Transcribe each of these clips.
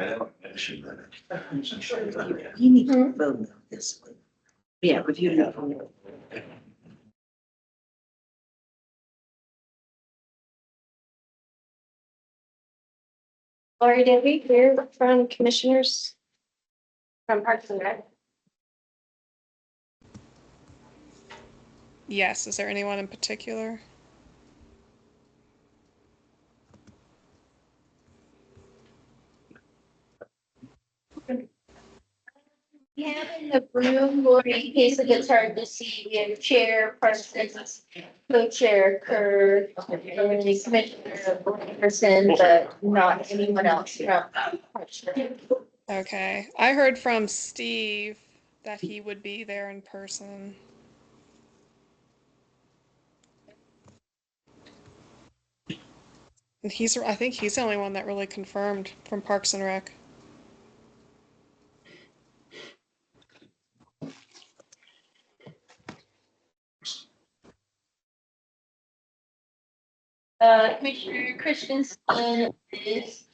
I don't mention that. You need to vote on this one. Yeah, review that one. Lori, did we hear from commissioners from Parks and Rec? Yes, is there anyone in particular? We have in the room, Lori, in case it gets hard to see, we have chair, president, co-chair, Kerr, and the commissioner, person, but not anyone else from Parks and Rec. Okay, I heard from Steve that he would be there in person. And I think he's the only one that really confirmed from Parks and Rec. Commissioner Christensen is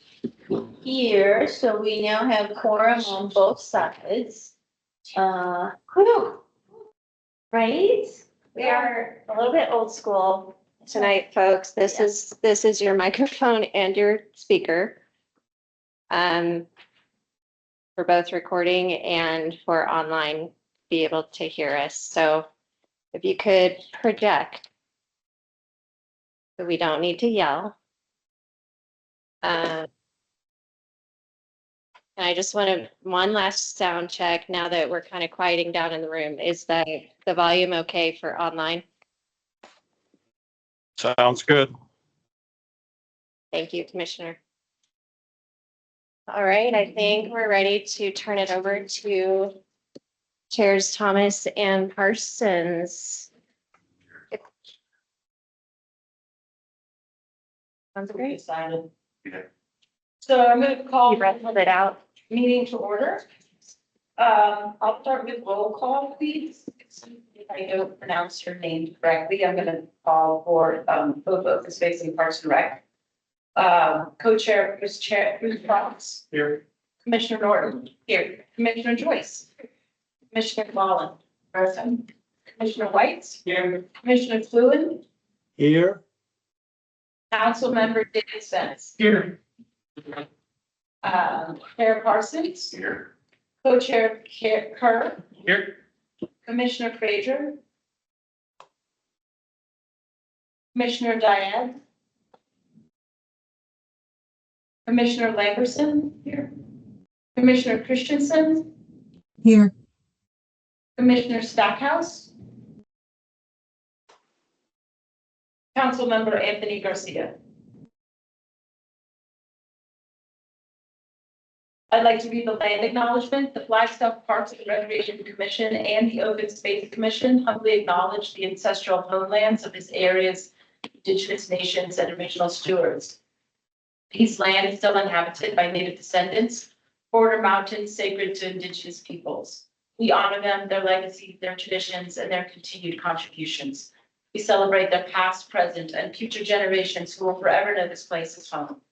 here, so we now have quorum on both sides. Whew. Right? We are a little bit old school tonight, folks. This is your microphone and your speaker. For both recording and for online, be able to hear us. So if you could project, so we don't need to yell. And I just want one last sound check now that we're kind of quieting down in the room. Is the volume okay for online? Sounds good. Thank you, Commissioner. All right, I think we're ready to turn it over to Chairs Thomas and Parsons. Sounds great. Decided. Yeah. So I'm gonna call You rattled it out. meeting to order. I'll start with roll call, please. If I don't pronounce your name correctly, I'm gonna call for both open space and Parks and Rec. Co-chair, Bruce Fox. Here. Commissioner Norton, here. Commissioner Joyce. Commissioner Wallen, present. Commissioner White. Here. Commissioner Fluin. Here. Councilmember Davidson. Here. Chair Parsons. Here. Co-chair Kerr. Here. Commissioner Frazier. Commissioner Diane. Commissioner Lamberson. Here. Commissioner Christensen. Here. Commissioner Stackhouse. Councilmember Anthony Garcia. I'd like to read the land acknowledgement. The Flagstaff Parks and Recreation Commission and the Open Space Commission humbly acknowledge the ancestral homelands of this area's indigenous nations and original stewards. These lands still inhabited by native descendants, border mountains sacred to indigenous peoples. We honor them, their legacy, their traditions, and their continued contributions. We celebrate their past, present, and future generations who will forever know this place as home.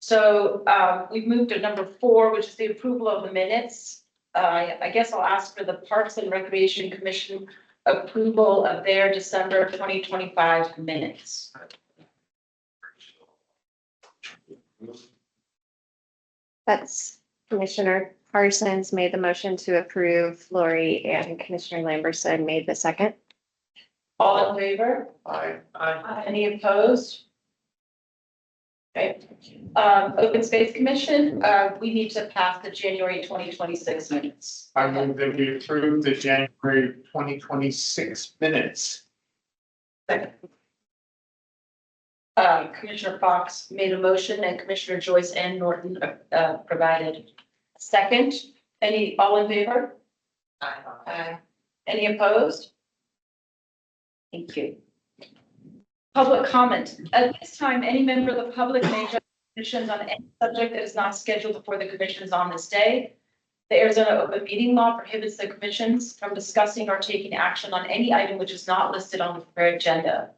So we've moved to number 4, which is the approval of the minutes. I guess I'll ask for the Parks and Recreation Commission approval of their December 2025 minutes. That's Commissioner Parsons made the motion to approve. Lori and Commissioner Lamberson made the second. All in favor? Aye. Any opposed? Okay. Open Space Commission, we need to pass the January 2026 minutes. I move that we approve the January 2026 minutes. Second. Commissioner Fox made a motion and Commissioner Joyce and Norton provided a second. All in favor? Aye. Any opposed? Thank you. Public comment. At this time, any member of the public may address commissions on any subject that is not scheduled before the commissions on this day. The Arizona Open Meeting Law prohibits the commissions from discussing or taking action on any item which is not listed on the prepared agenda.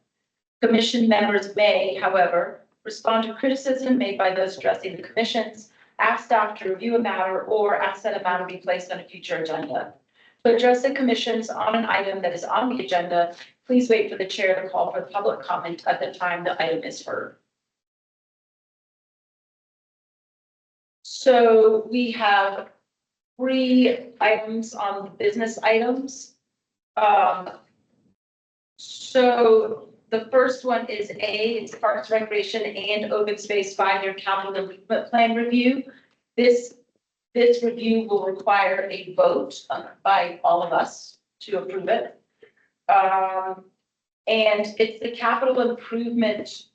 Commission members may, however, respond to criticism made by those addressing the commissions, ask staff to review a matter, or ask that a matter be placed on a future agenda. To address the commissions on an item that is on the agenda, please wait for the chair to call for public comment at the time the item is heard. So we have 3 items on the business items. So the first one is it's Parks Recreation and Open Space 5-year capital improvement plan review. This review will require a vote by all of us to approve it. And it's the capital improvement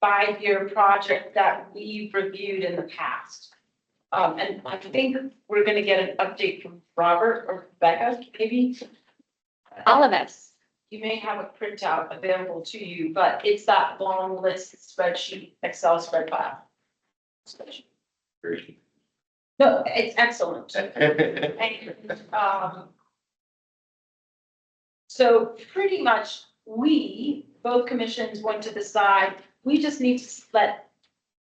5-year project that we've reviewed in the past. And I think we're gonna get an update from Robert or Becca, maybe. All of us. You may have a printout available to you, but it's that long list spreadsheet, Excel spread file. No, it's excellent. So pretty much both commissions want to decide, we just need to let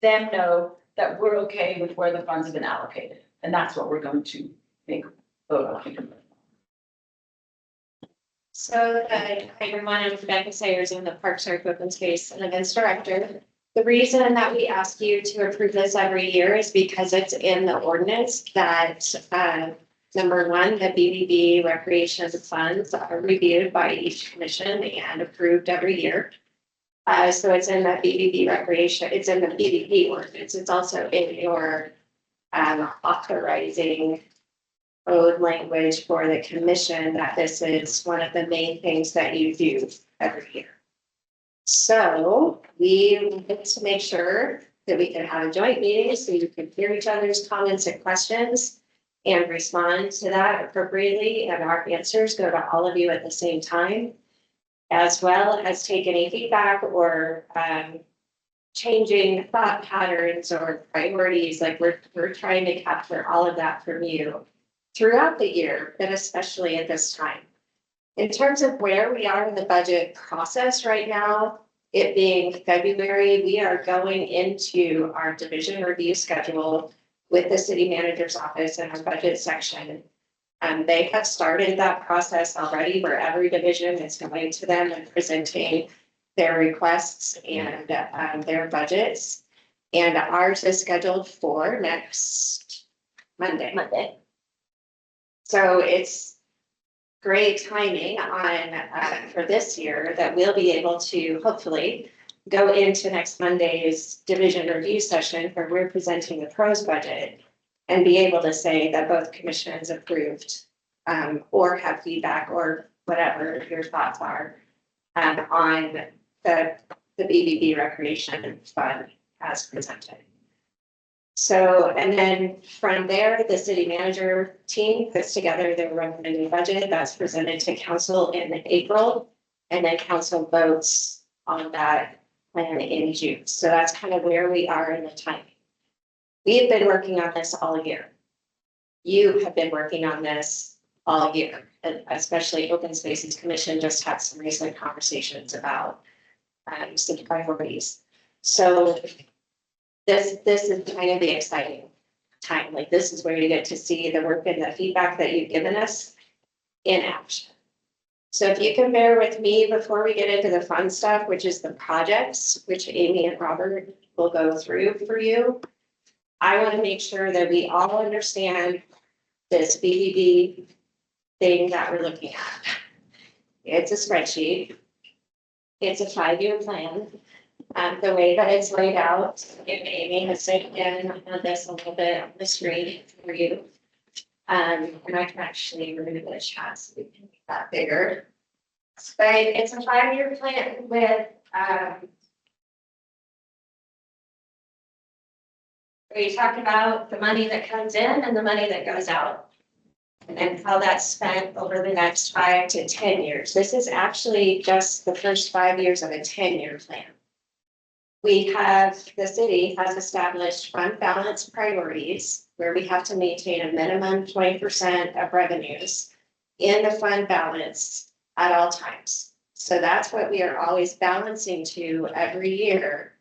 them know that we're okay with where the funds have been allocated. And that's what we're going to make vote on. So, hi everyone, I'm Rebecca Sayers, I'm the Parks, Rec, Open Space and Events Director. The reason that we ask you to approve this every year is because it's in the ordinance that, number one, the BBB recreation funds are reviewed by each commission and approved every year. So it's in the BBB recreation, it's in the BBB ordinance, it's also in your authorizing code language for the commission that this is one of the main things that you do every year. So we wanted to make sure that we can have a joint meeting so you can hear each other's comments and questions and respond to that appropriately, and our answers go to all of you at the same time, as well as take any feedback or changing thought patterns or priorities. Like we're trying to capture all of that from you throughout the year, but especially at this time. In terms of where we are in the budget process right now, it being February, we are going into our division review schedule with the city manager's office and our budget section. They have started that process already, where every division is going to them and presenting their requests and their budgets. And ours is scheduled for next Monday. So it's great timing on for this year that we'll be able to hopefully go into next Monday's division review session where we're presenting the pros budget and be able to say that both commissions approved or have feedback or whatever your thoughts are on the BBB recreation fund as presented. So, and then from there, the city manager team puts together their recommended budget that's presented to council in April, and then council votes on that plan in June. So that's kind of where we are in the timing. We have been working on this all year. You have been working on this all year, and especially Open Spaces Commission just had some recent conversations about some priorities. So this is kind of the exciting time. Like this is where you get to see the work and the feedback that you've given us in action. So if you can bear with me before we get into the fun stuff, which is the projects, which Amy and Robert will go through for you. I want to make sure that we all understand this BBB thing that we're looking at. It's a spreadsheet. It's a 5-year plan. The way that it's laid out, and Amy has said again on this a little bit on the screen for you. And I can actually remove the chat so we can make that bigger. But it's a 5-year plan with we talk about the money that comes in and the money that goes out, and how that's spent over the next 5 to 10 years. This is actually just the first 5 years of a 10-year plan. The city has established fund balance priorities where we have to maintain a minimum 20% of revenues in the fund balance at all times. So that's what we are always balancing to every year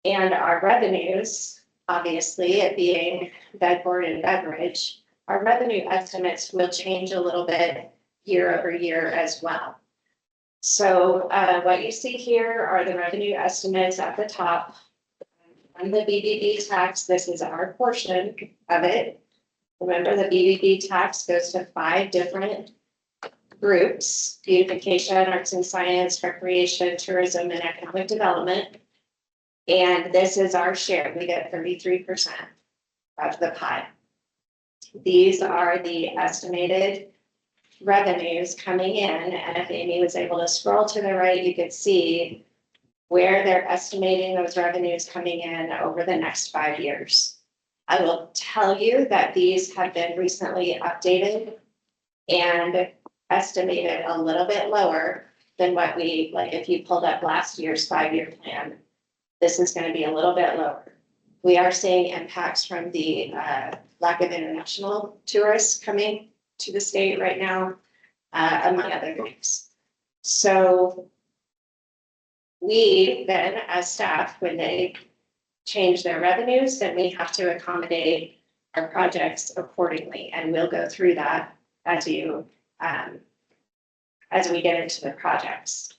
And our revenues, obviously, it being bedboard and beverage, our revenue estimates will change a little bit year over year as well. So what you see here are the revenue estimates at the top. On the BBB tax, this is our portion of it. Remember, the BBB tax goes to 5 different groups: beautification, arts and science, recreation, tourism, and economic development. And this is our share. We get 33% of the pie. These are the estimated revenues coming in. And if Amy was able to scroll to the right, you could see where they're estimating those revenues coming in over the next 5 years. I will tell you that these have been recently updated and estimated a little bit lower than what we, like if you pulled up last year's 5-year plan, this is going to be a little bit lower. We are seeing impacts from the lack of international tourists coming to the state right now, among other things. So we then, as staff, when they change their revenues, then we have to accommodate our projects accordingly, and we'll go through that as you as we get into the projects.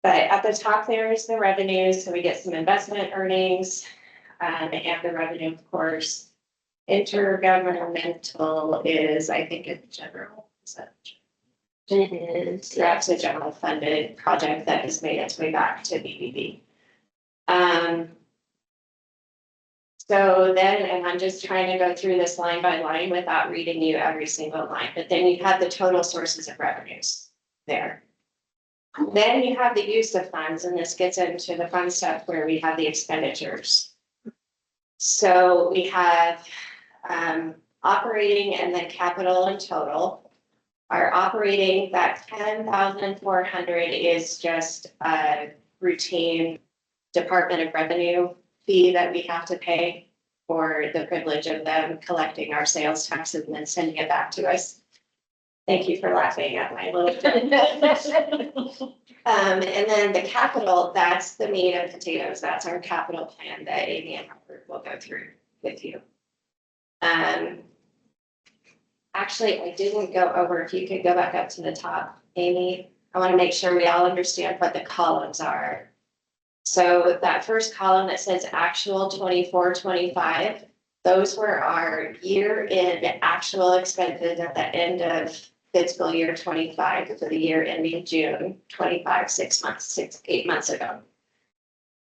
But at the top there is the revenues, so we get some investment earnings, and the revenue, of course. Intergovernmental is, I think, it's general. Is that? It is. That's a general funded project that has made its way back to BBB. So then, and I'm just trying to go through this line by line without reading you every single line, but then you have the total sources of revenues there. Then you have the use of funds, and this gets into the fun stuff where we have the expenditures. So we have operating and then capital in total. Our operating, that 10,400 is just a routine Department of Revenue fee that we have to pay for the privilege of them collecting our sales taxes and then sending it back to us. Thank you for laughing at my little. And then the capital, that's the meat and potatoes. That's our capital plan that Amy and Robert will go through with you. Actually, I didn't go over, if you could go back up to the top, Amy. I want to make sure we all understand what the columns are. So that first column that says actual 24-25, those were our year-end actual expenses at the end of fiscal year 25 for the year ending June 25, 8 months ago.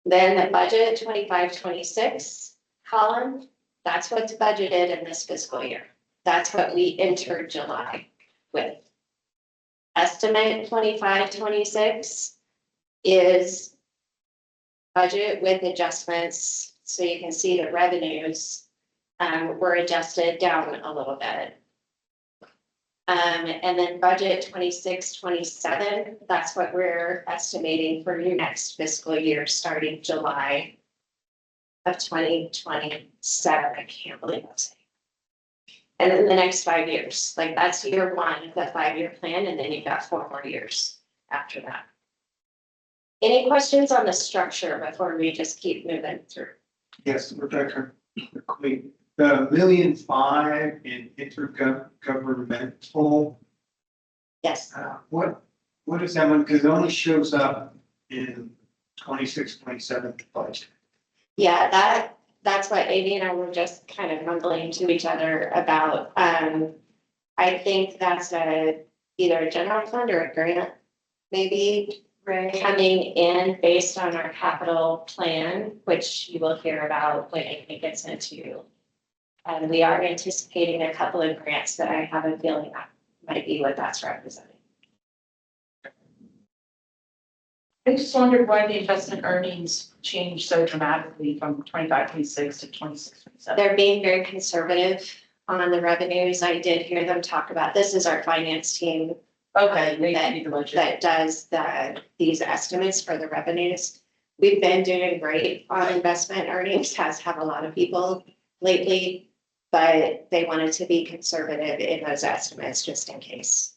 Then the budget 25-26 column, that's what's budgeted in this fiscal year. That's what we entered July with. Estimate 25-26 is budget with adjustments. So you can see the revenues were adjusted down a little bit. And then budget 26-27, that's what we're estimating for your next fiscal year, starting July of 2027. I can't believe I'm saying. And then the next 5 years, like that's year one of the 5-year plan, and then you've got 4 more years after that. Any questions on the structure before we just keep moving through? Yes, Rebecca, quickly, the 1.5 million in intergovernmental, Yes. what is that one? Because it only shows up in 26-27 budget. Yeah, that's what Amy and I were just kind of mumbling to each other about. I think that's either a general fund or a grant, maybe coming in based on our capital plan, which you will hear about when Amy gets into. And we are anticipating a couple of grants that I have a feeling that might be what that's representing. I just wondered why the investment earnings changed so dramatically from 25-26 to 26-27. They're being very conservative on the revenues. I did hear them talk about, this is our finance team Okay, they need the budget. that does these estimates for the revenues. We've been doing great on investment earnings, has had a lot of people lately, but they wanted to be conservative in those estimates just in case.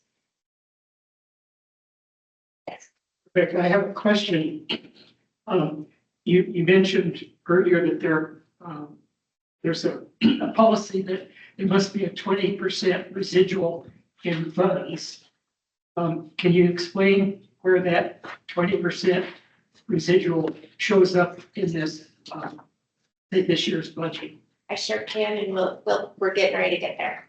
Rick, I have a question. You mentioned earlier that there's a policy that there must be a 20% residual in funds. Can you explain where that 20% residual shows up in this year's budget? I sure can, and we're getting ready to get there.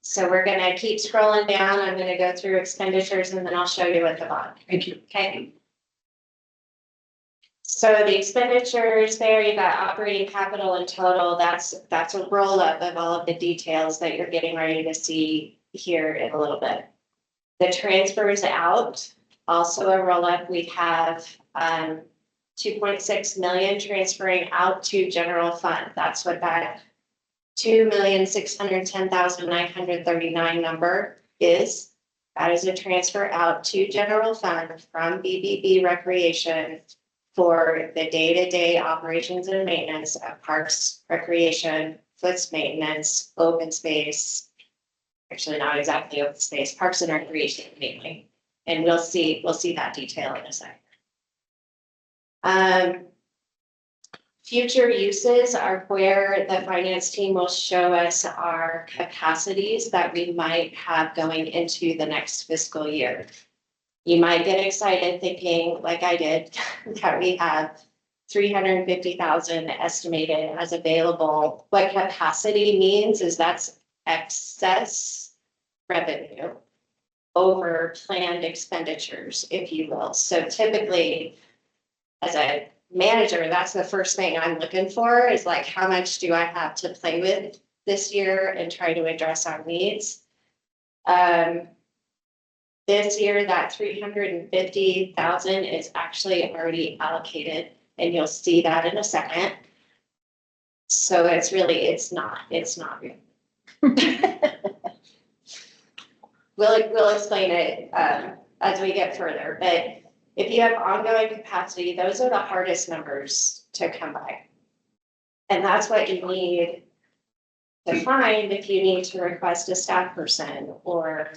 So we're gonna keep scrolling down. I'm gonna go through expenditures and then I'll show you what the bond. Thank you. Okay. So the expenditures there, you got operating capital in total. That's a roll up of all of the details that you're getting ready to see here in a little bit. The transfers out, also a roll up. We have 2.6 million transferring out to general fund. That's what that 2,610,939 number is. That is a transfer out to general fund from BBB Recreation for the day-to-day operations and maintenance of parks, recreation, foots maintenance, open space. Actually, not exactly open space, parks and recreation mainly. And we'll see that detail in a second. Future uses are where the finance team will show us our capacities that we might have going into the next fiscal year. You might get excited thinking, like I did, that we have 350,000 estimated as available. What capacity means is that's excess revenue over planned expenditures, if you will. So typically, as a manager, that's the first thing I'm looking for is like, how much do I have to play with this year and try to address our needs? This year, that 350,000 is actually already allocated, and you'll see that in a second. So it's not real. We'll explain it as we get further, but if you have ongoing capacity, those are the hardest numbers to come by. And that's what you need to find if you need to request a staff person or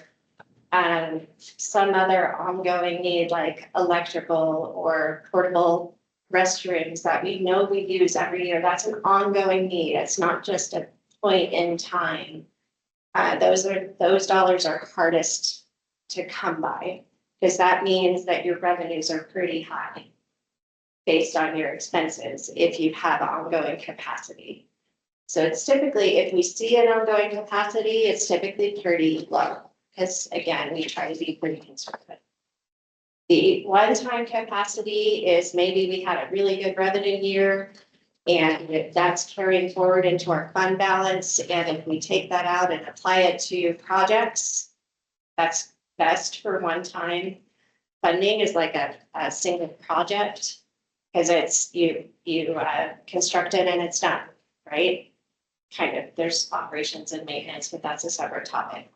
some other ongoing need like electrical or portable restrooms that we know we use every year. That's an ongoing need. It's not just a point in time. Those dollars are hardest to come by because that means that your revenues are pretty high based on your expenses if you have ongoing capacity. So it's typically, if we see an ongoing capacity, it's typically pretty low. Because again, we try to be pretty conservative. The one-time capacity is maybe we had a really good revenue year and that's carrying forward into our fund balance. And if we take that out and apply it to projects, that's best for one-time funding is like a single project because it's you construct it and it's done, right? Kind of, there's operations and maintenance, but that's a separate topic.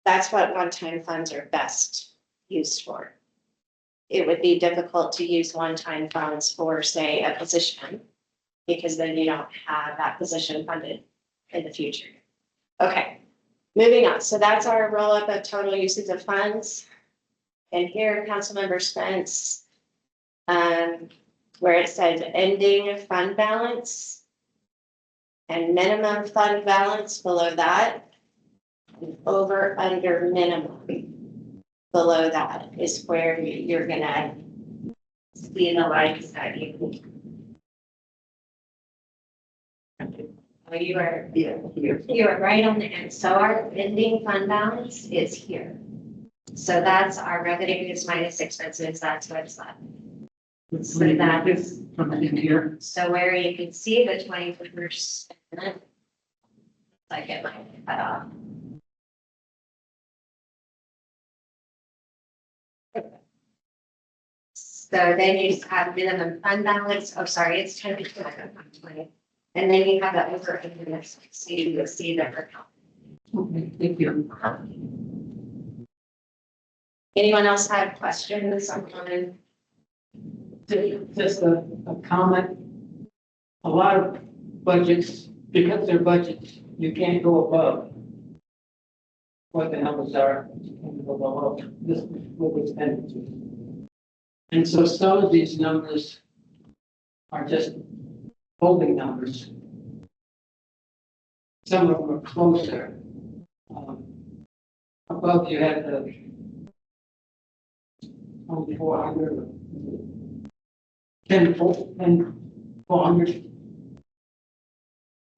That's what one-time funds are best used for. It would be difficult to use one-time funds for, say, a position, because then you don't have that position funded in the future. Okay, moving on. So that's our roll-up of total uses of funds. And here, Councilmember Spence, where it says ending fund balance and minimum fund balance below that, and over under minimum below that is where you're gonna see the lines that you. Oh, you are right on the end. So our ending fund balance is here. So that's our revenues minus expenses. That's what's left. So that is from in here. So where you can see the 20%, like it might be cut off. So then you have minimum fund balance. Oh, sorry, it's 10%. And then you have that over in the next, so you'll see that. Okay, thank you. Anyone else have questions on? Just a comment. A lot of budgets, because they're budgets, you can't go above what the numbers are. You can go below this with expenditures. And so some of these numbers are just holding numbers. Some of them are closer. Above you have the 400, 400.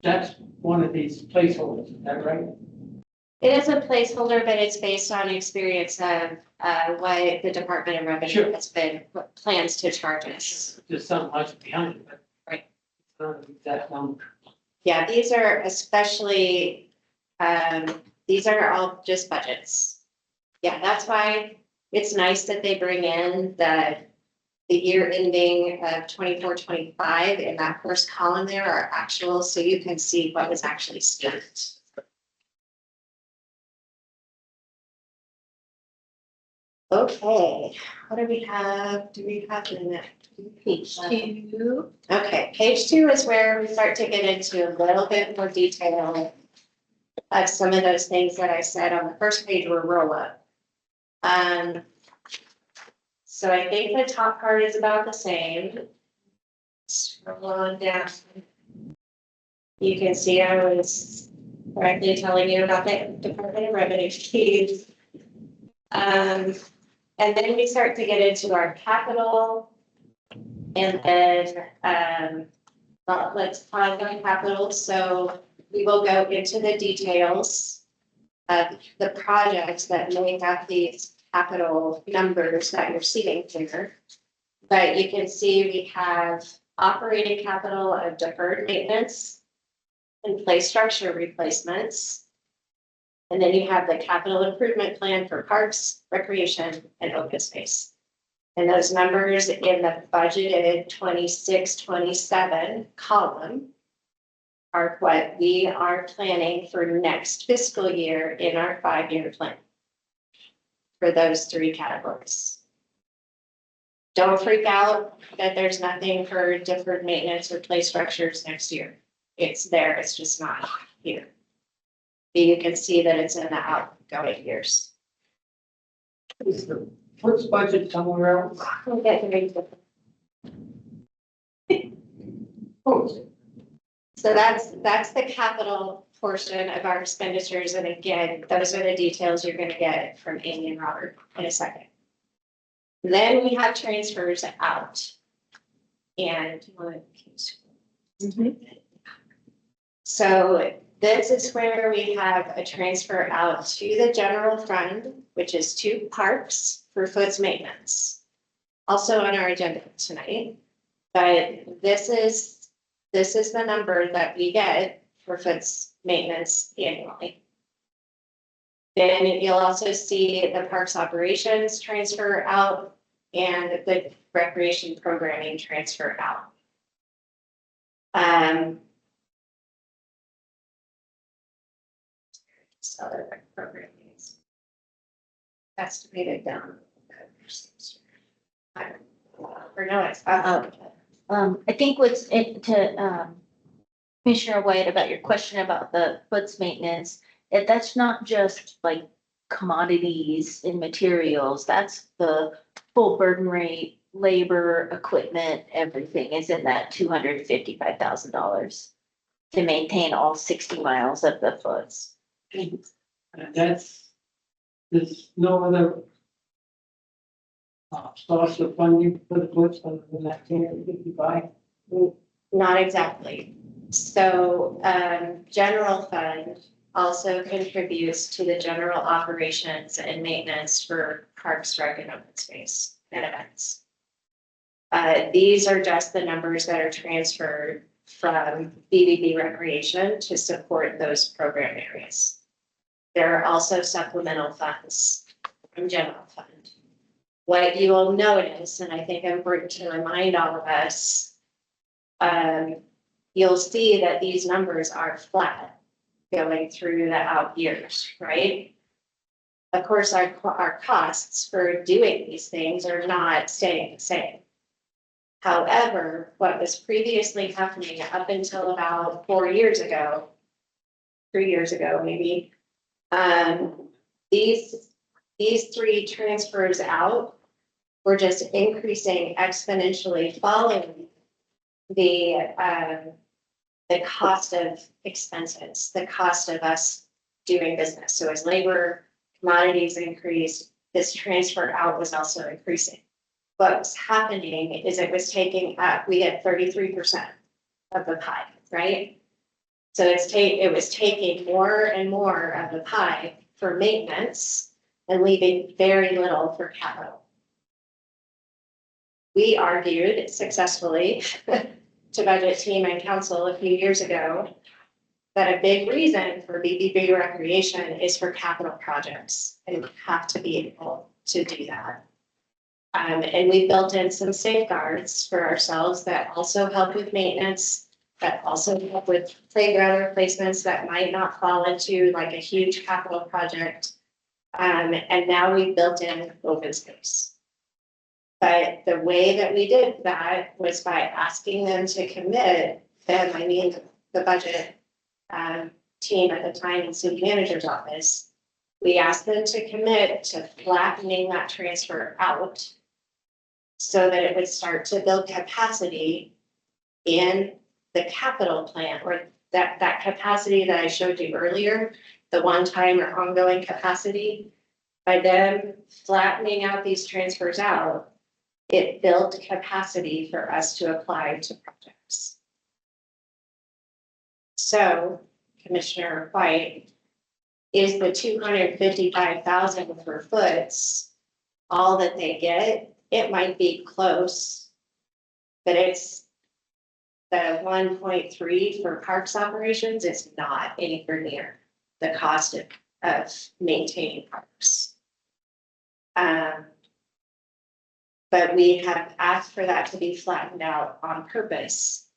That's one of these placeholders, is that right? It is a placeholder, but it's based on experience of what the Department of Revenue Sure. has been, what plans to charge us. There's something much behind it, but. Right. It's not an exact number. Yeah, these are especially, these are all just budgets. Yeah, that's why it's nice that they bring in the year ending of 24-25 in that first column there are actual, so you can see what was actually spent. Okay, what do we have? Do we have in that? Page 2. Okay, page 2 is where we start to get into a little bit more detail of some of those things that I said on the first page were roll up. So I think the top part is about the same. Scroll on down. You can see I was correctly telling you about the Department of Revenue fees. And then we start to get into our capital. And then, well, let's pause on capital. So we will go into the details of the projects that make up these capital numbers that you're seeing here. But you can see we have operating capital of deferred maintenance and play structure replacements. And then you have the capital improvement plan for parks, recreation, and open space. And those numbers in the budgeted 26-27 column are what we are planning for next fiscal year in our 5-year plan for those 3 categories. Don't freak out that there's nothing for deferred maintenance or play structures next year. It's there, it's just not here. But you can see that it's in the outgoing years. Is the Foots budget somewhere else? We'll get to read the- Oh, So that's the capital portion of our expenditures. And again, those are the details you're gonna get from Amy and Robert in a second. Then we have transfers out. And so this is where we have a transfer out to the general fund, which is 2 parks for Foots maintenance. Also on our agenda tonight, but this is the number that we get for Foots maintenance annually. Then you'll also see the parks operations transfer out and the recreation programming transfer out. So the programming is estimated down. Or no, it's. I think what's it to, Commissioner White, about your question about the Foots maintenance, if that's not just like commodities and materials, that's the full burden rate, labor, equipment, everything is in that $255,000 to maintain all 60 miles of the Foots. there's no other source of funding for the Foots other than that 255. Not exactly. So, general fund also contributes to the general operations and maintenance for parks, rec, and open space and events. These are just the numbers that are transferred from BBB recreation to support those program areas. There are also supplemental funds from general fund. What you will notice, and I think important to remind all of us, you'll see that these numbers are flat going through the out years, right? Of course, our costs for doing these things are not staying the same. However, what was previously happening up until about 4 years ago, 3 years ago, maybe, these 3 transfers out We're just increasing exponentially following the cost of expenses, the cost of us doing business. So as labor, commodities increased, this transfer out was also increasing. What was happening is it was taking up, we had 33% of the pie, right? So it was taking more and more of the pie for maintenance and leaving very little for capital. We argued successfully to budget team and council a few years ago that a big reason for BBB recreation is for capital projects, and we have to be able to do that. And we built in some safeguards for ourselves that also help with maintenance, that also help with playground replacements that might not fall into like a huge capital project. And now we've built in open space. But the way that we did that was by asking them to commit, them, I mean, the budget team at the time in city manager's office, we asked them to commit to flattening that transfer out so that it would start to build capacity in the capital plan, or that capacity that I showed you earlier, the one-time or ongoing capacity. By them flattening out these transfers out, it built capacity for us to apply to projects. So, Commissioner White, is the 255,000 for foots all that they get? It might be close, but it's the 1.3 for parks operations. It's not anywhere near the cost of maintaining parks. But we have asked for that to be flattened out on purpose.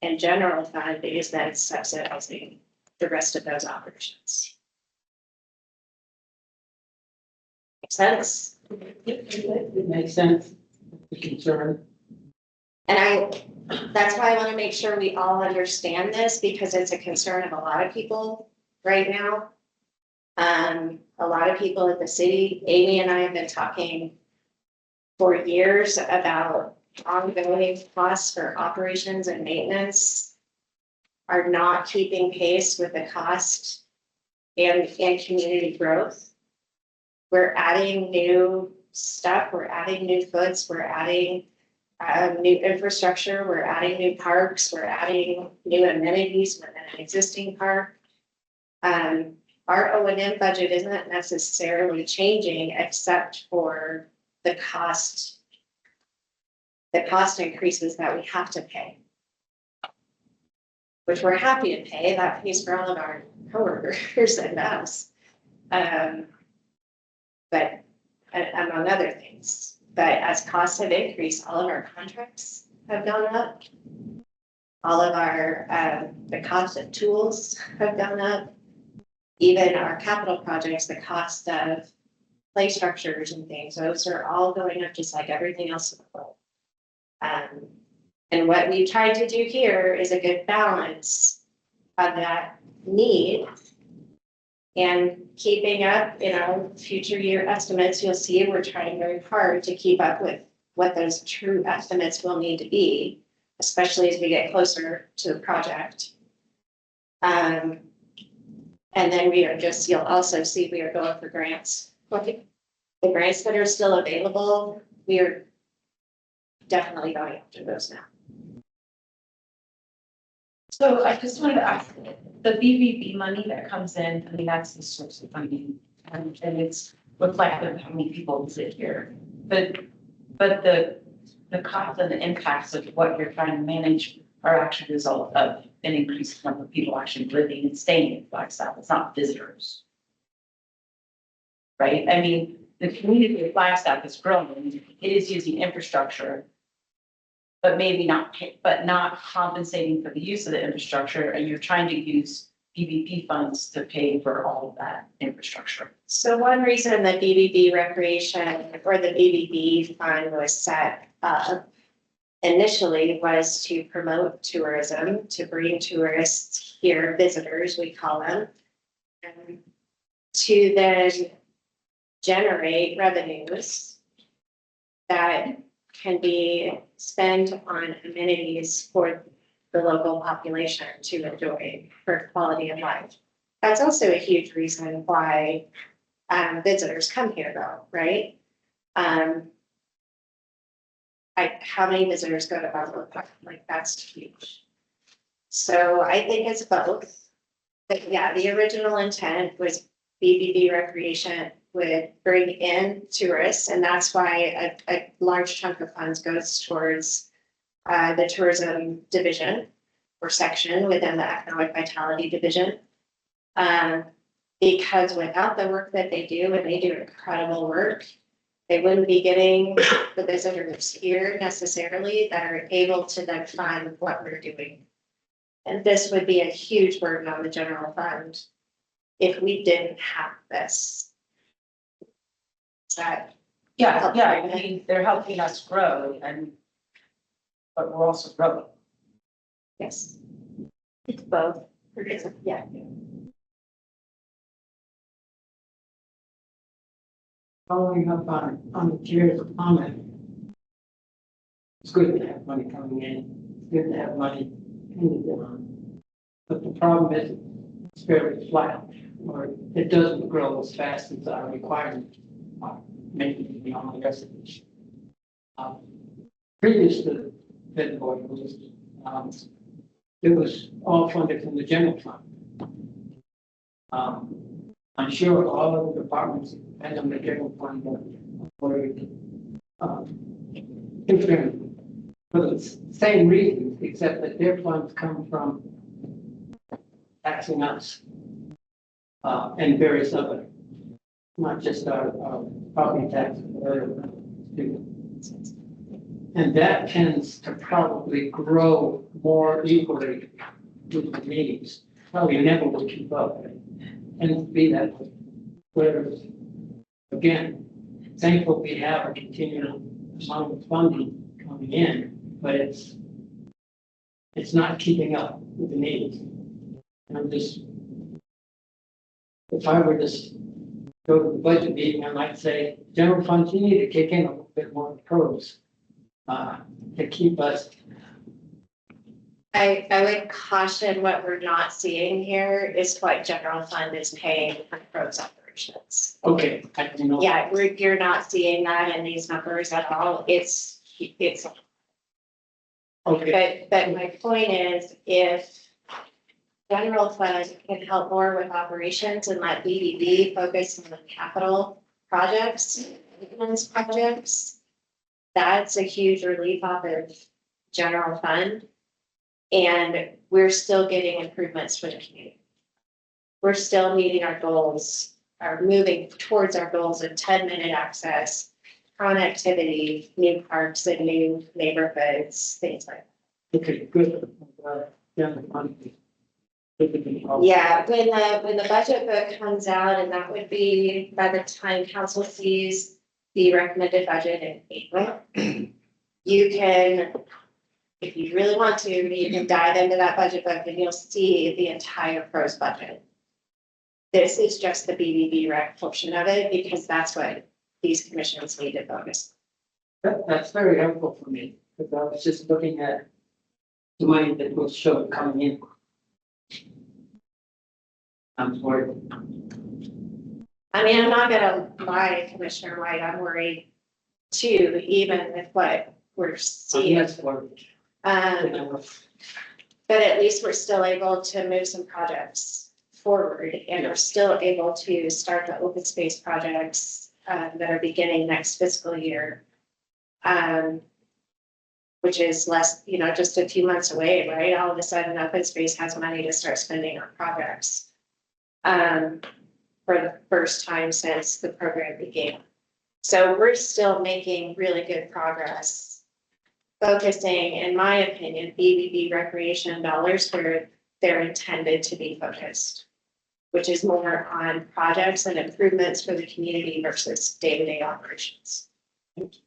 And general fund is then subsidizing the rest of those operations. Makes sense? It makes sense, the concern. And that's why I want to make sure we all understand this, because it's a concern of a lot of people right now. A lot of people in the city, Amy and I have been talking for years about ongoing costs for operations and maintenance are not keeping pace with the cost and community growth. We're adding new stuff, we're adding new foods, we're adding new infrastructure, we're adding new parks, we're adding new amenities within an existing park. Our O&M budget isn't necessarily changing except for the cost increases that we have to pay, which we're happy to pay. That pays for all of our coworkers and us. But among other things, but as costs have increased, all of our contracts have gone up. All of our, the cost of tools have gone up. Even our capital projects, the cost of play structures and things, those are all going up just like everything else in the world. And what we tried to do here is a good balance of that need and keeping up, future year estimates. You'll see we're trying very hard to keep up with what those true estimates will need to be, especially as we get closer to the project. And then you'll also see we are going for grants. The grants that are still available, we are definitely going after those now. So I just wanted to ask, the BBB money that comes in, I mean, that's the source of funding, and it's reflective of how many people live here. But the cost and the impacts of what you're trying to manage are actually a result of an increased number of people actually living and staying in Flagstaff. It's not visitors. Right? I mean, the community of Flagstaff is growing. It is using infrastructure, but maybe not, but not compensating for the use of the infrastructure. And you're trying to use BBB funds to pay for all of that infrastructure. So one reason the BBB recreation or the BBB fund was set up initially was to promote tourism, to bring tourists here, visitors, we call them, to then generate revenues that can be spent on amenities for the local population to enjoy for quality of life. That's also a huge reason why visitors come here though, right? How many visitors go to Buffalo Park? Like, that's huge. So I think it's both. But yeah, the original intent was BBB recreation would bring in tourists, and that's why a large chunk of funds goes towards the tourism division or section within the economic vitality division. Because without the work that they do, and they do incredible work, they wouldn't be getting the visitors here necessarily that are able to then fund what we're doing. And this would be a huge burden on the general fund if we didn't have this. Is that Yeah, I mean, they're helping us grow but we're also growing. yes? It's both. Yeah. Following up on the chair's comment. It's good to have money coming in, it's good to have money handed down. But the problem is, it's fairly flat, or it doesn't grow as fast as our requirement. Maybe beyond the rest of this. Previous to that board was, it was all funded from the general fund. I'm sure all of the departments and on the general fund were different for the same reasons, except that their funds come from taxing us and various other, not just our property tax, but other things. And that tends to probably grow more equally with the needs. Probably never will keep up. And be that way. Whereas, again, thankful we have a continual amount of funding coming in, but it's not keeping up with the needs. And I'm just, if I were to go to the budget meeting, I might say, general funds, you need to kick in a little bit more pros to keep us. I would caution what we're not seeing here is what general fund is paying for pros operations. Okay, you know. Yeah, you're not seeing that in these numbers at all. It's, Okay, but my point is, if general fund can help more with operations and let BDB focus on the capital projects, maintenance projects, that's a huge relief off of general fund. And we're still getting improvements for the community. We're still meeting our goals, are moving towards our goals of 10-minute access, connectivity, new parks and new neighborhoods, things like that. okay, good. General fund. Yeah, when the budget book comes out, and that would be by the time council sees the recommended budget in April, you can, if you really want to, you can dive into that budget book and you'll see the entire pros budget. This is just the BBB rec portion of it, because that's what these commissions need to focus. That's very helpful for me, because I was just looking at the money that was shown coming in. I'm worried. I mean, I'm not gonna lie, Commissioner White, I'm worried too, even with what we're seeing. That's worried. But at least we're still able to move some projects forward, and we're still able to start the open space projects that are beginning next fiscal year. Which is less, just a few months away, right? All of a sudden, open space has money to start spending on projects. For the first time since the program began. So we're still making really good progress. Focusing, in my opinion, BBB recreation dollars where they're intended to be focused, which is more on projects and improvements for the community versus day-to-day operations.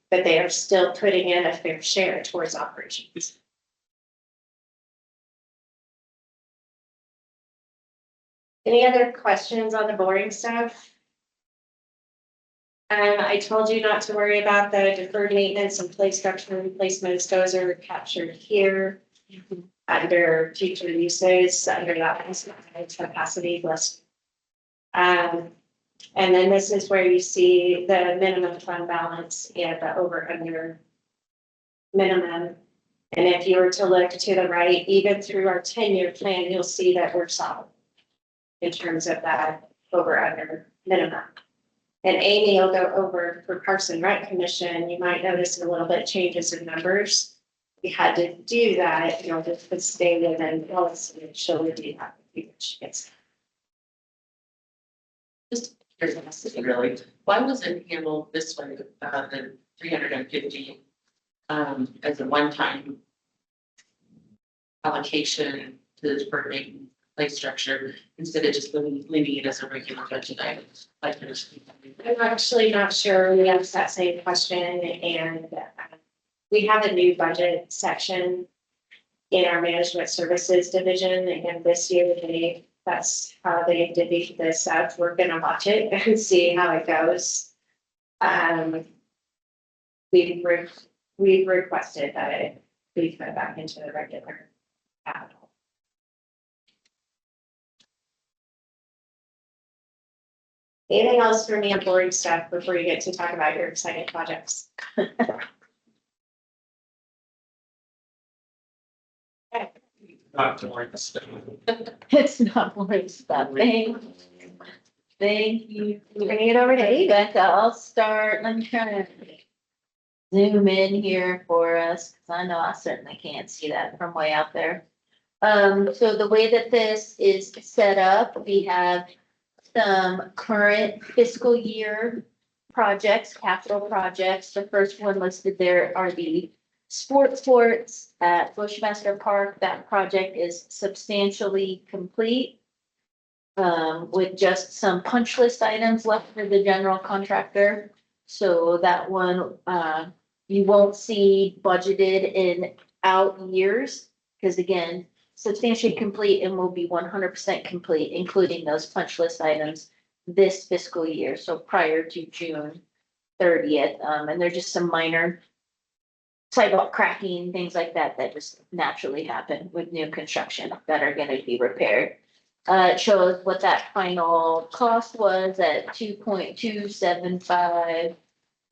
But they are still putting in a fair share towards operations. Any other questions on the boring stuff? I told you not to worry about the deferred maintenance and play structure replacements. Those are captured here. Under future uses, under that capacity list. And then this is where you see the minimum fund balance and the over under minimum. And if you were to look to the right, even through our 10-year plan, you'll see that we're solid in terms of that over under minimum. And Amy will go over for Parks and Rec Commission. You might notice a little bit changes in numbers. We had to do that in order to stay within policy and she'll review that when she gets. Just curiosity, really, why was it handled this way, the 350, as a one-time allocation to the deferred maintenance play structure instead of just leaving it as a regular budget item? Like there's. I'm actually not sure. We asked that same question and we have a new budget section in our management services division. And this year that's how they divvied this up. We're gonna watch it and see how it goes. We've requested that it be put back into the regular capital. Anything else for me on boring stuff before you get to talk about your exciting projects? Not to worry. It's not boring stuff. Thank you. Bringing it over to Amy. Becca, I'll start. Let me try to zoom in here for us, because I know I certainly can't see that from way out there. So the way that this is set up, we have some current fiscal year projects, capital projects. The first one listed there are the sports courts at Bushmaster Park. That project is substantially complete. With just some punch list items left for the general contractor. So that one, you won't see budgeted in out years, because again, substantially complete and will be 100% complete, including those punch list items this fiscal year, so prior to June 30th. And they're just some minor sidewalk cracking, things like that, that just naturally happen with new construction that are gonna be repaired. It shows what that final cost was at 2.275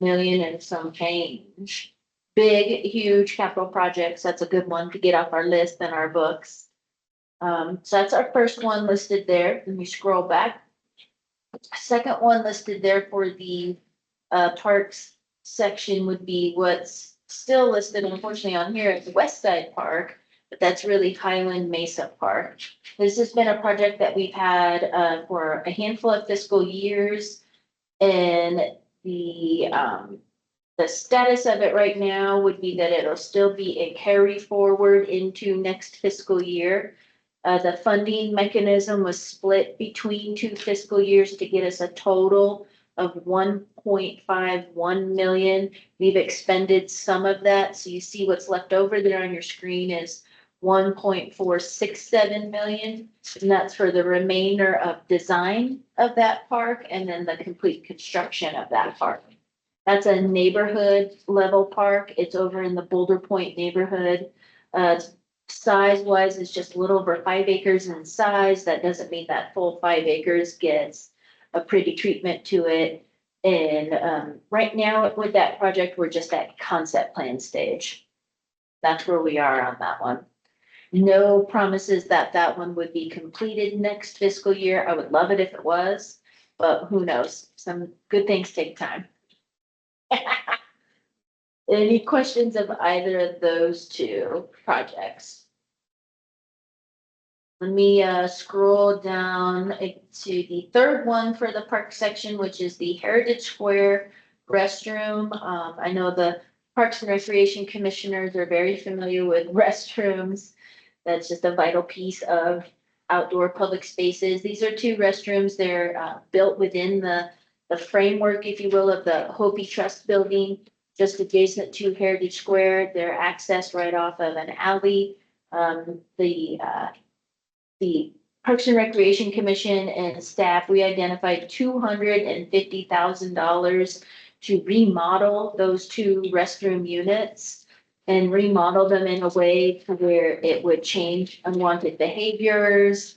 million and some change. Big, huge capital projects. That's a good one to get off our list and our books. So that's our first one listed there. Let me scroll back. Second one listed there for the parks section would be what's still listed unfortunately on here as West Side Park, but that's really Highland Mesa Park. This has been a project that we've had for a handful of fiscal years, and the status of it right now would be that it'll still be a carry forward into next fiscal year. The funding mechanism was split between 2 fiscal years to get us a total of 1.51 million. We've expended some of that, so you see what's left over there on your screen is 1.467 million, and that's for the remainder of design of that park and then the complete construction of that park. That's a neighborhood level park. It's over in the Boulder Point neighborhood. Size wise, it's just a little over 5 acres in size. That doesn't mean that full 5 acres gets a pretty treatment to it. And right now with that project, we're just at concept plan stage. That's where we are on that one. No promises that that one would be completed next fiscal year. I would love it if it was, but who knows? Some good things take time. Any questions of either of those two projects? Let me scroll down to the third one for the park section, which is the Heritage Square restroom. I know the Parks and Recreation Commissioners are very familiar with restrooms. That's just a vital piece of outdoor public spaces. These are 2 restrooms. They're built within the framework, if you will, of the Hopi Trust building, just adjacent to Heritage Square. They're accessed right off of an alley. The Parks and Recreation Commission and staff, we identified $250,000 to remodel those two restroom units and remodel them in a way to where it would change unwanted behaviors,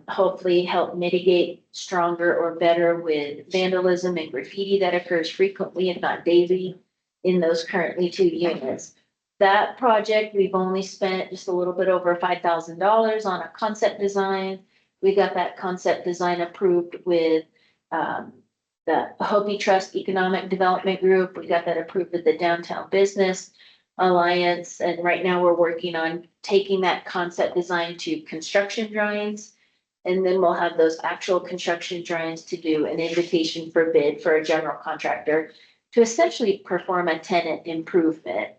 hopefully help mitigate stronger or better with vandalism and graffiti that occurs frequently, if not daily, in those currently two units. That project, we've only spent just a little bit over $5,000 on a concept design. We got that concept design approved with the Hopi Trust Economic Development Group. We got that approved with the Downtown Business Alliance. And right now we're working on taking that concept design to construction drawings. And then we'll have those actual construction drawings to do an invitation for bid for a general contractor to essentially perform a tenant improvement.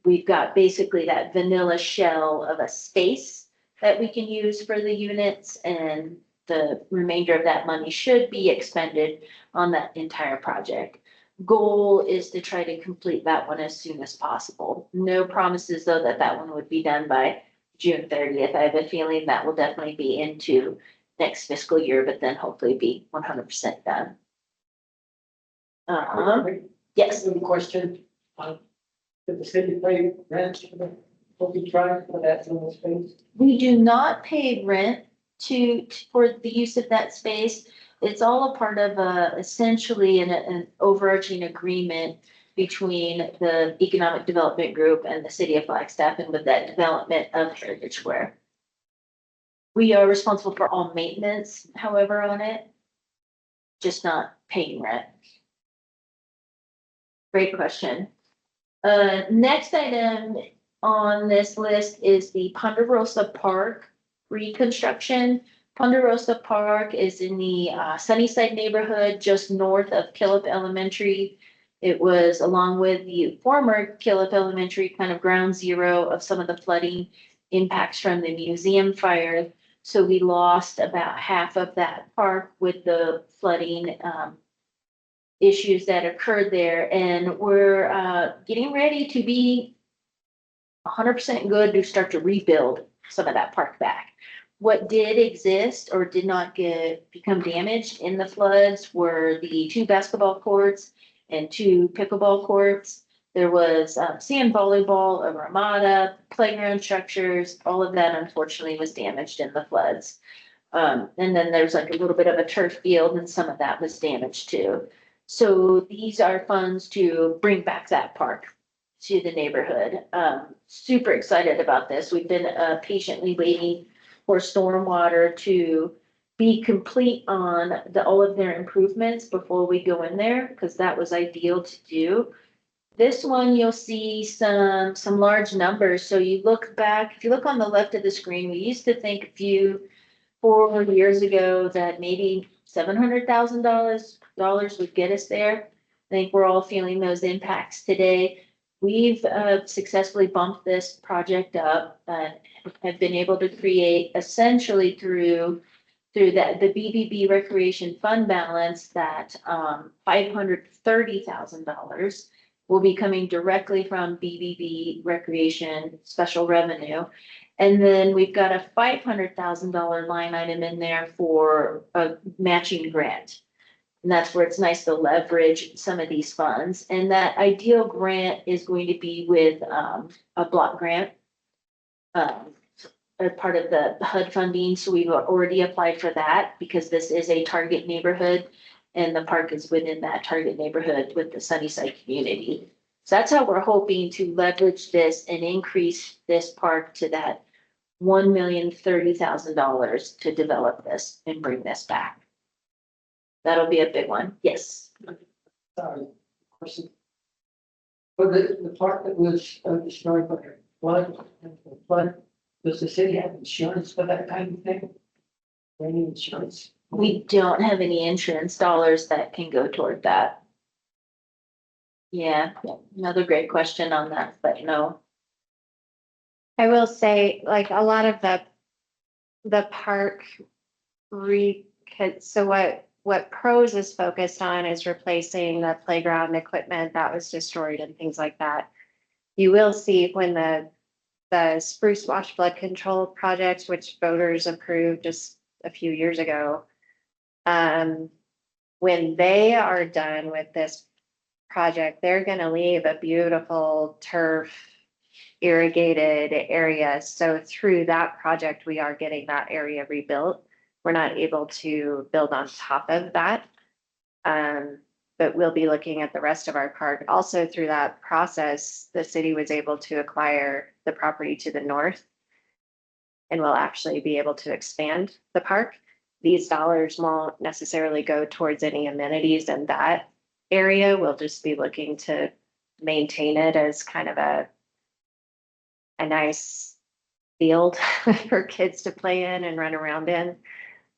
We've got basically that vanilla shell of a space that we can use for the units, and the remainder of that money should be expended on that entire project. Goal is to try to complete that one as soon as possible. No promises, though, that that one would be done by June 30th. I have a feeling that will definitely be into next fiscal year, but then hopefully be 100% done. Yes. One question, did the city pay rent for the tribe for that little space? We do not pay rent for the use of that space. It's all a part of essentially an overarching agreement between the Economic Development Group and the city of Flagstaff, and with that development of Heritage Square. We are responsible for all maintenance, however, on it, just not paying rent. Great question. Next item on this list is the Ponderosa Park reconstruction. Ponderosa Park is in the Sunnyside neighborhood, just north of Killip Elementary. It was along with the former Killip Elementary, kind of ground zero of some of the flooding impacts from the museum fire. So we lost about half of that park with the flooding issues that occurred there. And we're getting ready to be 100% good to start to rebuild some of that park back. What did exist or did not become damaged in the floods were the 2 basketball courts and 2 pickleball courts. There was sand volleyball, a ramada, playground structures. All of that unfortunately was damaged in the floods. And then there's like a little bit of a turf field, and some of that was damaged too. So these are funds to bring back that park to the neighborhood. Super excited about this. We've been patiently waiting for stormwater to be complete on all of their improvements before we go in there, because that was ideal to do. This one, you'll see some large numbers. So you look back, if you look on the left of the screen, we used to think a few 4 years ago that maybe $700,000 would get us there. I think we're all feeling those impacts today. We've successfully bumped this project up and have been able to create essentially through that the BBB Recreation Fund balance that $530,000 will be coming directly from BBB Recreation Special Revenue. And then we've got a $500,000 line item in there for a matching grant. And that's where it's nice to leverage some of these funds. And that ideal grant is going to be with a block grant, a part of the HUD funding. So we've already applied for that because this is a target neighborhood and the park is within that target neighborhood with the Sunnyside community. So that's how we're hoping to leverage this and increase this park to that $1,030,000 to develop this and bring this back. That'll be a big one. Yes. Sorry, question. For the part that was destroyed by the flood, does the city have insurance for that kind of thing? Any insurance? We don't have any insurance dollars that can go toward that. Yeah, another great question on that, but no. I will say, like, a lot of the park so what PROS is focused on is replacing the playground equipment that was destroyed and things like that. You will see when the the spruce wash flood control project, which voters approved just a few years ago. When they are done with this project, they're gonna leave a beautiful turf irrigated area. So through that project, we are getting that area rebuilt. We're not able to build on top of that. But we'll be looking at the rest of our park. Also through that process, the city was able to acquire the property to the north. And will actually be able to expand the park. These dollars won't necessarily go towards any amenities in that area. We'll just be looking to maintain it as kind of a nice field for kids to play in and run around in.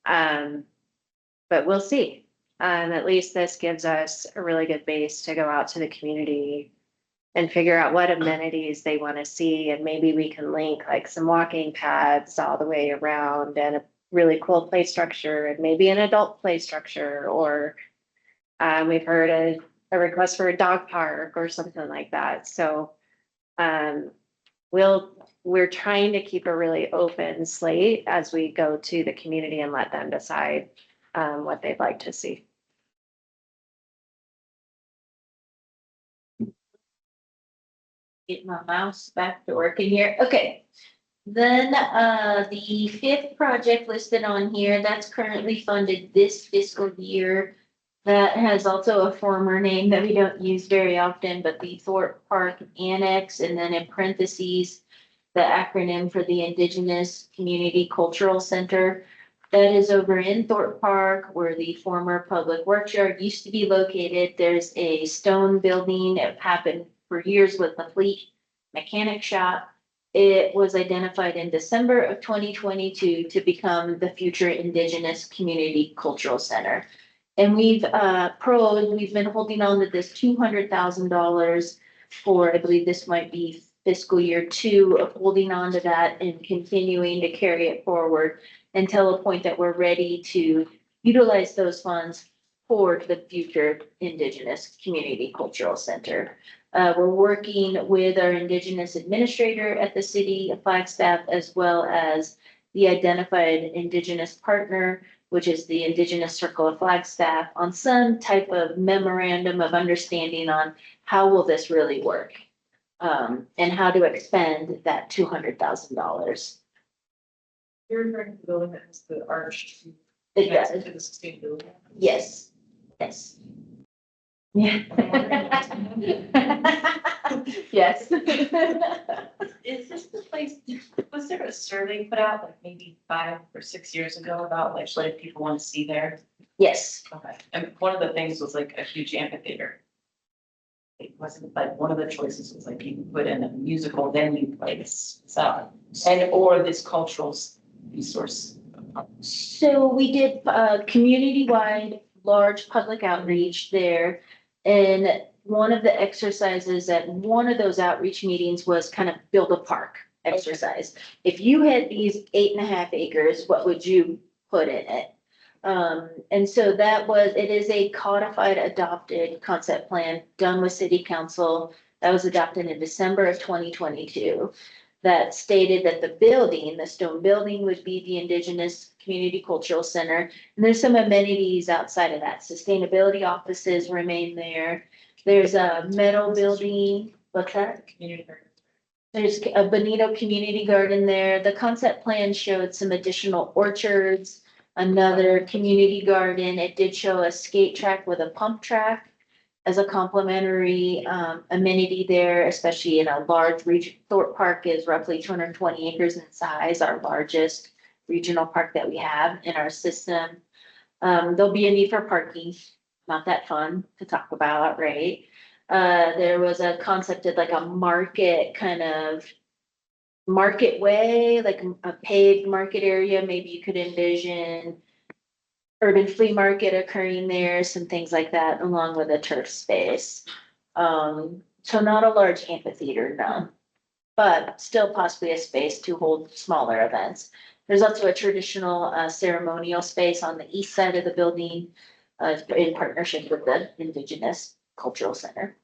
But we'll see. At least this gives us a really good base to go out to the community and figure out what amenities they want to see. And maybe we can link like some walking paths all the way around and a really cool play structure and maybe an adult play structure, or we've heard a request for a dog park or something like that. So we're trying to keep a really open slate as we go to the community and let them decide what they'd like to see. Get my mouse back to working here. Okay. Then, the fifth project listed on here, that's currently funded this fiscal year. That has also a former name that we don't use very often, but the Thorpe Park Annex, and then in parentheses, the acronym for the Indigenous Community Cultural Center. That is over in Thorpe Park, where the former public works yard used to be located. There's a stone building. It happened for years with the fleet mechanic shop. It was identified in December of 2022 to become the future Indigenous Community Cultural Center. And we've been holding on to this $200,000 for, I believe this might be fiscal year 2 of holding on to that and continuing to carry it forward until a point that we're ready to utilize those funds for the future Indigenous Community Cultural Center. We're working with our Indigenous administrator at the city of Flagstaff, as well as the identified Indigenous partner, which is the Indigenous Circle of Flagstaff, on some type of memorandum of understanding on how will this really work, and how to expend that $200,000. You're referring to the building that has the arch. It does. To the sustainability. Yes, yes. Yeah. Yes. Is this the place, was there a survey put out like maybe 5 or 6 years ago about like what people want to see there? Yes, Okay, and one of the things was like a huge amphitheater. It wasn't like, one of the choices was like you could put in a musical venue place, so, and or this cultural resource. so we did community-wide large public outreach there. And one of the exercises at one of those outreach meetings was kind of build a park exercise. If you had these 8.5 acres, what would you put in it? And so it is a codified adopted concept plan done with city council that was adopted in December of 2022. That stated that the stone building would be the Indigenous Community Cultural Center. And there's some amenities outside of that. Sustainability offices remain there. There's a metal building, what's that? Community garden. There's a Bonito Community Garden there. The concept plan showed some additional orchards, another community garden. It did show a skate track with a pump track as a complementary amenity there, especially in a large region. Thorpe Park is roughly 220 acres in size, our largest regional park that we have in our system. There'll be a need for parking, not that fun to talk about, right? There was a concept of like a market kind of market way, like a paved market area. Maybe you could envision urban flea market occurring there, some things like that, along with a turf space. So not a large amphitheater, no, but still possibly a space to hold smaller events. There's also a traditional ceremonial space on the east side of the building in partnership with the Indigenous Cultural Center.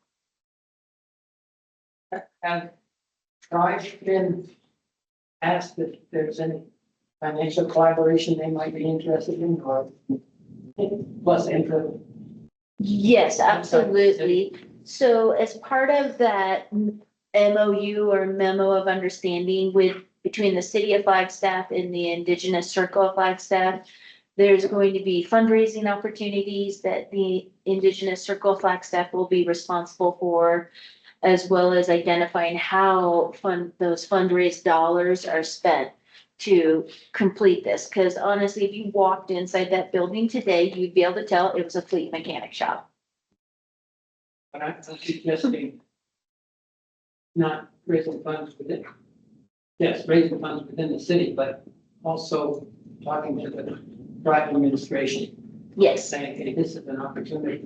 And I've been asked if there's any financial collaboration they might be interested in or plus info? Yes, absolutely. So as part of that MOU or memo of understanding between the city of Flagstaff and the Indigenous Circle of Flagstaff, there's going to be fundraising opportunities that the Indigenous Circle of Flagstaff will be responsible for, as well as identifying how those fundraised dollars are spent to complete this. Because honestly, if you walked inside that building today, you'd be able to tell it was a fleet mechanic shop. But I'm suggesting not raising funds within, yes, raising funds within the city, but also talking to the private administration, Yes, saying, hey, this is an opportunity.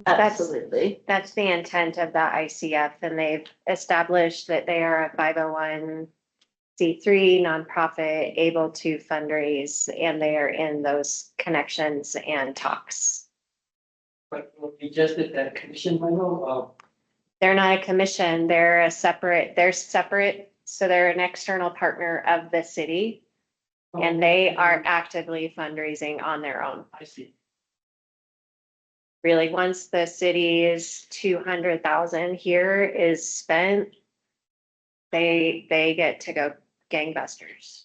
absolutely. That's the intent of the ICF, and they've established that they are a 501c3 nonprofit able to fundraise, and they are in those connections and talks. But will be just at that commission level They're not a commission, they're separate, so they're an external partner of the city, of. and they are actively fundraising on their own. I see. Really, once the city's 200,000 here is spent, they get to go gangbusters.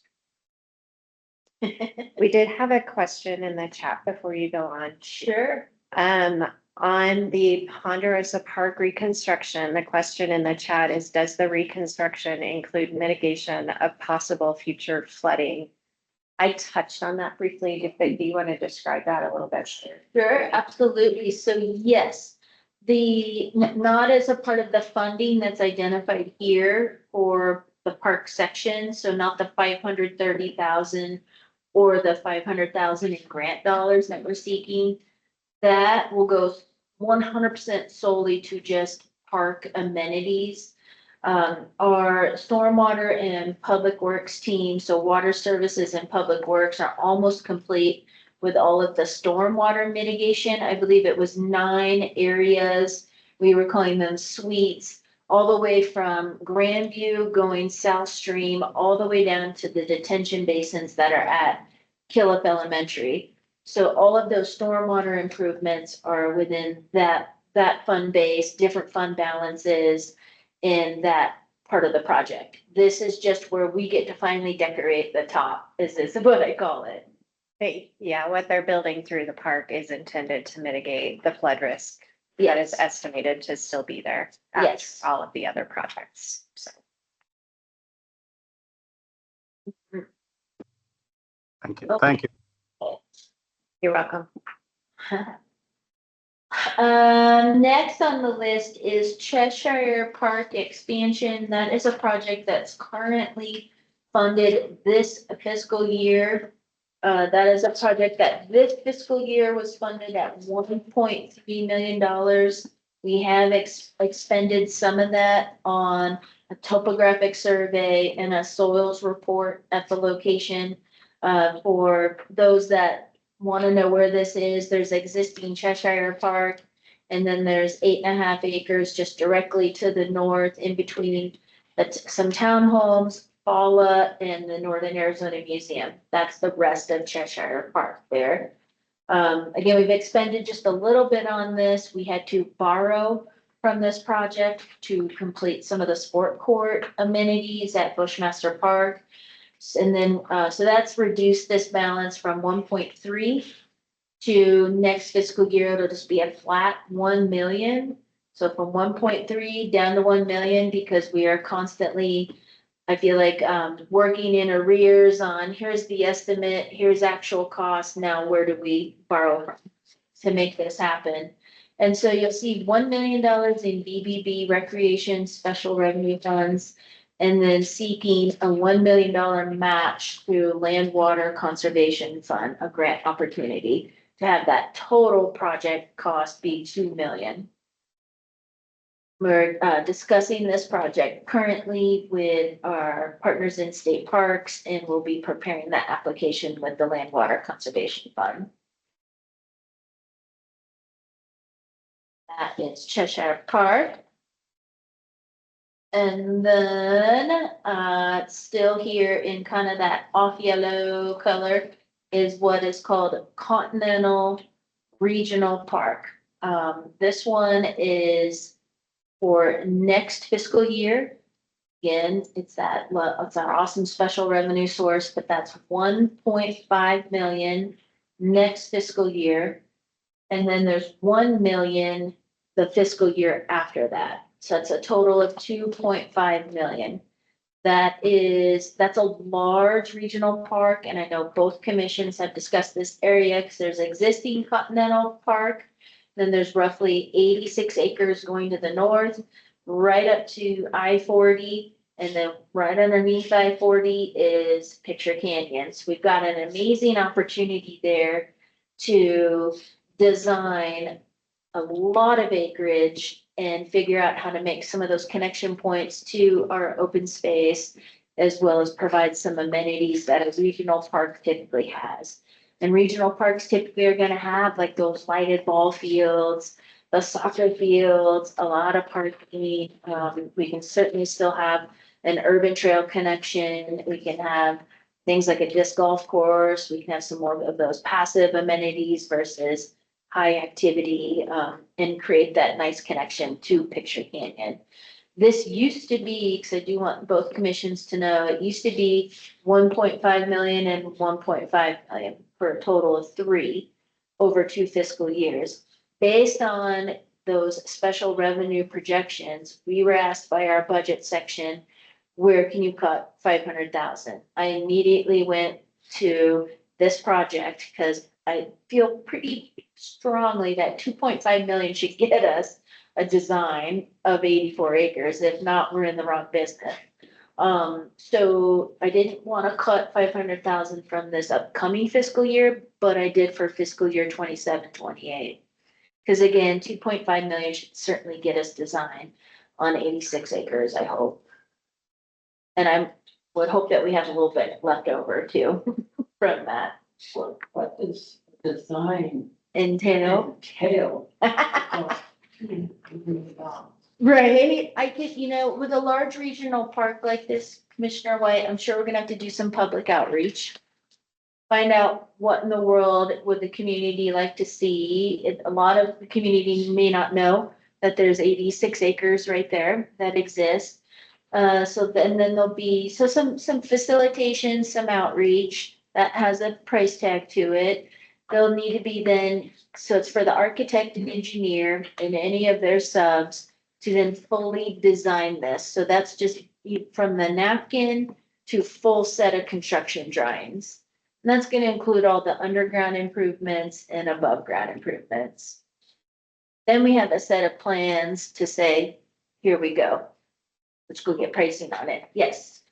We did have a question in the chat before you go on. Sure. On the Ponderosa Park reconstruction, the question in the chat is, does the reconstruction include mitigation of possible future flooding? I touched on that briefly, but do you want to describe that a little bit? Sure, absolutely. So yes, not as a part of the funding that's identified here for the park section, so not the 530,000 or the 500,000 in grant dollars that we're seeking. That will go 100% solely to just park amenities. Our stormwater and public works team, so water services and public works, are almost complete with all of the stormwater mitigation. I believe it was 9 areas. We were calling them suites, all the way from Grandview going South Stream, all the way down to the detention basins that are at Killip Elementary. So all of those stormwater improvements are within that fund base, different fund balances in that part of the project. This is just where we get to finally decorate the top, is what I call it. Yeah, what they're building through the park is intended to mitigate the flood risk that is estimated to still be there. after Yes. All of the other projects, so. Thank you. Thank you. You're welcome. Next on the list is Cheshire Park expansion. That is a project that's currently funded this fiscal year. That is a project that this fiscal year was funded at $1.3 million. We have expended some of that on a topographic survey and a soils report at the location. For those that want to know where this is, there's existing Cheshire Park, and then there's 8.5 acres just directly to the north in between some townhomes, Paula, and the Northern Arizona Museum. That's the rest of Cheshire Park there. Again, we've expended just a little bit on this. We had to borrow from this project to complete some of the sport court amenities at Bushmaster Park. And then, so that's reduced this balance from 1.3 to next fiscal year, it'll just be a flat 1 million. So from 1.3 down to 1 million, because we are constantly, I feel like, working in arrears on, here's the estimate, here's actual cost, now where do we borrow from to make this happen? And so you'll see $1 million in BBB recreation special revenue funds, and then seeking a $1 million match through Land Water Conservation Fund, a grant opportunity, to have that total project cost be $2 million. We're discussing this project currently with our partners in state parks, and we'll be preparing that application with the Land Water Conservation Fund. That is Cheshire Park. And then, still here in kind of that off yellow color is what is called Continental Regional Park. This one is for next fiscal year. Again, it's our awesome special revenue source, but that's 1.5 million next fiscal year. And then there's 1 million the fiscal year after that. So it's a total of 2.5 million. That's a large regional park, and I know both commissions have discussed this area because there's existing Continental Park. Then there's roughly 86 acres going to the north, right up to I-40. And then right underneath I-40 is Picture Canyon. So we've got an amazing opportunity there to design a lot of acreage and figure out how to make some of those connection points to our open space, as well as provide some amenities that a regional park typically has. And regional parks typically are gonna have like those lighted ball fields, the soccer fields, a lot of parking. We can certainly still have an urban trail connection. We can have things like a disc golf course. We can have some more of those passive amenities versus high activity, and create that nice connection to Picture Canyon. This used to be, because I do want both commissions to know, it used to be 1.5 million and 1.5 million for a total of 3 over 2 fiscal years. Based on those special revenue projections, we were asked by our budget section, where can you cut 500,000? I immediately went to this project because I feel pretty strongly that 2.5 million should get us a design of 84 acres. If not, we're in the wrong business. So I didn't want to cut 500,000 from this upcoming fiscal year, but I did for fiscal year 27-28. Because again, 2.5 million should certainly get us design on 86 acres, I hope. And I would hope that we have a little bit left over too from that. What does design Entail. entail? Right, I could, with a large regional park like this, Commissioner White, I'm sure we're gonna have to do some public outreach. Find out what in the world would the community like to see. A lot of the community may not know that there's 86 acres right there that exist. So then there'll be, some facilitation, some outreach that has a price tag to it. They'll need to be then, so it's for the architect and engineer and any of their subs to then fully design this. So that's just from the napkin to full set of construction drawings. And that's gonna include all the underground improvements and above ground improvements. Then we have a set of plans to say, here we go. Let's go get pricing on it. Yes.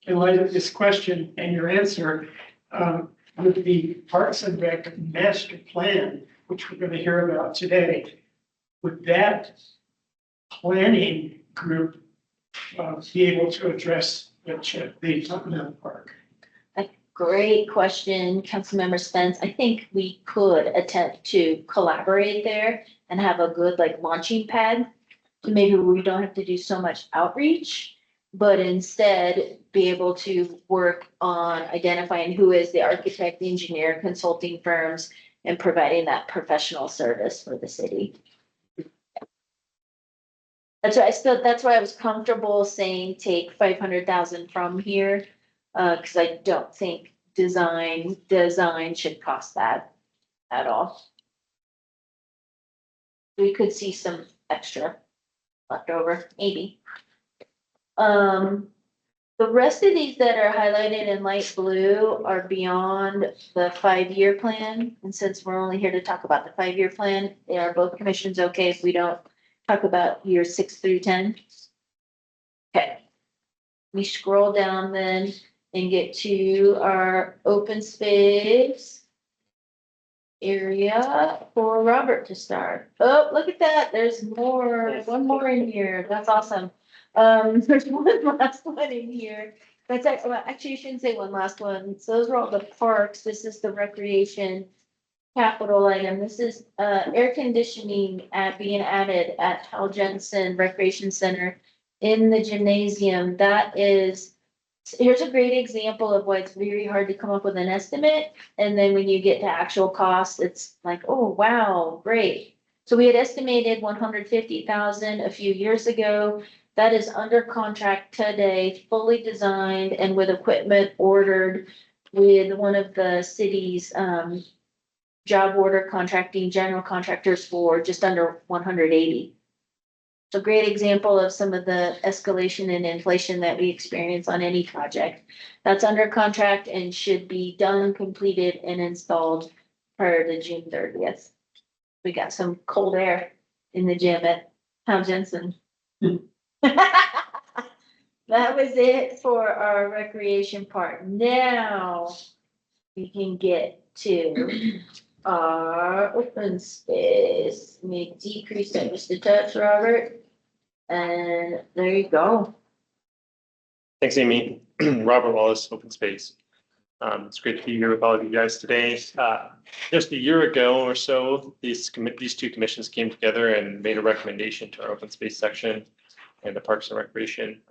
In light of this question and your answer, with the Parks and Rec master plan, which we're going to hear about today, would that planning group be able to address the Continental Park? Great question, Councilmember Spence. I think we could attempt to collaborate there and have a good launching pad. So maybe we don't have to do so much outreach, but instead be able to work on identifying who is the architect, engineer, consulting firms, and providing that professional service for the city. That's why I was comfortable saying take 500,000 from here, because I don't think design should cost that at all. We could see some extra left over, maybe. The rest of these that are highlighted in light blue are beyond the 5-year plan. And since we're only here to talk about the 5-year plan, they are both commissions okay if we don't talk about years 6 through 10? Okay. We scroll down then and get to our open space area for Robert to start. Oh, look at that. There's more, one more in here. That's awesome. There's one last one in here. Actually, you shouldn't say one last one. So those are all the parks. This is the recreation capital item. This is air conditioning being added at Hal Jensen Recreation Center in the gymnasium, that is, here's a great example of why it's very hard to come up with an estimate. And then when you get to actual cost, it's like, oh, wow, great. So we had estimated 150,000 a few years ago. That is under contract today, fully designed and with equipment ordered with one of the city's, job order contracting general contractors for just under 180. So great example of some of the escalation and inflation that we experience on any project. That's under contract and should be done, completed and installed prior to June 30th. We got some cold air in the gym at Tom Jensen. That was it for our recreation part. Now we can get to our open space. Let me decrease that just a touch, Robert. And there you go. Thanks, Amy. Robert Wallace, Open Space. It's great to be here with all of you guys today. Just a year ago or so, these two commissions came together and made a recommendation to our open space section and the Parks and Recreation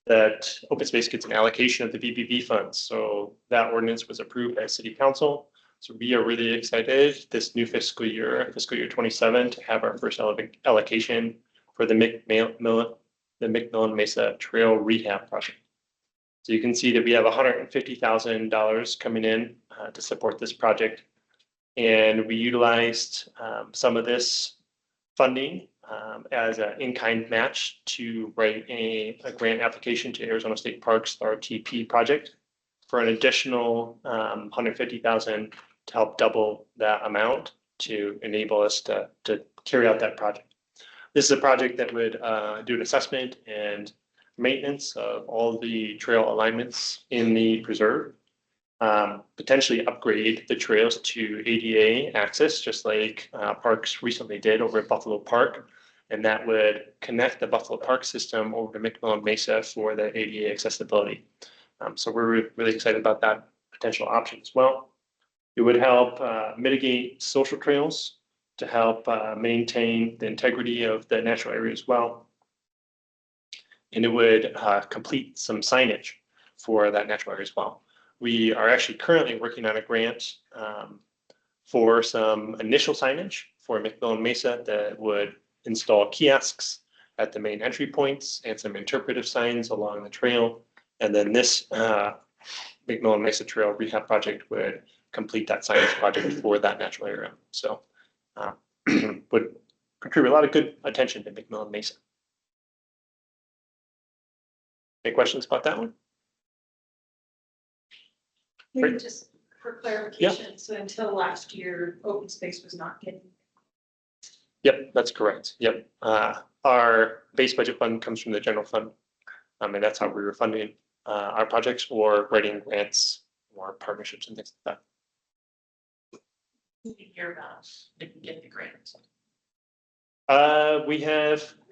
that open space gets an allocation of the VBB funds. So that ordinance was approved by City Council. So we are really excited this new fiscal year 27, to have our first allocation for the McMillan Mesa Trail Rehab Project. So you can see that we have $150,000 coming in to support this project. And we utilized some of this funding as an in-kind match to write a grant application to Arizona State Parks, the RTP project, for an additional $150,000 to help double that amount to enable us to carry out that project. This is a project that would do an assessment and maintenance of all the trail alignments in the preserve, potentially upgrade the trails to ADA access, just like Parks recently did over at Buffalo Park. And that would connect the Buffalo Park system over to McMillan Mesa for the ADA accessibility. So we're really excited about that potential option as well. It would help mitigate social trails to help maintain the integrity of the natural area as well. And it would complete some signage for that natural area as well. We are actually currently working on a grant for some initial signage for McMillan Mesa that would install kiosks at the main entry points and some interpretive signs along the trail. And then this McMillan Mesa Trail Rehab Project would complete that signage project for that natural area. So would contribute a lot of good attention to McMillan Mesa. Any questions about that one? Maybe just for clarification, so until last year, open space was not getting. Yep, that's correct. Yep. Our base budget fund comes from the general fund. And that's how we were funding our projects or writing grants or partnerships and things like that. Hear about didn't get the grant.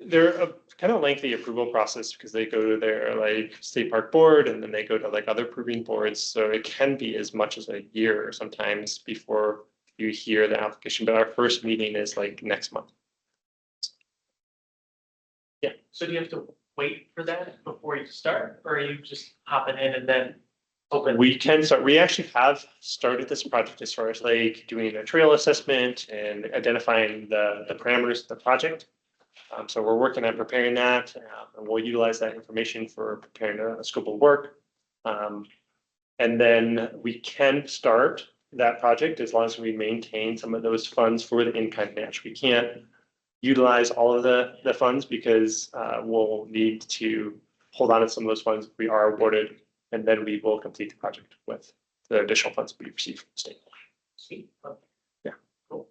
They're a kind of lengthy approval process because they go to their like state park board and then they go to like other approving boards. So it can be as much as a year sometimes before you hear the application, but our first meeting is like next month. Yeah. So do you have to wait for that before you start, or are you just hopping in and then open? We can start. We actually have started this project as far as like doing a trail assessment and identifying the parameters of the project. So we're working on preparing that, and we'll utilize that information for preparing a scope of work. And then we can start that project as long as we maintain some of those funds for the in-kind match. We can't utilize all of the funds because we'll need to hold on to some of those funds we are awarded, and then we will complete the project with the additional funds we receive from the state. Sweet. Yeah, cool.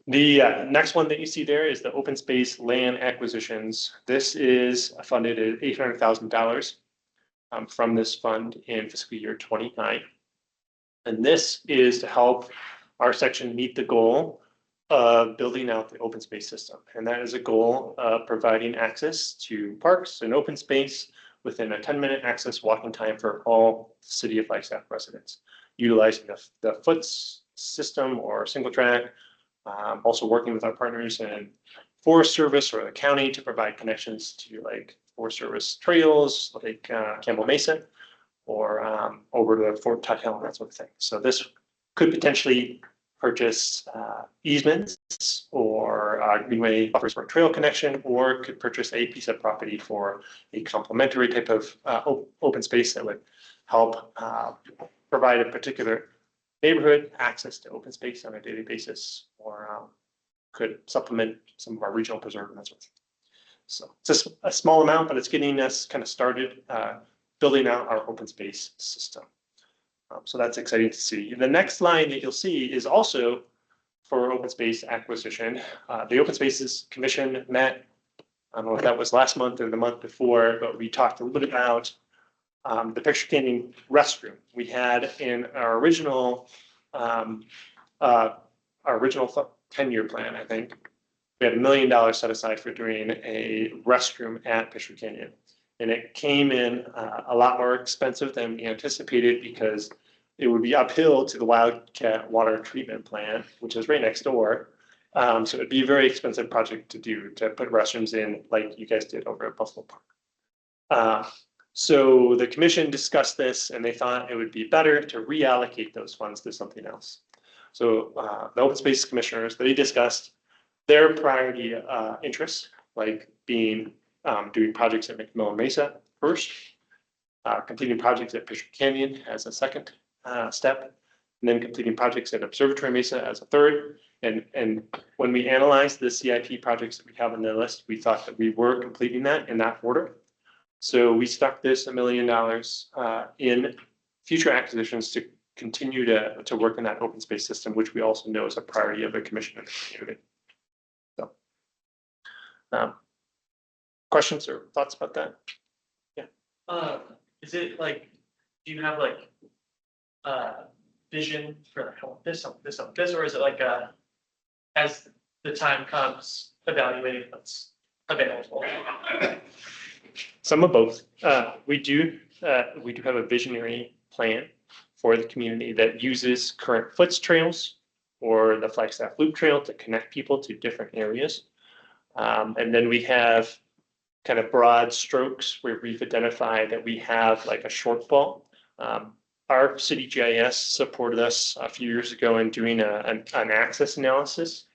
The next one that you see there is the open space land acquisitions. This is funded at $800,000 from this fund in fiscal year 29. And this is to help our section meet the goal of building out the open space system. And that is a goal of providing access to parks and open space within a 10-minute access walking time for all city of Flagstaff residents, utilizing the FOOTS system or single track. Also working with our partners and Forest Service or the county to provide connections to like Forest Service trails, like Campbell Mesa, or over to Fort Tutt Hill and that sort of thing. So this could potentially purchase easements or greenway buffers for a trail connection, or could purchase a piece of property for a complementary type of open space that would help provide a particular neighborhood access to open space on a daily basis, or could supplement some of our regional preserve and that sort of thing. So it's just a small amount, but it's getting us kind of started building out our open space system. So that's exciting to see. The next line that you'll see is also for open space acquisition. The Open Spaces Commission met, I don't know if that was last month or the month before, but we talked a little bit about the Picture Canyon restroom. We had in our original 10-year plan, I think, we had $1 million set aside for doing a restroom at Picture Canyon. And it came in a lot more expensive than we anticipated because it would be uphill to the Wildcat water treatment plant, which is right next door. So it'd be a very expensive project to do, to put restrooms in like you guys did over at Buffalo Park. So the commission discussed this and they thought it would be better to reallocate those funds to something else. So the Open Space Commissioners, they discussed their priority interests, like being doing projects at McMillan Mesa first, completing projects at Picture Canyon as a second step, and then completing projects at Observatory Mesa as a third. And when we analyzed the CIP projects that we have on the list, we thought that we were completing that in that order. So we stuck this $1 million in future acquisitions to continue to work in that open space system, which we also know is a priority of the commission and the community. So, questions or thoughts about that? Yeah. Is it like, do you have like vision for like, I want this, I want this, I want this, or is it like as the time comes, evaluating what's available? Some of both. We do have a visionary plan for the community that uses current foots trails or the Flagstaff Loop Trail to connect people to different areas. And then we have kind of broad strokes where we've identified that we have like a shortfall. Our city GIS supported us a few years ago in doing an access analysis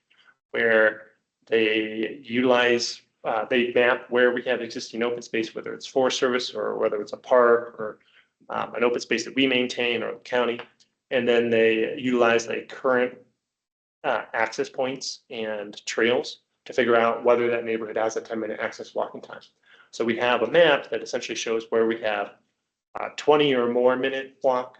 where they utilize, they map where we have existing open space, whether it's Forest Service or whether it's a park or an open space that we maintain or the county. And then they utilize like current access points and trails to figure out whether that neighborhood has a 10-minute access walking time. So we have a map that essentially shows where we have 20 or more minute walk,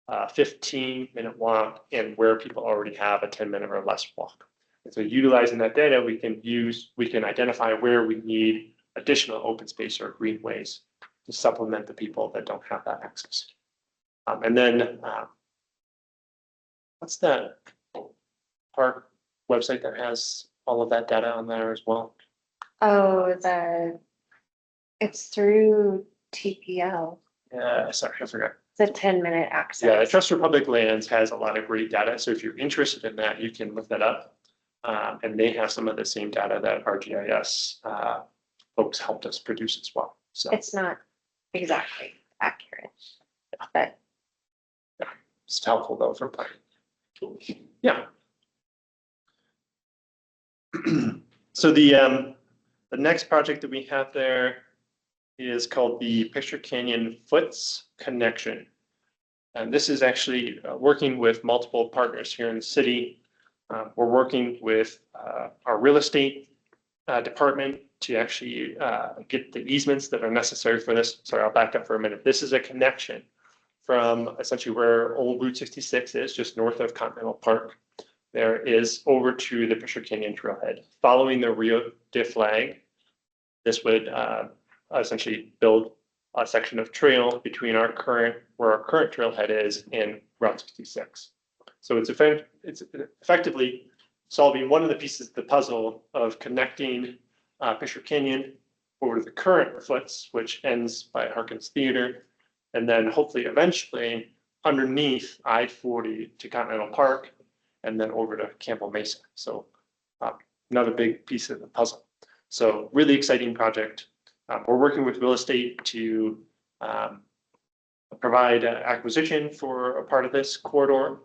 15-minute walk, and where people already have a 10-minute or less walk. And so utilizing that data, we can identify where we need additional open space or greenways to supplement the people that don't have that access. And then what's that park website that has all of that data on there as well? Oh, it's through TPL. Yeah, sorry, I forgot. It's a 10-minute access. Yeah, Trust Republic Lands has a lot of great data. So if you're interested in that, you can look that up. And they have some of the same data that our GIS folks helped us produce as well. So It's not exactly accurate, but it's helpful though for planning. Yeah. So the next project that we have there is called the Picture Canyon Foots Connection. And this is actually working with multiple partners here in the city. We're working with our real estate department to actually get the easements that are necessary for this. Sorry, I'll back up for a minute. This is a connection from essentially where old Route 66 is, just north of Continental Park. There is over to the Picture Canyon Trailhead. Following the Rio de Flag, this would essentially build a section of trail between where our current trailhead is and Route 66. So it's effectively solving one of the pieces of the puzzle of connecting Picture Canyon over to the current foots, which ends by Harkins Theater, and then hopefully eventually underneath I-40 to Continental Park, and then over to Campbell Mesa. So another big piece of the puzzle. So really exciting project. We're working with real estate to provide acquisition for a part of this corridor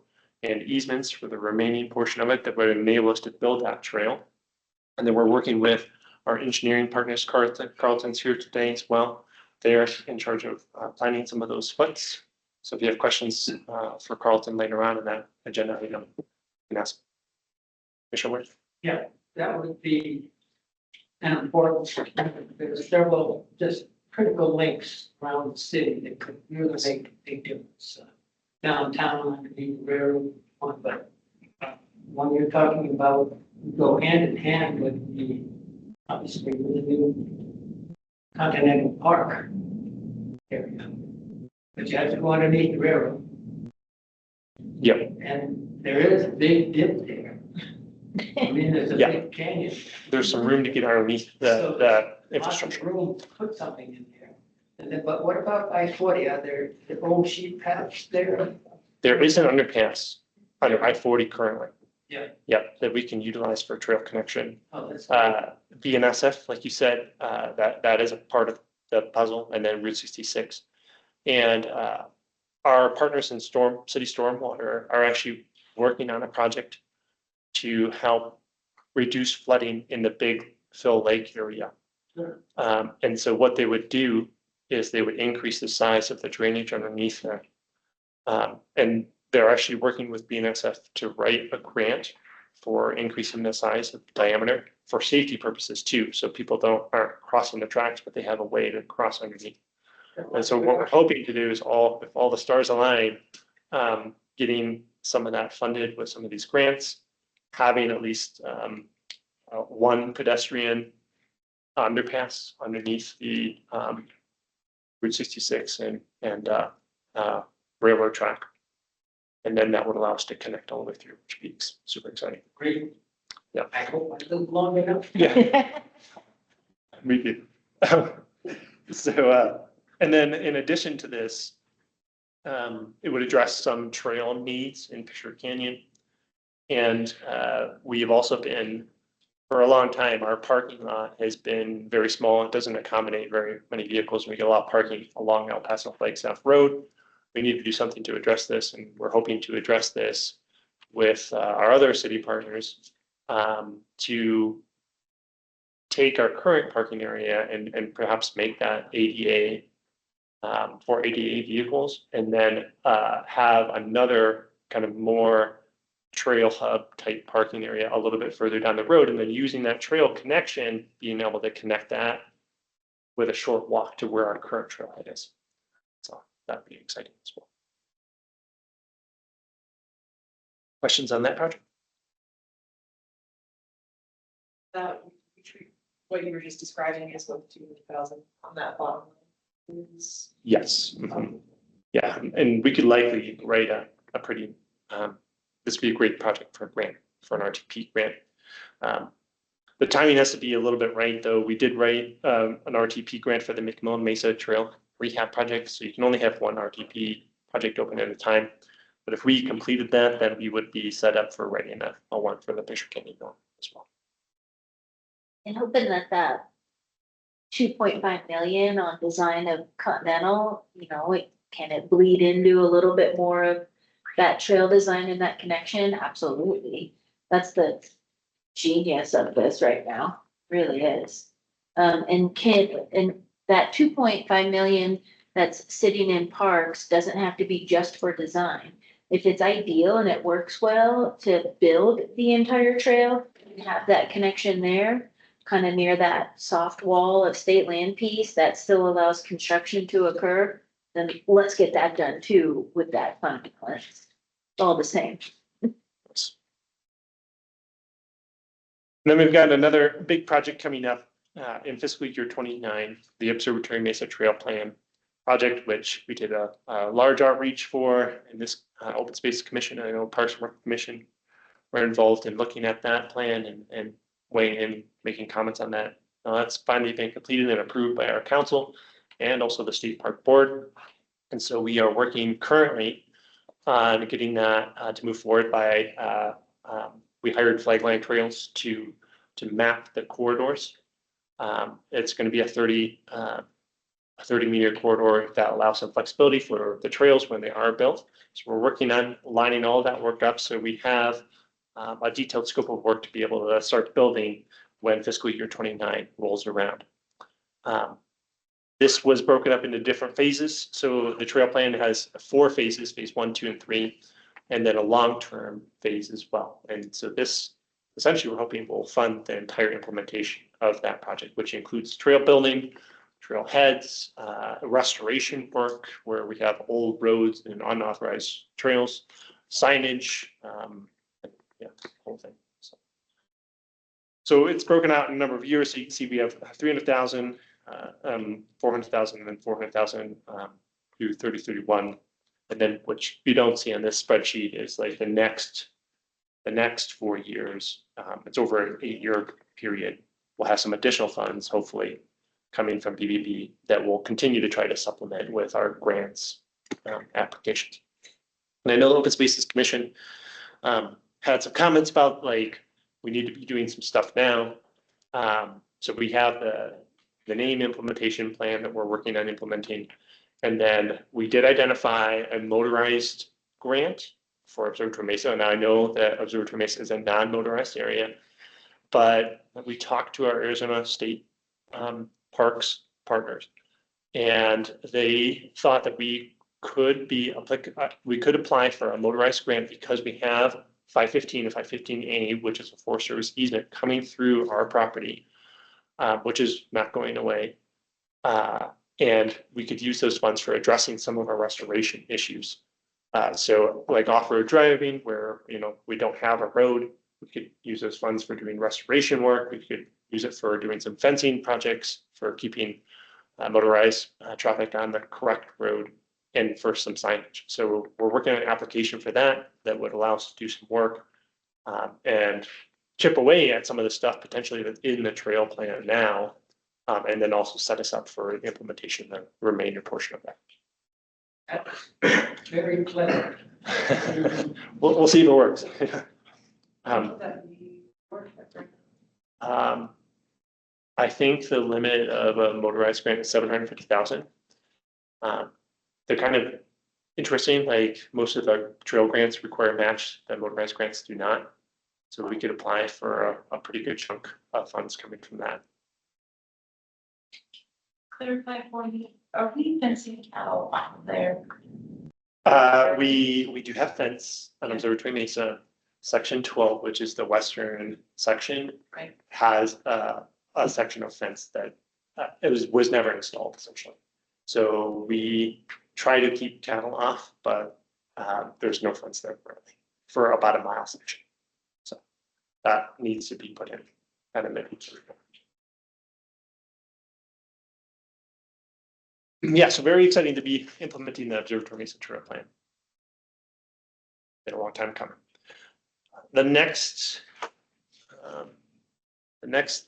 and easements for the remaining portion of it that would enable us to build that trail. And then we're working with our engineering partners, Carlton's here today as well. They're in charge of planning some of those foots. So if you have questions for Carlton later on in that agenda, you can ask. Commissioner Ward? Yeah, that would be an important, there's several just critical links around the city that could really make a big difference. Downtown, I mean, railroad, but when you're talking about go hand in hand with the, obviously, with the new Continental Park area. But you have to go underneath the railroad. Yep. And there is a big dip there. I mean, there's a Yeah. big canyon. There's some room to get underneath So the lots of infrastructure. room to put something in there. And then, but what about I-40? Are there the old sheep paths there? There is an underpass under I-40 currently. Yeah. Yep, that we can utilize for trail connection. Oh, that's. BNSF, like you said, that is a part of the puzzle, and then Route 66. And our partners in city stormwater are actually working on a project to help reduce flooding in the Big Phil Lake area. Sure. And so what they would do is they would increase the size of the drainage underneath there. And they're actually working with BNSF to write a grant for increasing the size of the diameter for safety purposes too. So people aren't crossing the tracks, but they have a way to cross underneath. And so what we're hoping to do is if all the stars align, getting some of that funded with some of these grants, having at least one pedestrian underpass underneath the Route 66 and railroad track. And then that would allow us to connect all the way through, which would be super exciting. Great. Yeah. I hope I live long enough. Yeah. Me too. So, and then in addition to this, it would address some trail needs in Fisher Canyon. And we have also been, for a long time, our parking lot has been very small. It doesn't accommodate very many vehicles. We get a lot of parking along El Paso Flagstaff Road. We need to do something to address this, and we're hoping to address this with our other city partners to take our current parking area and perhaps make that ADA for ADA vehicles, and then have another kind of more trail hub type parking area a little bit further down the road, and then using that trail connection, being able to connect that with a short walk to where our current trailhead is. So that'd be exciting as well. Questions on that project? That, what you were just describing is what 200,000 on that bottom line is. Yes. Yeah, and we could likely write a pretty, this would be a great project for a grant, for an RTP grant. The timing has to be a little bit right, though. We did write an RTP grant for the McMillan Mesa Trail Rehab Project, so you can only have one RTP project open at a time. But if we completed that, then we would be set up for writing a one for the Fisher Canyon one as well. And hoping that 2.5 million on design of Continental, can it bleed into a little bit more of that trail design and that connection? Absolutely. That's the genius of this right now, really is. And that 2.5 million that's sitting in parks doesn't have to be just for design. If it's ideal and it works well to build the entire trail and have that connection there, kind of near that soft wall of state land piece that still allows construction to occur, then let's get that done too with that funding. It's all the same. And then we've got another big project coming up in fiscal year 29, the Observatory Mesa Trail Plan project, which we did a large outreach for in this Open Space Commission. I know Parks and Rec Commission were involved in looking at that plan and weighing in, making comments on that. Now that's finally been completed and approved by our council and also the State Park Board. And so we are working currently on getting that to move forward by, we hired Flagline Trails to to map the corridors. It's going to be a 30-meter corridor that allows some flexibility for the trails when they are built. So we're working on lining all of that work up so we have a detailed scope of work to be able to start building when fiscal year 29 rolls around. This was broken up into different phases. So the trail plan has 4 phases, phase 1, 2, and 3, and then a long-term phase as well. And so this, essentially, we're hoping will fund the entire implementation of that project, which includes trail building, trail heads, restoration work where we have old roads and unauthorized trails, signage, yeah, the whole thing. So it's broken out in a number of years. So you can see we have 300,000, 400,000, and then 400,000 through 3031. And then what you don't see on this spreadsheet is like the next 4 years. It's over an 8-year period. We'll have some additional funds, hopefully, coming from PPP that will continue to try to supplement with our grants applications. And I know the Open Spaces Commission had some comments about like we need to be doing some stuff now. So we have the name implementation plan that we're working on implementing. And then we did identify a motorized grant for Observatory Mesa. Now I know that Observatory Mesa is a non-motorized area, but we talked to our Arizona State Parks partners, and they thought that we could apply for a motorized grant because we have 515 and 515A, which is a Forest Service easement coming through our property, which is not going away. And we could use those funds for addressing some of our restoration issues. So like off-road driving where, we don't have a road, we could use those funds for doing restoration work. We could use it for doing some fencing projects, for keeping motorized traffic on the correct road, and for some signage. So we're working on an application for that would allow us to do some work and chip away at some of the stuff potentially that's in the trail plan now, and then also set us up for implementation, the remainder portion of that. Very clever. We'll see if it works. I think the limit of a motorized grant is 750,000. They're kind of interesting, like most of the trail grants require a match that motorized grants do not. So we could apply for a pretty good chunk of funds coming from that. Clarify for me, are we fencing out there? We do have fence on Observatory Mesa. Section 12, which is the western section, Right. has a section of fence that it was never installed essentially. So we try to keep cattle off, but there's no fence there currently for about a mile section. So that needs to be put in at a minimum. Yeah, so very exciting to be implementing the Observatory Mesa Trail Plan. Been a long time coming. The next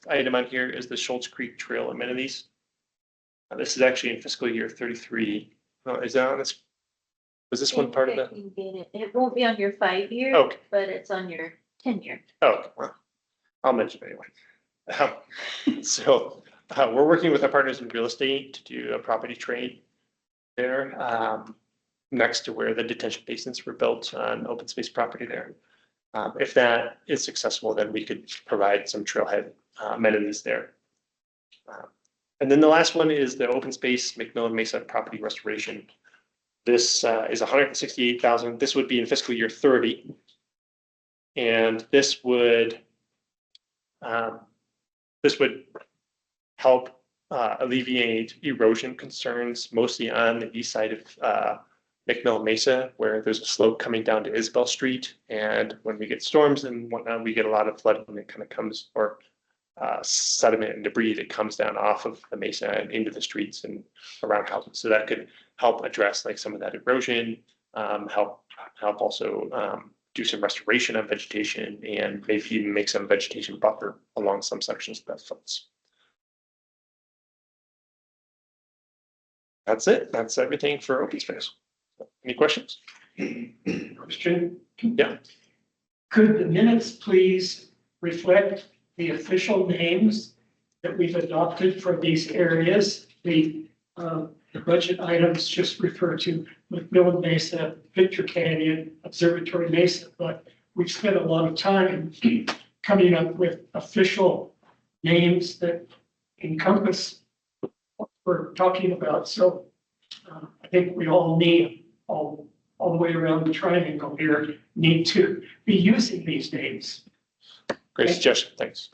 item on here is the Schultz Creek Trail amenities. This is actually in fiscal year 33. Oh, is that on this? Was this one part of that? It won't be on your 5-year, Okay. but it's on your 10-year. Oh, well, I'll mention it anyway. So we're working with our partners in real estate to do a property trade there next to where the detention basins were built on open space property there. If that is successful, then we could provide some trailhead amenities there. And then the last one is the open space McMillan Mesa property restoration. This is 168,000. This would be in fiscal year 30. And this would help alleviate erosion concerns, mostly on the east side of McMillan Mesa, where there's a slope coming down to Isabel Street. And when we get storms and whatnot, we get a lot of flooding that kind of comes, or sediment and debris that comes down off of the mesa and into the streets and around houses. So that could help address like some of that erosion, help also do some restoration of vegetation, and maybe even make some vegetation buffer along some sections of that fence. That's it. That's everything for open space. Any questions? Question? Yeah. Could the minutes please reflect the official names that we've adopted for these areas. The budget items just refer to McMillan Mesa, Victor Canyon, Observatory Mesa, but we've spent a lot of time coming up with official names that encompass what we're talking about. So I think we all need, all the way around the triangle here, need to be using these names. Great suggestion, thanks.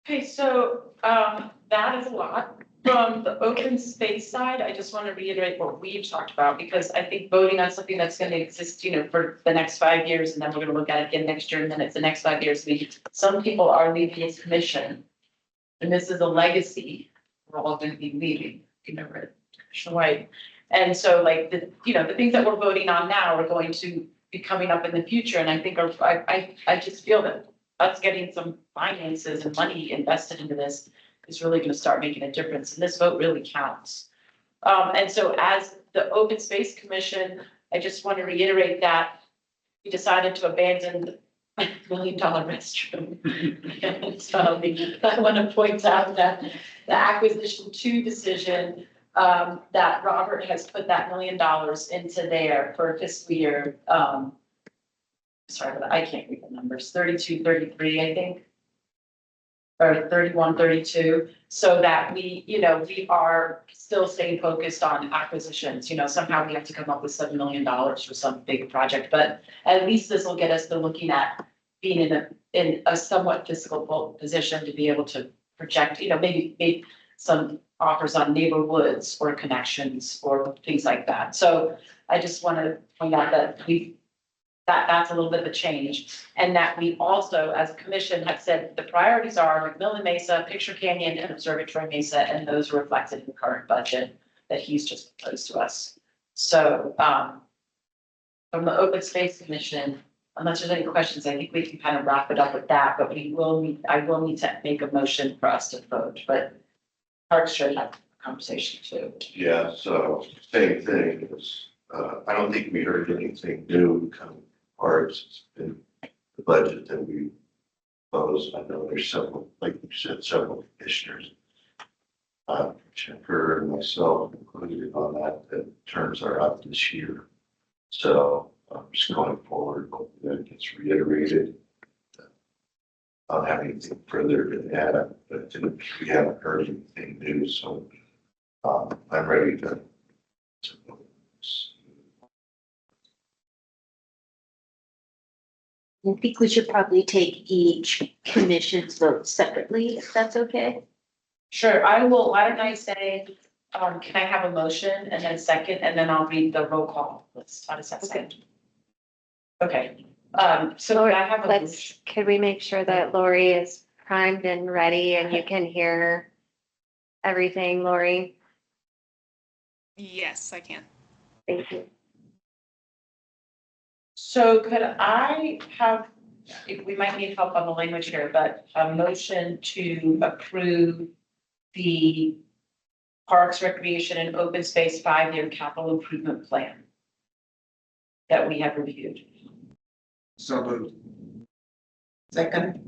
Okay, so that is a lot. From the open space side, I just want to reiterate what we've talked about, because I think voting on something that's going to exist, for the next 5 years, and then we're going to look at it again next year, and then it's the next 5 years. Some people are leaving this commission, and this is a legacy. We're all going to be leaving, Commissioner White. And so like the things that we're voting on now are going to be coming up in the future. And I think I just feel that us getting some finances and money invested into this is really going to start making a difference. And this vote really counts. And so as the Open Space Commission, I just want to reiterate that we decided to abandon the $1 million restroom. And so I want to point out that the acquisition 2 decision, that Robert has put that $1 million into there for fiscal year, sorry, but I can't read the numbers, 32, 33, I think. Or 31, 32, so that we are still staying focused on acquisitions. Somehow we have to come up with $7 million for some big project, but at least this will get us to looking at being in a somewhat fiscal position to be able to project, maybe make some offers on neighborhoods or connections or things like that. So I just want to point out that that's a little bit of a change. And that we also, as a commission, have said the priorities are McMillan Mesa, Picture Canyon, and Observatory Mesa, and those are reflected in the current budget that he's just proposed to us. So from the Open Space Commission, unless there's any questions, I think we can kind of wrap it up with that, but I will need to make a motion for us to vote, but Parks should have a conversation too. Yeah, so same thing, I don't think we heard anything new coming parts. It's been the budget that we proposed. I know there's several, like you said, several commissioners. Checker and myself included on that terms are up this year. So just going forward, hopefully that gets reiterated. I don't have anything further to add, but we haven't heard anything new, so I'm ready to I think we should probably take each commission's vote separately, if that's okay. Sure, I will, why don't I say, can I have a motion and then a second, and then I'll read the roll call list. How does that sound? Okay, so can I have a motion? Could we make sure that Lori is primed and ready and you can hear everything, Lori? Yes, I can. Thank you. So could I have, we might need help on the language here, but a motion to approve the Parks, Recreation, and Open Space 5-year capital improvement plan that we have reviewed. So moved. Second.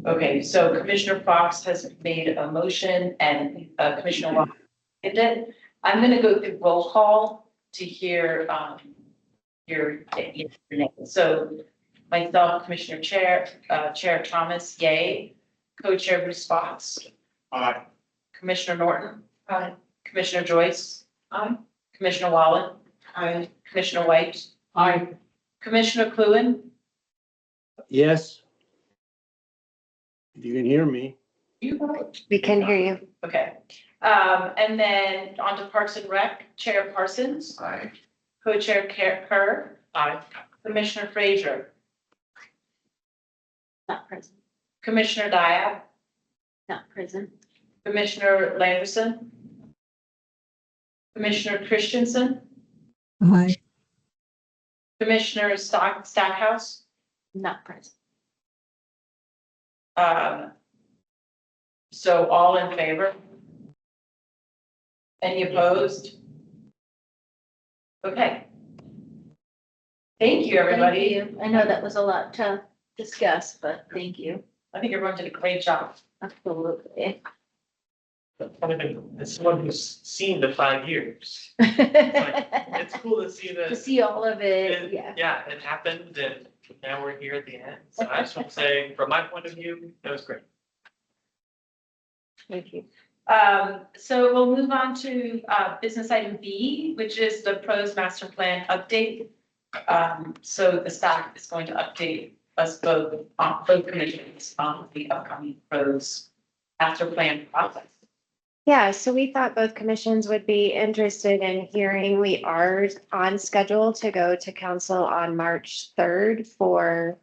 Okay, so Commissioner Fox has made a motion and Commissioner Wong did it. I'm gonna go through roll call to hear your name. So myself, Commissioner Chair Thomas, yay. Co-Chair Bruce Fox. Aye. Commissioner Norton. Aye. Commissioner Joyce. Aye. Commissioner Wallen. Aye. Commissioner White. Aye. Commissioner Cluin. Yes. If you can hear me. We can hear you. Okay. And then on to Parks and Rec, Chair Parsons. Aye. Co-Chair Kerr. Aye. Commissioner Frazier. Not present. Commissioner Diab. Not present. Commissioner Landerson. Commissioner Christensen. Aye. Commissioner Stackhouse. Not present. So all in favor? Any opposed? Okay. Thank you, everybody. Thank you. I know that was a lot to discuss, but thank you. I think everyone did a great job. Absolutely. As someone who's seen the 5 years, it's cool to see To this. see all of it, yeah. Yeah, it happened and now we're here at the end. So I just want to say, from my point of view, it was great. Thank you. So we'll move on to, business item B, which is the pros master plan update. So the staff is going to update us both commissions on the upcoming pros master plan process. Yeah, so we thought both commissions would be interested in hearing. We are on schedule to go to council on March 3rd for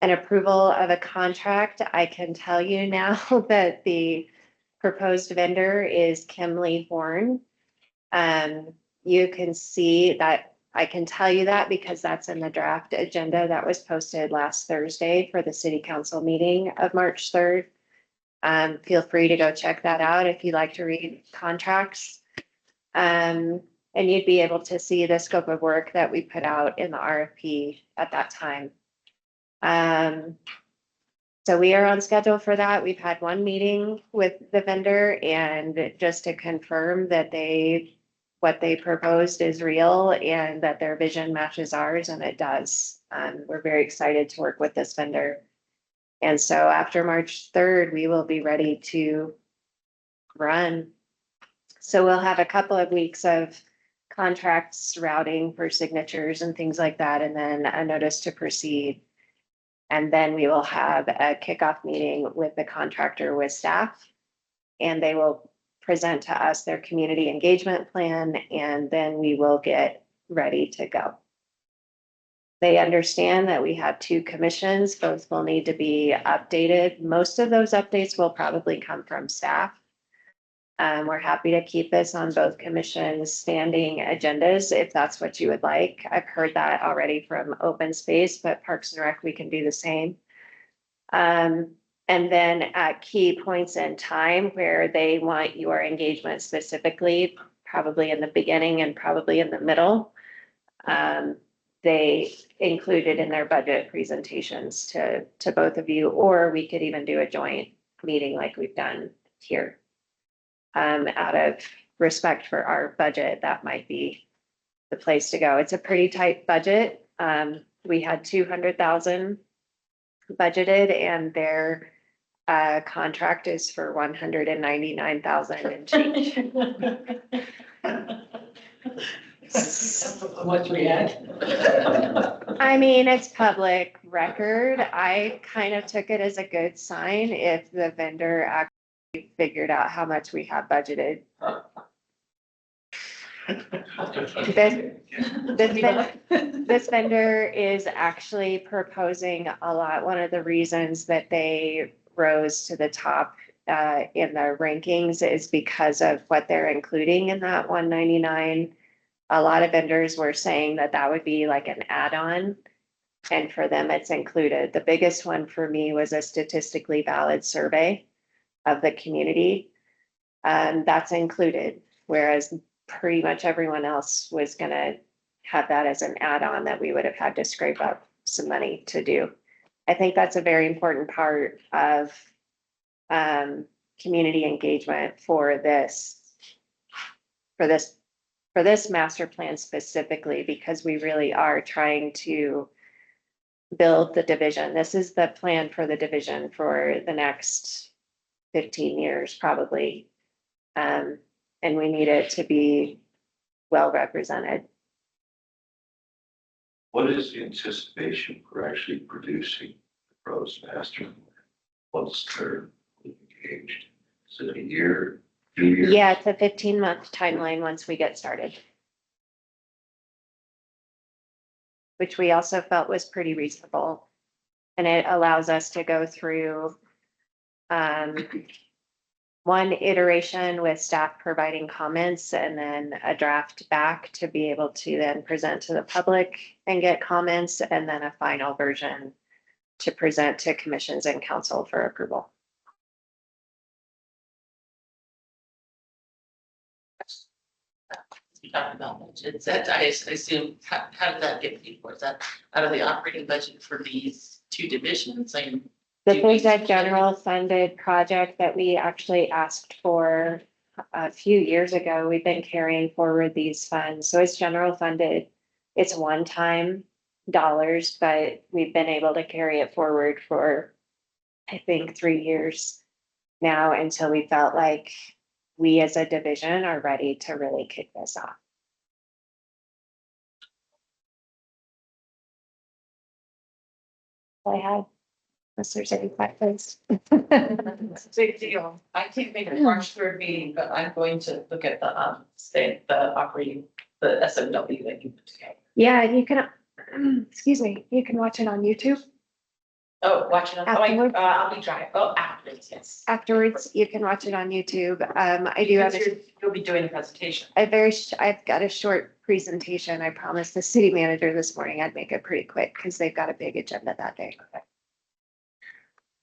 an approval of a contract. I can tell you now that the proposed vendor is Kimley Horn. You can see that, I can tell you that because that's in the draft agenda that was posted last Thursday for the city council meeting of March 3rd. Feel free to go check that out if you'd like to read contracts. And you'd be able to see the scope of work that we put out in the RFP at that time. So we are on schedule for that. We've had one meeting with the vendor and just to confirm that what they proposed is real and that their vision matches ours, and it does. We're very excited to work with this vendor. And so after March 3rd, we will be ready to run. So we'll have a couple of weeks of contracts routing for signatures and things like that, and then a notice to proceed. And then we will have a kickoff meeting with the contractor with staff, and they will present to us their community engagement plan, and then we will get ready to go. They understand that we have 2 commissions, both will need to be updated. Most of those updates will probably come from staff. We're happy to keep this on both commissions' standing agendas if that's what you would like. I've heard that already from Open Space, but Parks and Rec, we can do the same. And then at key points in time where they want your engagement specifically, probably in the beginning and probably in the middle, they included in their budget presentations to both of you, or we could even do a joint meeting like we've done here. Out of respect for our budget, that might be the place to go. It's a pretty tight budget. We had 200,000 budgeted and their contract is for 199,000 and change. What we had. I mean, it's public record. I kind of took it as a good sign if the vendor actually figured out how much we have budgeted. This vendor is actually proposing a lot. One of the reasons that they rose to the top in the rankings is because of what they're including in that 199. A lot of vendors were saying that that would be like an add-on, and for them it's included. The biggest one for me was a statistically valid survey of the community. That's included, whereas pretty much everyone else was gonna have that as an add-on that we would have had to scrape up some money to do. I think that's a very important part of community engagement for this master plan specifically, because we really are trying to build the division. This is the plan for the division for the next 15 years, probably. And we need it to be well represented. What is the anticipation for actually producing the pros master plan once they're engaged? Is it a year, 2 years? Yeah, it's a 15-month timeline once we get started. Which we also felt was pretty reasonable. And it allows us to go through one iteration with staff providing comments and then a draft back to be able to then present to the public and get comments, and then a final version to present to commissions and council for approval. You talked about budgets, that I assume, how did that get paid for? Is that out of the operating budget for these two divisions, like. This is a general funded project that we actually asked for a few years ago. We've been carrying forward these funds, so it's general funded. It's one-time dollars, but we've been able to carry it forward for, I think, 3 years now until we felt like we as a division are ready to really kick this off. I have, unless there's any questions. It's a big deal. I can't make a March 3rd meeting, but I'm going to look at the, the operating, the SOW that you put together. Yeah, you can, excuse me, you can watch it on YouTube. Oh, watch it on, Afterwards. I'll be driving, afterwards, yes. Afterwards, you can watch it on YouTube. I do have, You'll be doing a presentation. I've got a short presentation. I promised the city manager this morning I'd make it pretty quick because they've got a big agenda that day.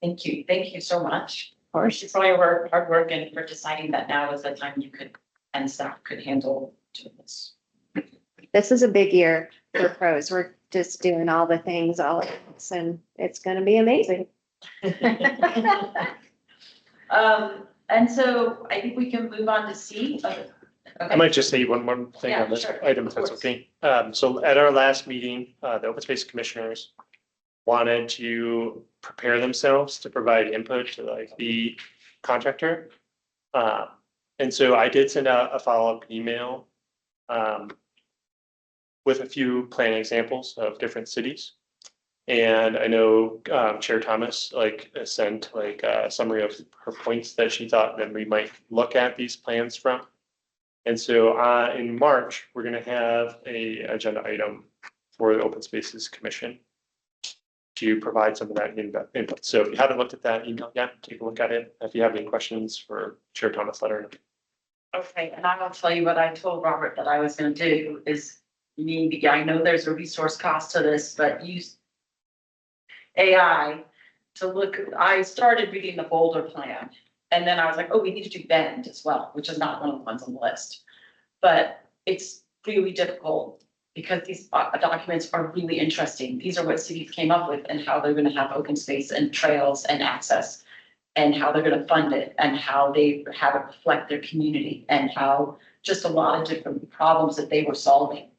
Thank you so much. Of course. For all your hard work and for deciding that now is the time you could, and staff could handle doing this. This is a big year for pros. We're just doing all the things all at once, and it's gonna be amazing. And so I think we can move on to C. I might just say one more thing Yeah, on this sure, item, if of that's course. okay. So at our last meeting, the open space commissioners wanted to prepare themselves to provide input to like the contractor. And so I did send out a follow-up email with a few plan examples of different cities. And I know Chair Thomas sent a summary of her points that she thought that we might look at these plans from. And so in March, we're going to have a agenda item for the Open Spaces Commission to provide some of that input. So if you haven't looked at that email yet, take a look at it. If you have any questions for Chair Thomas, let her know. Okay, and I will tell you what I told Robert that I was gonna do is, I know there's a resource cost to this, but use AI to look, I started reading the Boulder plan. And then I was like, oh, we need to do Bend as well, which is not one of the ones on the list. But it's really difficult because these documents are really interesting. These are what cities came up with and how they're gonna have open space and trails and access. And how they're gonna fund it and how they have it reflect their community and how just a lot of different problems that they were solving.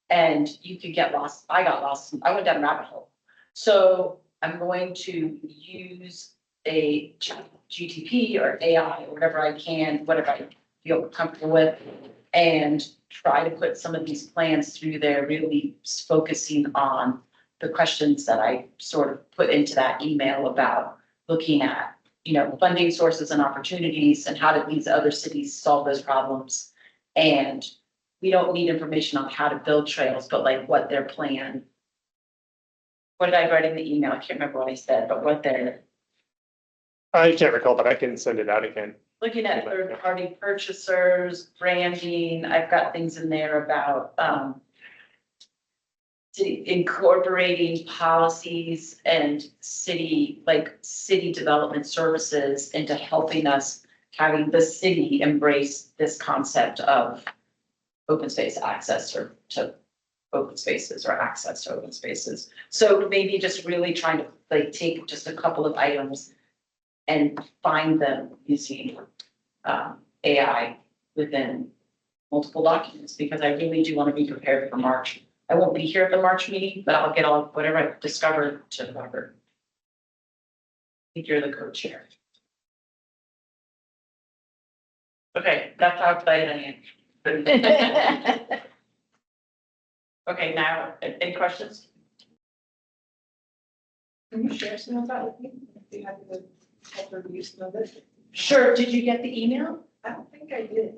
And you could get lost. I got lost. I went down a rabbit hole. So I'm going to use a GTP or AI or whatever I can, whatever I feel comfortable with, and try to put some of these plans through there, really focusing on the questions that I sort of put into that email about looking at, funding sources and opportunities and how did these other cities solve those problems. And we don't need information on how to build trails, but like what their plan. What did I write in the email? I can't remember what I said, but what they're I can't recall, but I can send it out again. looking at third-party purchasers, branding. I've got things in there about incorporating policies and city development services into helping us having the city embrace this concept of open space access or to open spaces or access to open spaces. So maybe just really trying to take just a couple of items and find them using AI within multiple documents, because I really do want to be prepared for March. I won't be here at the March meeting, but I'll get all whatever I've discovered to Robert. I think you're the co-chair. Okay, that's how excited I am. Okay, now, any questions? Can you share some of that with me? Do you have the type of use of it? Sure, did you get the email? I don't think I did.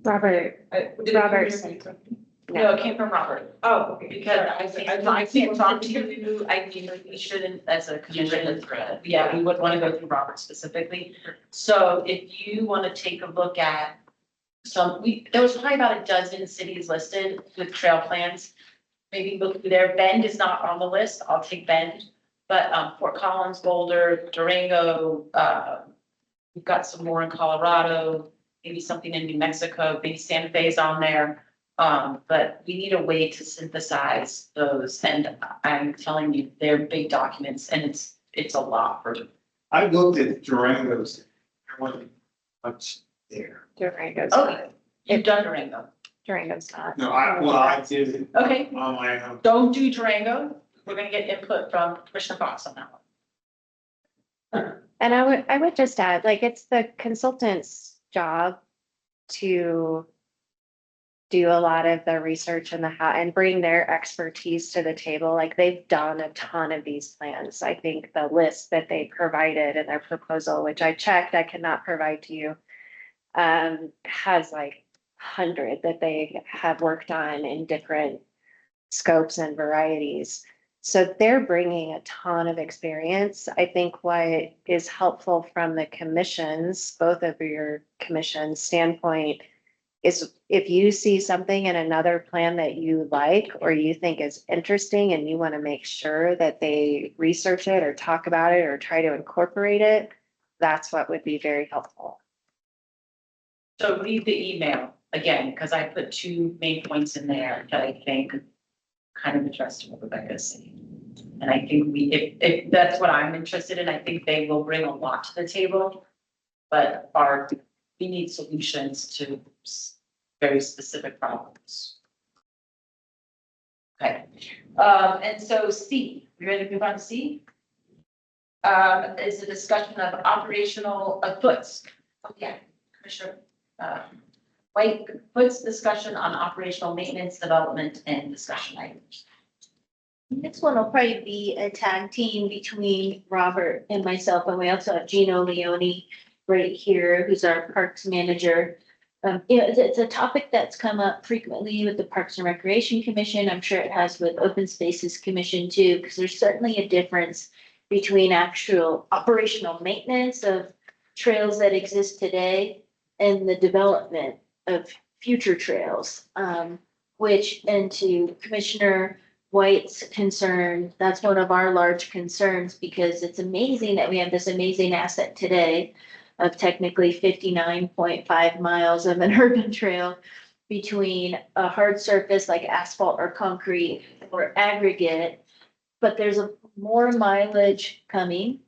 Robert, Did it Robert. come from you? No, it came from Robert. Oh, okay. Because I can't talk to you, we shouldn't, as a commission, yeah, we would want to go through Robert specifically. So if you want to take a look at there was probably about a dozen cities listed with trail plans. Maybe look through there. Bend is not on the list. I'll take Bend. But Fort Collins, Boulder, Durango, we've got some more in Colorado, maybe something in New Mexico, maybe Santa Fe is on there. But we need a way to synthesize those, and I'm telling you, they're big documents, and it's a lot for. I looked at Durango's, there wasn't much there. Durango's, Okay, you've done Durango. Durango's not. No, I did it Okay, on my own. don't do Durango. We're gonna get input from Commissioner Fox on that one. And I would just add, like, it's the consultant's job to do a lot of the research and and bring their expertise to the table. Like, they've done a ton of these plans. I think the list that they provided in their proposal, which I checked, I cannot provide to you, has like 100 that they have worked on in different scopes and varieties. So they're bringing a ton of experience. I think what is helpful from the commissions, both of your commissions standpoint, is if you see something in another plan that you like or you think is interesting and you want to make sure that they research it or talk about it or try to incorporate it, that's what would be very helpful. So read the email again, because I put 2 main points in there that I think kind of addressed what Rebecca is saying. And I think if that's what I'm interested in, I think they will bring a lot to the table. But we need solutions to very specific problems. Okay, and so C, we ready to move on to C? Is a discussion of operational foots. Oh, yeah, Commissioner White, Foots discussion on operational maintenance, development, and discussion items. This one will probably be a tag team between Robert and myself, and we also have Gino Leone right here, who's our parks manager. It's a topic that's come up frequently with the Parks and Recreation Commission. I'm sure it has with Open Spaces Commission too, because there's certainly a difference between actual operational maintenance of trails that exist today and the development of future trails, which, and to Commissioner White's concern, that's one of our large concerns, because it's amazing that we have this amazing asset today of technically 59.5 miles of an urban trail between a hard surface like asphalt or concrete or aggregate, but there's more mileage coming,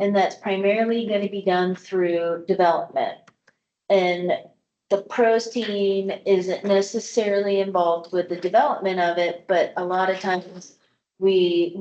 and that's primarily going to be done through development. And the pros team isn't necessarily involved with the development of it, but a lot of times we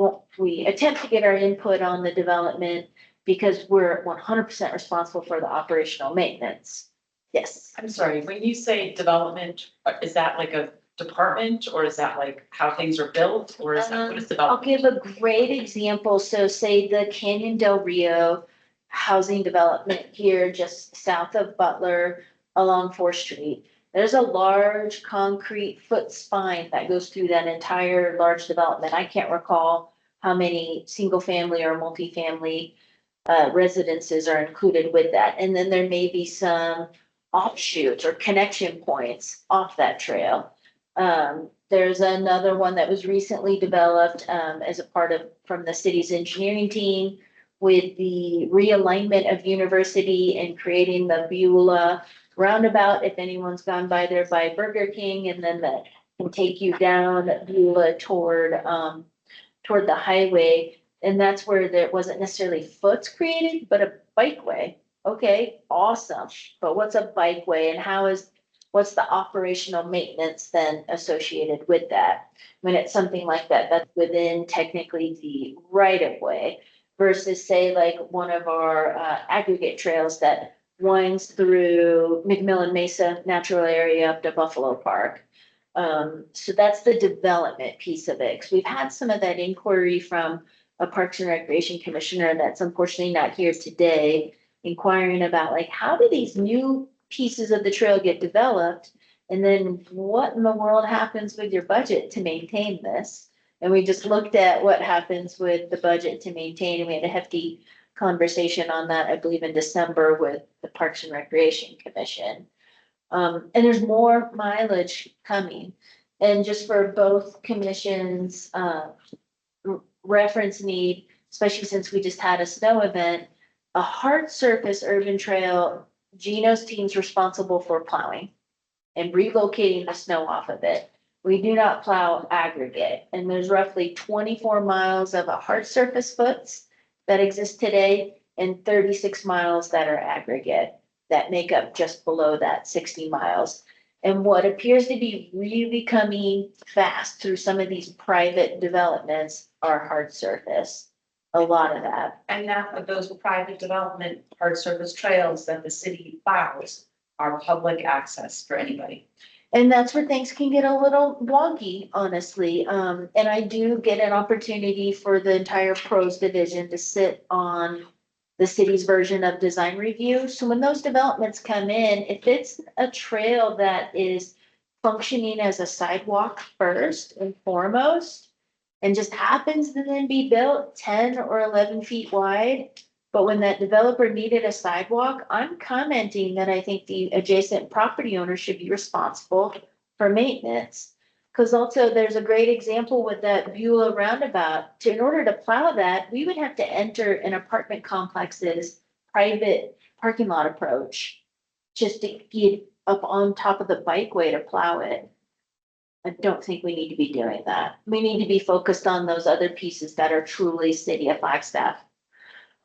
attempt to get our input on the development because we're 100% responsible for the operational maintenance. Yes. I'm sorry, when you say development, is that like a department, or is that like how things are built, or is that what is I'll development? give a great example. So say the Canyon del Rio housing development here just south of Butler along 4th Street. There's a large concrete foot spine that goes through that entire large development. I can't recall how many single family or multifamily residences are included with that. And then there may be some offshoots or connection points off that trail. There's another one that was recently developed as a part of from the city's engineering team with the realignment of University and creating the Beulah roundabout. If anyone's gone by there by Burger King, and then that can take you down Beulah toward the highway. And that's where there wasn't necessarily foots created, but a bikeway. Okay, awesome. But what's a bikeway, and what's the operational maintenance then associated with that? When it's something like that, that's within technically the right of way versus say like one of our aggregate trails that winds through McMillan Mesa natural area up to Buffalo Park. So that's the development piece of it. 'Cause we've had some of that inquiry from a Parks and Recreation Commissioner that's unfortunately not here today, inquiring about like, how do these new pieces of the trail get developed? And then what in the world happens with your budget to maintain this? And we just looked at what happens with the budget to maintain, and we had a hefty conversation on that, I believe in December with the Parks and Recreation Commission. And there's more mileage coming. And just for both commissions, reference need, especially since we just had a snow event, a hard surface urban trail, Gino's team's responsible for plowing. and relocating the snow off of it. We do not plow aggregate, and there's roughly 24 miles of a hard surface foots that exist today and 36 miles that are aggregate that make up just below that 60 miles. And what appears to be really coming fast through some of these private developments are hard surface. A lot of that. And now those private development hard surface trails that the city plows are public access for anybody. And that's where things can get a little wonky, honestly. And I do get an opportunity for the entire pros division to sit on the city's version of design review. So when those developments come in, if it's a trail that is functioning as a sidewalk first and foremost, and just happens to then be built 10 or 11 feet wide, but when that developer needed a sidewalk, I'm commenting that I think the adjacent property owner should be responsible for maintenance. Because also there's a great example with that Beulah roundabout. In order to plow that, we would have to enter an apartment complex's private parking lot approach just to get up on top of the bikeway to plow it. I don't think we need to be doing that. We need to be focused on those other pieces that are truly City of Flagstaff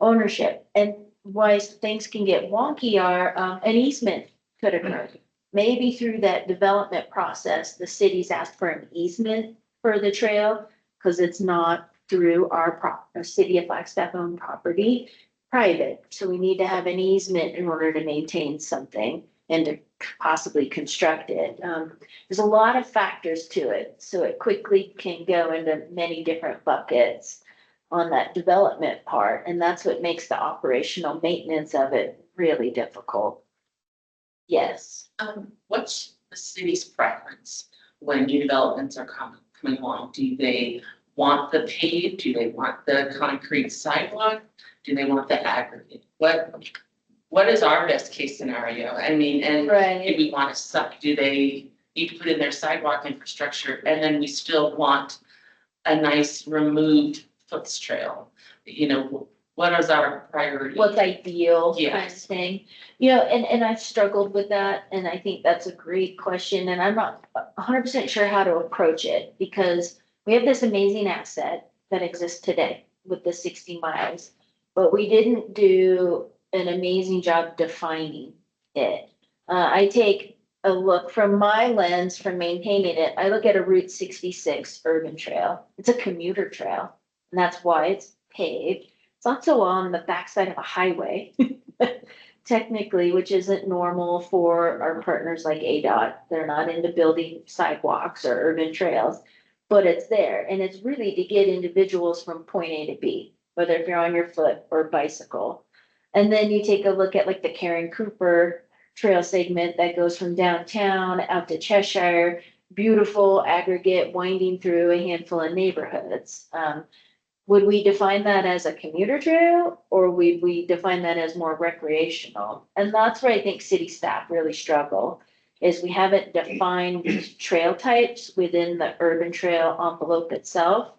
ownership. And why things can get wonky are, an easement could occur. Maybe through that development process, the city's asked for an easement for the trail because it's not through our City of Flagstaff owned property, private. So we need to have an easement in order to maintain something and to possibly construct it. There's a lot of factors to it, so it quickly can go into many different buckets on that development part, and that's what makes the operational maintenance of it really difficult. Yes. What's the city's preference when new developments are coming along? Do they want the paved? Do they want the concrete sidewalk? Do they want the aggregate? What is our best case scenario? I mean, and do Right. we want to suck? Do they need to put in their sidewalk infrastructure and then we still want a nice removed foots trail? You know, what is our priority? What's ideal kind of Yes. thing. You know, and I've struggled with that, and I think that's a great question, and I'm not 100% sure how to approach it, because we have this amazing asset that exists today with the 60 miles, but we didn't do an amazing job defining it. I take a look from my lens from maintaining it. I look at a Route 66 urban trail. It's a commuter trail, and that's why it's paved. It's also on the backside of a highway, technically, which isn't normal for our partners like ADOT. They're not into building sidewalks or urban trails, but it's there. And it's really to get individuals from point A to B, whether if you're on your foot or bicycle. And then you take a look at like the Karen Cooper trail segment that goes from downtown out to Cheshire, beautiful aggregate winding through a handful of neighborhoods. Would we define that as a commuter trail, or would we define that as more recreational? And that's where I think city staff really struggle, is we haven't defined these trail types within the urban trail envelope itself.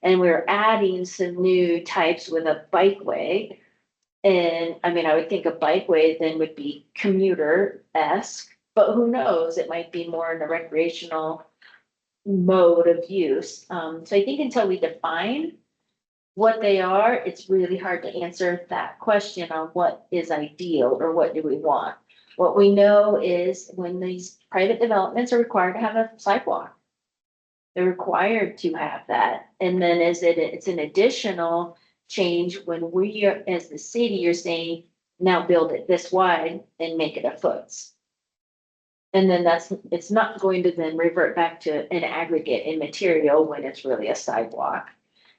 And we're adding some new types with a bikeway. And I mean, I would think a bikeway then would be commuter-esque, but who knows, it might be more in a recreational mode of use. So I think until we define what they are, it's really hard to answer that question on what is ideal or what do we want. What we know is when these private developments are required to have a sidewalk, they're required to have that. And then it's an additional change when we are, as the city, are saying, now build it this wide and make it a foots. And then it's not going to then revert back to an aggregate in material when it's really a sidewalk.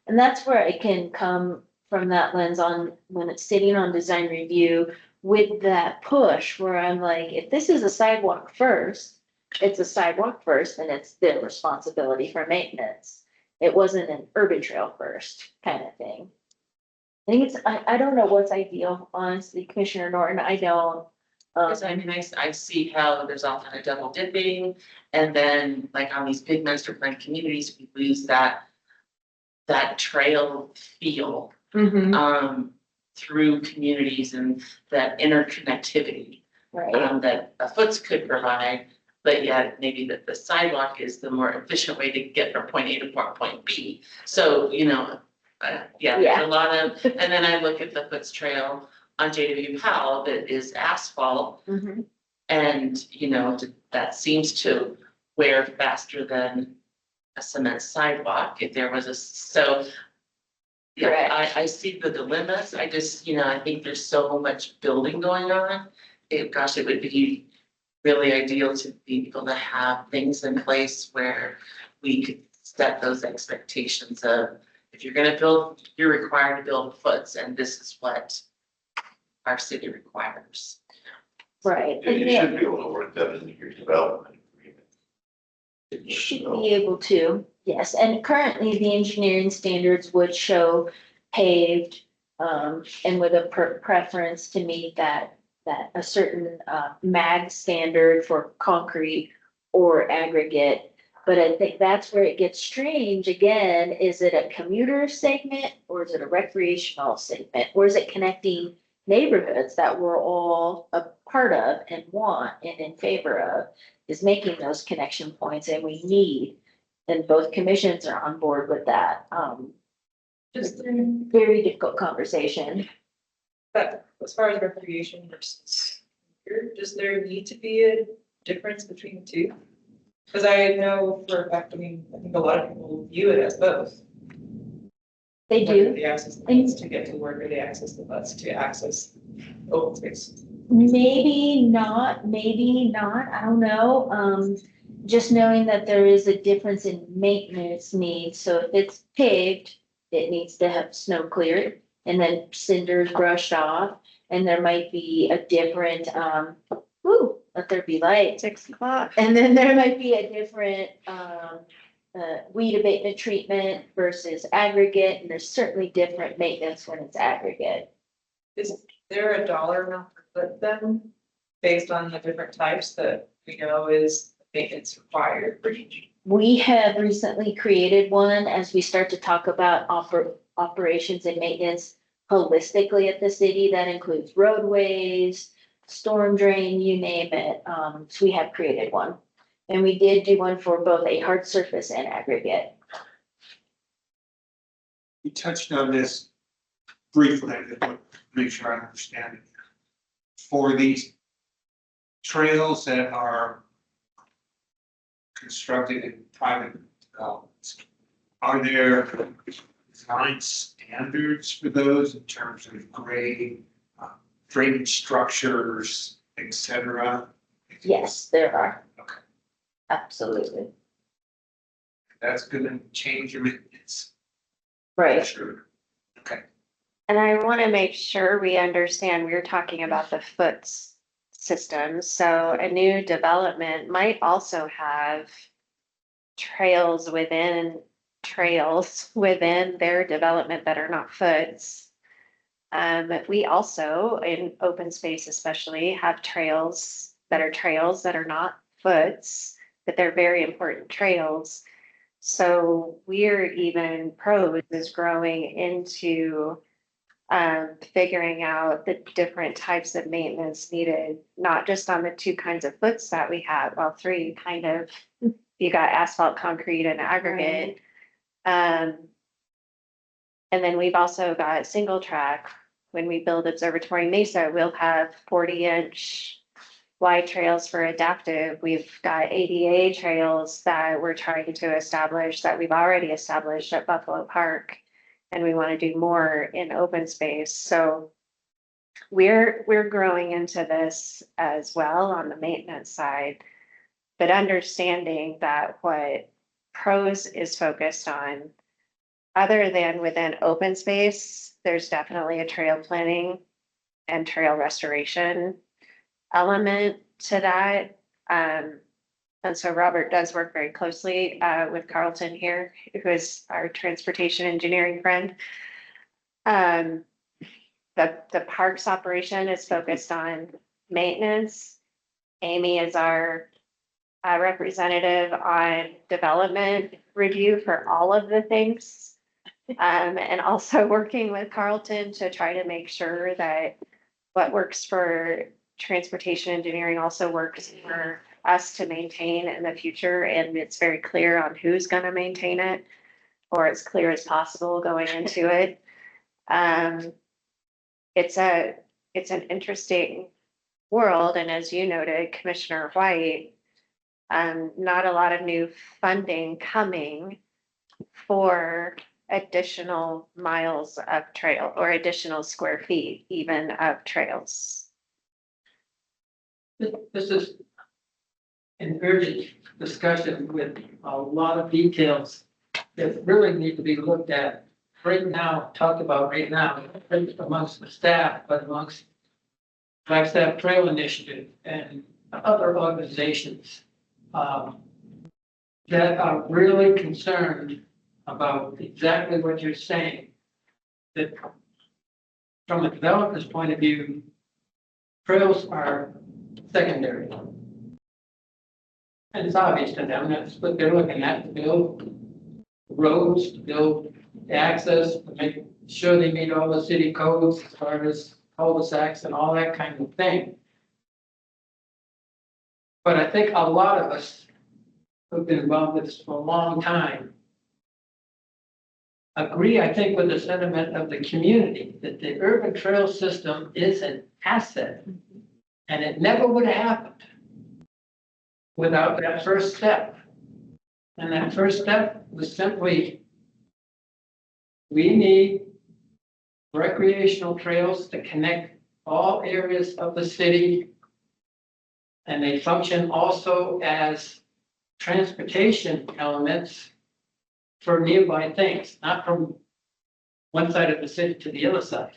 And that's where I can come from that lens on when it's sitting on design review with that push where I'm like, if this is a sidewalk first, it's a sidewalk first and it's their responsibility for maintenance. It wasn't an urban trail first kind of thing. I think I don't know what's ideal, honestly, Commissioner Norton, I don't. Because I mean, I see how there's often a double dipping, and then like on these big master plan communities, we lose that trail feel through communities and that interconnectivity Right. that a foots could provide. but yet maybe that the sidewalk is the more efficient way to get from point A to point B. So, yeah, there's a lot of, and then I look at the Foots Trail on JW Powell that is asphalt. Mhm. And, that seems to wear faster than a cement sidewalk if there was so. Yeah, I see the dilemmas. I just, I think there's so much building going on. It would be really ideal to be able to have things in place where we could set those expectations of, if you're gonna build, you're required to build Foots, and this is what our city requires. Right. Yeah, you should be able to work that into your development agreement. You should be able to, yes, and currently the engineering standards would show paved, and with a preference to meet that a certain, mag standard for concrete or aggregate. But I think that's where it gets strange again, is it a commuter segment or is it a recreational segment? Or is it connecting neighborhoods that we're all a part of and want and in favor of? Is making those connection points, and we need, and both commissions are on board with that. Just, Very difficult conversation. but as far as recreation versus here, does there need to be a difference between the two? Because I know for a fact, I think a lot of people view it as both. They Whether do, they access the bus to get to work, or they access the bus to access open space. maybe not, I don't know. Just knowing that there is a difference in maintenance needs, so if it's paved, it needs to have snow cleared and then cinders brushed off. And there might be a different, let there be light. 6 o'clock. And then there might be a different, weed abatement treatment versus aggregate, and there's certainly different maintenance when it's aggregate. Is there a dollar amount per foot then, based on the different types that we know is maintenance required for each? We have recently created one as we start to talk about operations and maintenance holistically at the city. That includes roadways, storm drain, you name it. So we have created one. And we did do one for both a hard surface and aggregate. You touched on this briefly, I just want to make sure I understand it. For these trails that are constructed in private developments, are there design standards for those in terms of grade, drainage structures, et cetera? Yes, there are. Okay. Absolutely. That's gonna change your maintenance. Right. Sure. Okay. And I want to make sure we understand, we're talking about the Foots system. So a new development might also have trails within their development that are not Foots. We also, in open space especially, have trails that are not Foots, but they're very important trails. So we're even pros is growing into figuring out the different types of maintenance needed, not just on the 2 kinds of Foots that we have, well, 3 kind of. You got asphalt, concrete, and aggregate. And then we've also got single track. When we build Observatory Mesa, we'll have 40-inch wide trails for adaptive. We've got ADA trails that we're trying to establish, that we've already established at Buffalo Park. And we want to do more in open space. So we're growing into this as well on the maintenance side, but understanding that what PROS is focused on, other than within open space, there's definitely a trail planning and trail restoration element to that. And so Robert does work very closely with Carlton here, who is our transportation engineering friend. The parks operation is focused on maintenance. Amy is our representative on development review for all of the things. And also working with Carlton to try to make sure that what works for transportation engineering also works for us to maintain in the future, and it's very clear on who's gonna maintain it, or as clear as possible going into it. It's an interesting world, and as you noted, Commissioner White, not a lot of new funding coming for additional miles of trail or additional square feet even of trails. This is an urgent discussion with a lot of details that really need to be looked at right now, talked about right now, amongst the staff, but amongst Flagstaff Trail Initiative and other organizations that are really concerned about exactly what you're saying. That from a developer's point of view, trails are secondary. And it's obvious to them, that's what they're looking at, to build roads, to build access, to make sure they meet all the city codes as far as cul-de-sacs and all that kind of thing. But I think a lot of us who've been involved with this for a long time agree, I think, with the sentiment of the community that the urban trail system is an asset. And it never would have happened without that first step. And that first step was simply, we need recreational trails to connect all areas of the city. And they function also as transportation elements for nearby things, not from one side of the city to the other side,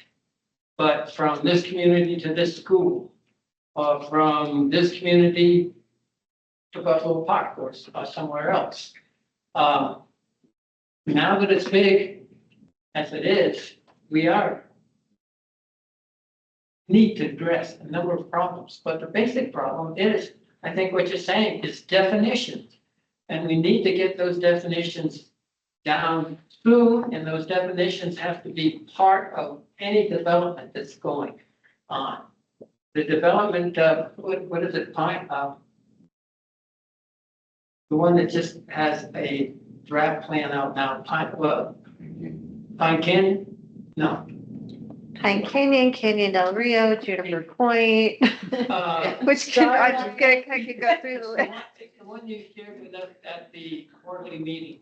but from this community to this school, or from this community to Buffalo Park or somewhere else. Now that it's big as it is, we need to address a number of problems, but the basic problem is, I think what you're saying is definitions. And we need to get those definitions down soon, and those definitions have to be part of any development that's going on. The development, what is it, Pine, the one that just has a draft plan out now, Pine Canyon? No. Pine Canyon, Canyon Del Rio, Juniper Point, which I could go through the list. The one you shared with us at the quarterly meeting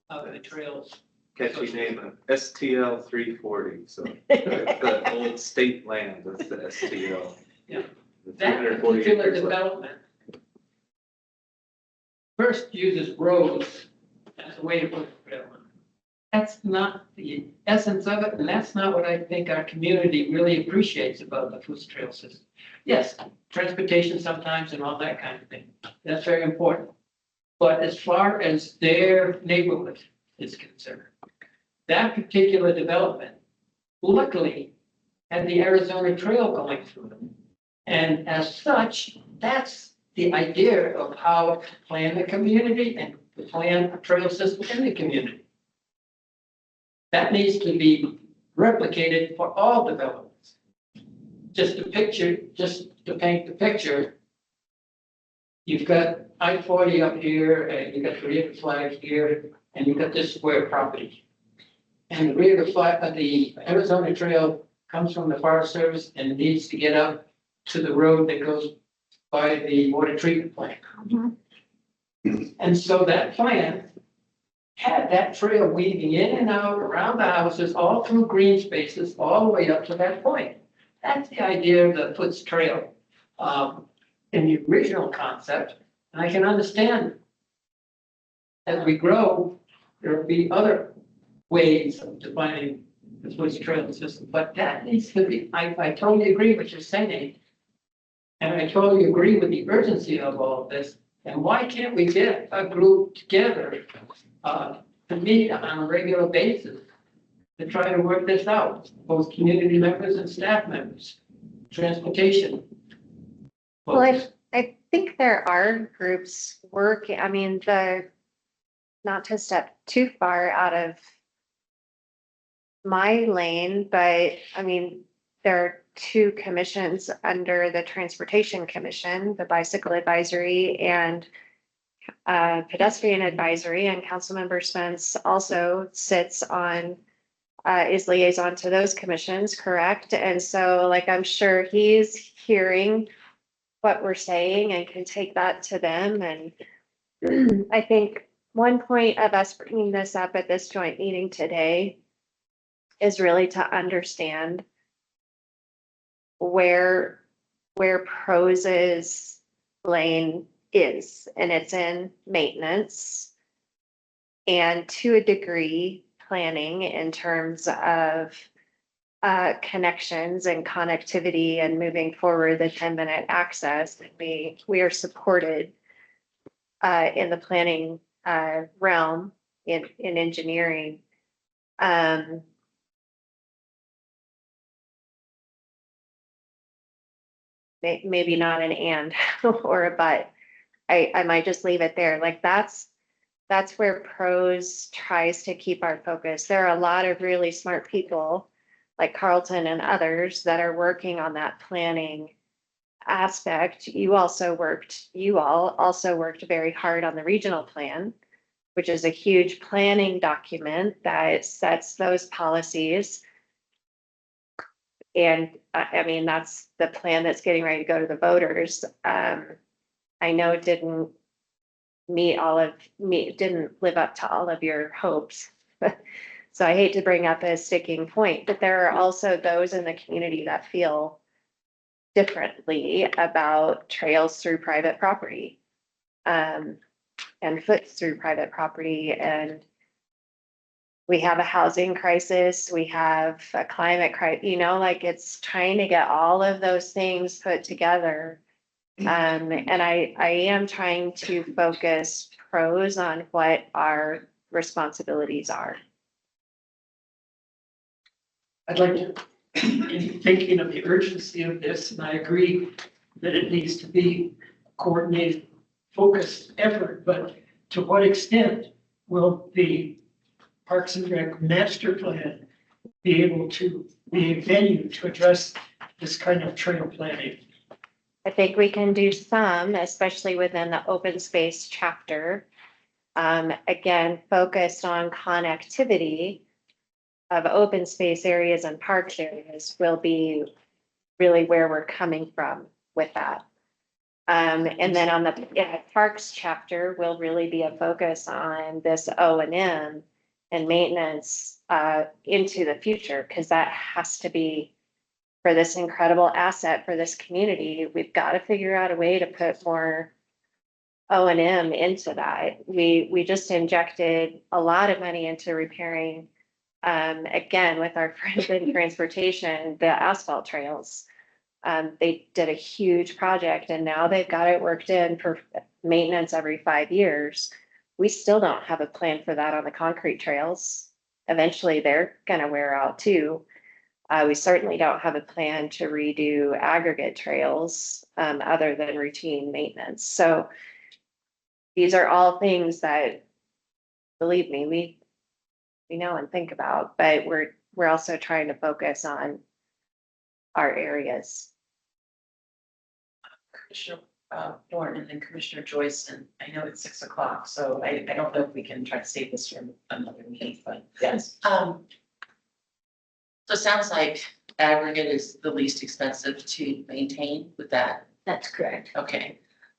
of the trails. Catchy name, STL 340, so that's the old state land, that's the STL. Yeah. The That 340 particular acres left. development first uses roads as a way to put the trail on. That's not the essence of it, and that's not what I think our community really appreciates about the food trail system. Yes, transportation sometimes and all that kind of thing, that's very important. But as far as their neighborhood is concerned, that particular development luckily had the Arizona Trail going through them. And as such, that's the idea of how to plan the community and to plan a trail system in the community. That needs to be replicated for all developments. Just to paint the picture, you've got I-40 up here, and you've got the rear flag here, and you've got this square property. And the rear flag of the Arizona Trail comes from the Forest Service and it needs to get up to the road that goes by the water treatment plant. And so that plan had that trail weaving in and out around the houses, all through green spaces, all the way up to that point. That's the idea of the Foots Trail in the original concept. And I can understand as we grow, there will be other ways of defining the Foots Trail system, but that needs to be, I totally agree with what you're saying. And I totally agree with the urgency of all of this. And why can't we get a group together to meet on a regular basis to try to work this out, both community members and staff members, transportation. Well, I think there are groups working, I mean, not to step too far out of my lane, but I mean, there are two commissions under the Transportation Commission, the Bicycle Advisory and Pedestrian Advisory, and Councilmember Spence also sits on, is liaison to those commissions, correct? And so like, I'm sure he's hearing what we're saying and can take that to them. And I think one point of us bringing this up at this joint meeting today is really to understand where Prose's lane is, and it's in maintenance. And to a degree, planning in terms of connections and connectivity and moving forward the 10-minute access. We are supported in the planning realm in engineering. Maybe not an and or a but. I might just leave it there. Like that's where Prose tries to keep our focus. There are a lot of really smart people like Carlton and others that are working on that planning aspect. You all also worked very hard on the regional plan, which is a huge planning document that sets those policies. And I mean, that's the plan that's getting ready to go to the voters. I know it didn't live up to all of your hopes. So I hate to bring up a sticking point, but there are also those in the community that feel differently about trails through private property, and foots through private property. And we have a housing crisis, we have a climate crisis, like it's trying to get all of those things put together. And I am trying to focus Prose on what our responsibilities are. I'd like to, in thinking of the urgency of this, and I agree that it needs to be coordinated, focused effort, but to what extent will the Parks and Rec master plan be able to be a venue to address this kind of trail planning? I think we can do some, especially within the open space chapter. Again, focused on connectivity of open space areas and parks areas will be really where we're coming from with that. And then on the parks chapter will really be a focus on this O&M and maintenance into the future, because that has to be for this incredible asset for this community. We've got to figure out a way to put more O&M into that. We just injected a lot of money into repairing, again, with our friends in transportation, the asphalt trails. They did a huge project and now they've got it worked in for maintenance every 5 years. We still don't have a plan for that on the concrete trails. Eventually they're gonna wear out too. We certainly don't have a plan to redo aggregate trails, other than routine maintenance. So these are all things that, believe me, we know and think about, but we're also trying to focus on our areas. Commissioner Thornton and then Commissioner Joyce, and I know it's 6 o'clock, so I don't know if we can try to save this for another meeting, but yes. So it sounds like aggregate is the least expensive to maintain with that. That's correct. Okay.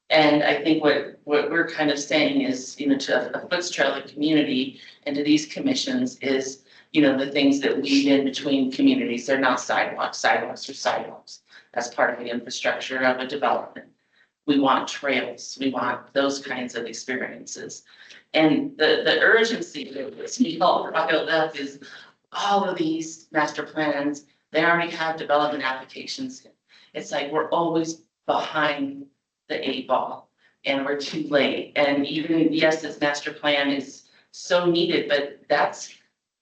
And I think what we're kind of saying is, to a Foots Trail community and to these commissions is, the things that weave in between communities. They're not sidewalks. Sidewalks are sidewalks. That's part of the infrastructure of a development. We want trails. We want those kinds of experiences. And the urgency that this we all brought up is all of these master plans, they already have development applications. It's like we're always behind the 8 ball and we're too late. And even, yes, this master plan is so needed, but that's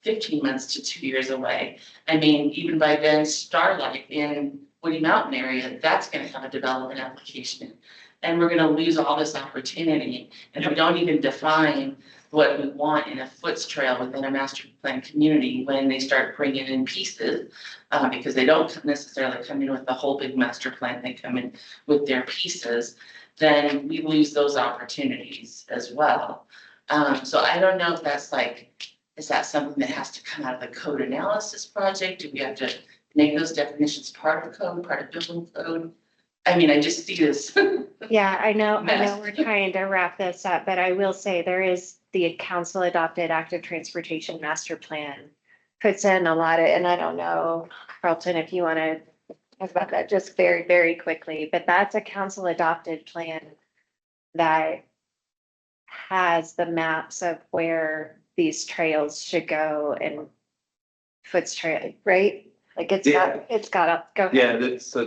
15 months to 2 years away. I mean, even by then, Starlight in Woody Mountain area, that's going to have a development application. And we're gonna lose all this opportunity. And if we don't even define what we want in a foots trail within a master plan community, when they start bringing in pieces, because they don't necessarily come in with the whole big master plan, they come in with their pieces, then we lose those opportunities as well. So I don't know if that's like, is that something that has to come out of the code analysis project? Do we have to make those definitions part of code, part of building code? I mean, I just see this. Yeah, I know Mess. we're trying to wrap this up, but I will say there is the council adopted active transportation master plan. Puts in a lot of, and I don't know, Carlton, if you want to talk about that just very, very quickly, but that's a council adopted plan that has the maps of where these trails should go and Foots Trail, right? Like it's got, go ahead. Yeah,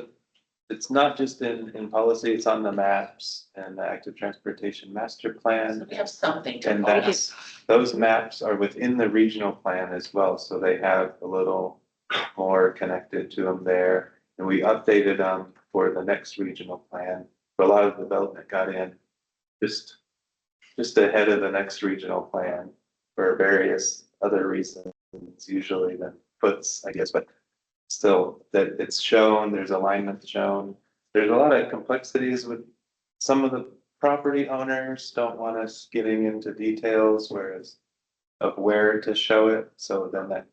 it's not just in policy, it's on the maps and the active transportation master plan. So we have something to. And those maps are within the regional plan as well, so they have a little more connected to them there. And we updated them for the next regional plan, but a lot of development got in just ahead of the next regional plan for various other reasons, usually than foots, I guess, but still that it's shown, there's alignment shown. There's a lot of complexities with some of the property owners don't want us getting into details, whereas of where to show it. So then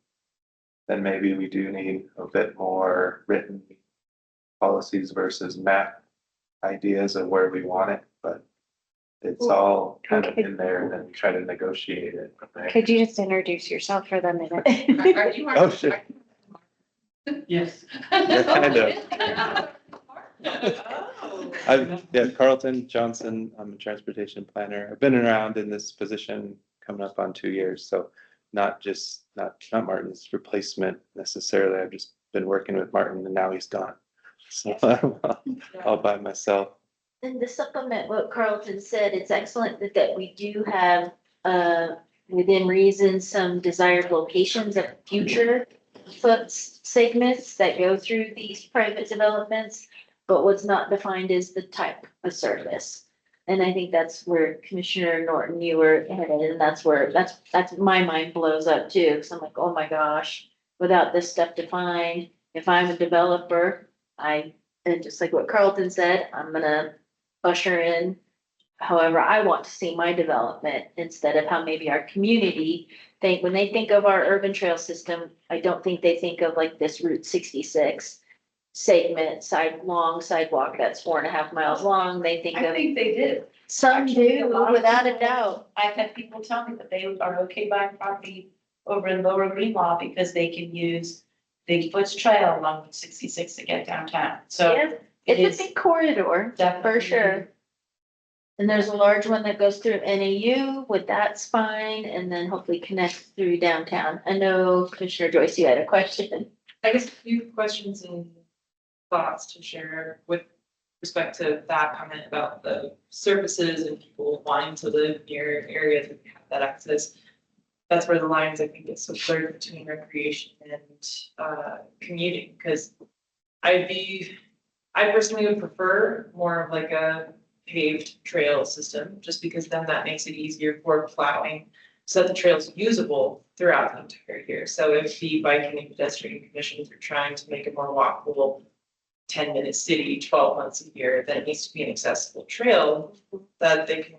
maybe we do need a bit more written policies versus map ideas of where we want it, but it's all kind of in there and then we try to negotiate it from there. Could you just introduce yourself for the minute? Oh, sure. Yes. Yeah, kind of. Carlton Johnson, I'm a transportation planner. I've been around in this position coming up on 2 years, so not Martin's replacement necessarily. I've just been working with Martin and now he's gone. So I'm all by myself. And to supplement what Carlton said, it's excellent that we do have, within reason, some desired locations of future foot segments that go through these private developments. But what's not defined is the type of service. And I think that's where Commissioner Norton, you were headed, and that's where, that's my mind blows up too. Cause I'm like, oh my gosh, without this stuff defined, if I'm a developer, and just like what Carlton said, I'm gonna usher in however I want to see my development instead of how maybe our community think, when they think of our urban trail system, I don't think they think of like this Route 66 segment, long sidewalk that's 4.5 miles long. They think I of, think they did. some Actually, do, a lot of without a people- doubt. I've had people tell me that they are okay buying property over in Lower Greenlaw because they can use Bigfoot's trail along with 66 to get downtown. So Yeah, it's a big corridor, for definitely- sure. And there's a large one that goes through NAU with that spine and then hopefully connects through downtown. I know Commissioner Joyce, you had a question. I guess a few questions and thoughts to share with respect to that comment about the services and people wanting to live near areas that have that access. That's where the lines, I think, get so blurred between recreation and commuting, because I personally would prefer more of like a paved trail system, just because then that makes it easier for plowing, so that the trail's usable throughout the entire year. So if the biking and pedestrian commissions are trying to make a more walkable 10-minute city 12 months a year, then it needs to be an accessible trail that they can,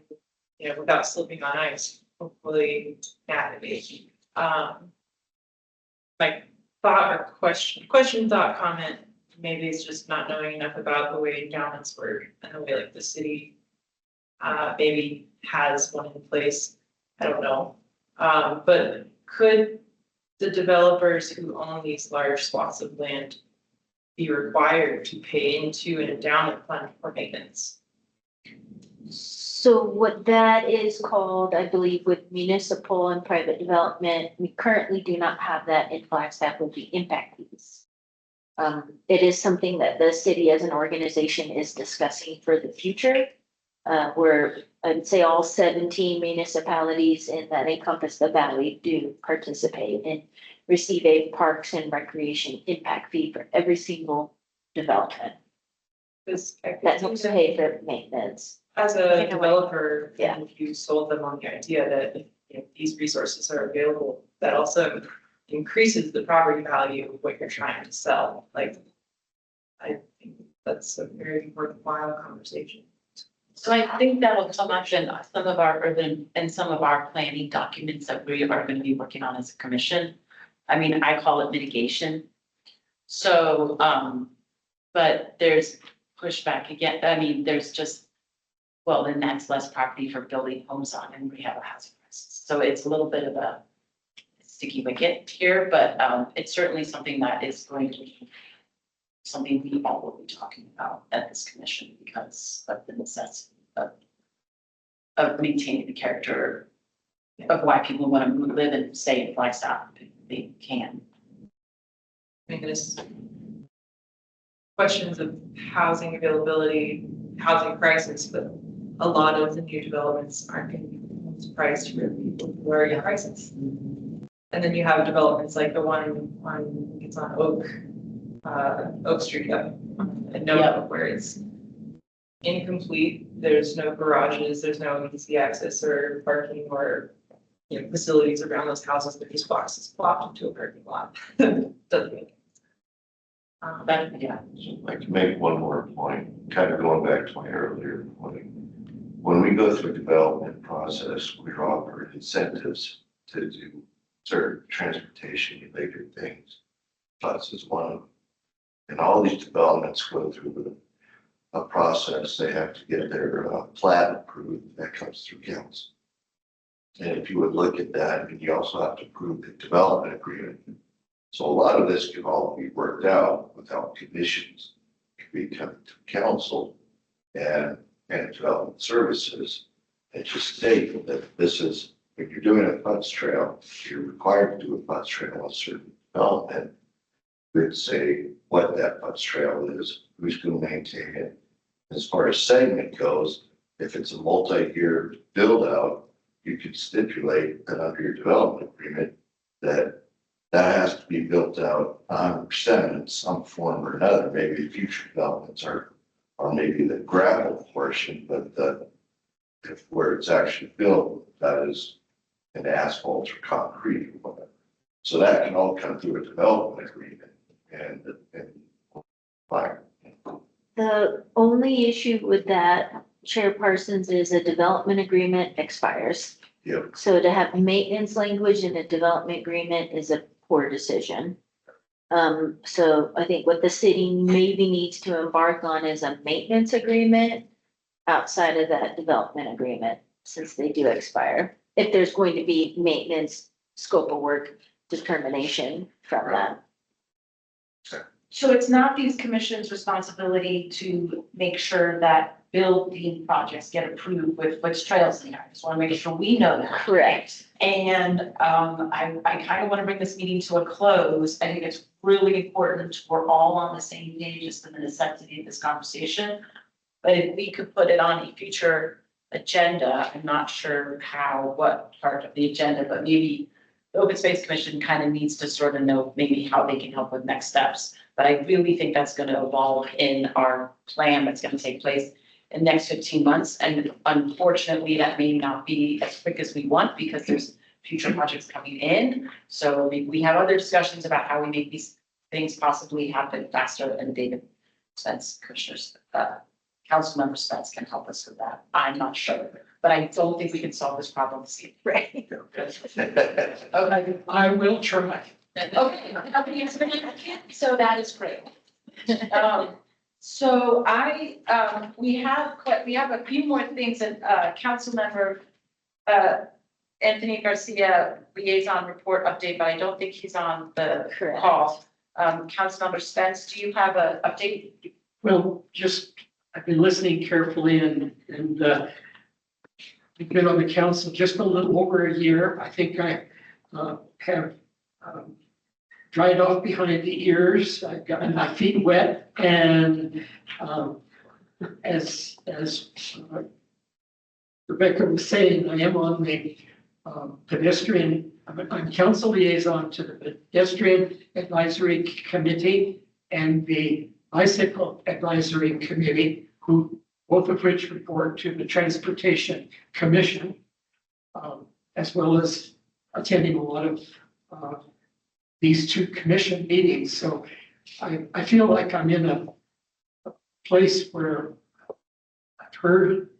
without slipping on ice, hopefully navigate. My thought or question, thought, comment, maybe it's just not knowing enough about the way endowments work and the way like the city maybe has one in place. I don't know. But could the developers who own these large swaths of land be required to pay into an endowment fund for maintenance? So what that is called, I believe, with municipal and private development, we currently do not have that in Flagstaff with the impact fees. It is something that the city as an organization is discussing for the future. Where I'd say all 17 municipalities in that encompass the valley do participate and receive a parks and recreation impact fee for every single development. Because I that think helps that pay for maintenance. as In a a way. developer, Yeah. if you sold them on the idea that, you know, these resources are available, that also increases the property value of what you're trying to sell. Like, I think that's a very worthwhile conversation. So I think that'll come up in some of our urban and some of our planning documents that we are gonna be working on as a commission. I mean, I call it mitigation. So, but there's pushback again, I mean, there's just, well, then that's less property for building homes on and we have a housing crisis. So it's a little bit of a sticky wicket here, but, it's certainly something that is going to be something we all will be talking about at this commission because of the necessity of maintaining the character of why people want to live and stay in Flagstaff if they can. I mean, there's questions of housing availability, housing crisis, but a lot of the new developments aren't going to be priced for people who are in crisis. And then you have developments like the one on, it's on Oak Street up in Nova, where it's incomplete. There's no garages, there's no easy access or parking or, you know, facilities around those houses, but these boxes plopped into a parking lot. Doesn't make But, yeah. I'd like to make one more point, kind of going back to my earlier point. When we go through a development process, we're offered incentives to do certain transportation related things. Bus is one of them. And all these developments go through a process. They have to get their plat approved. That comes through council. And if you would look at that, and you also have to approve the development agreement. So a lot of this can all be worked out without conditions. It can be coming to council and development services and just state that this is, if you're doing a funds trail, you're required to do a funds trail on certain development. We'd say what that funds trail is, who's going to maintain it. As far as segment goes, if it's a multi-year build out, you could stipulate that under your development agreement that has to be built out 100% in some form or another. Maybe future developments are maybe the gravel portion, but if where it's actually built, that is in asphalt or concrete or whatever. So that can all come through a development agreement and fine. The only issue with that, Chair Parsons, is a development agreement expires. Yep. So to have maintenance language in a development agreement is a poor decision. So I think what the city maybe needs to embark on is a maintenance agreement outside of that development agreement, since they do expire. If there's going to be maintenance scope of work determination from that. So it's not these commission's responsibility to make sure that building projects get approved with which trails in there. I just want to make sure we know that. Correct. And I kind of want to bring this meeting to a close. I think it's really important we're all on the same page as to the necessity of this conversation. But if we could put it on a future agenda, I'm not sure what part of the agenda, but maybe the Open Space Commission kind of needs to sort of know maybe how they can help with next steps. But I really think that's going to evolve in our plan that's going to take place in the next 15 months. And unfortunately, that may not be as quick as we want because there's future projects coming in. So we have other discussions about how we make these things possibly happen faster, and David Spence, Commissioners, Councilmember Spence can help us with that. I'm not sure, but I don't think we can solve this problem this evening. Right. Okay. I will try. Okay, nobody has been advocate, so that is great. So we have a few more things that, Councilmember, Anthony Garcia liaison report update, but I don't think he's on the Correct. call. Councilmember Spence, do you have an update? Well, I've been listening carefully and I've been on the council just a little over a year. I think I have dried off behind the ears. I've gotten my feet wet, and as Rebecca was saying, I am on the pedestrian. I'm council liaison to the pedestrian advisory committee and the Bicycle Advisory Committee, who, both of which report to the Transportation Commission, as well as attending a lot of these two commission meetings. So I feel like I'm in a place where I've heard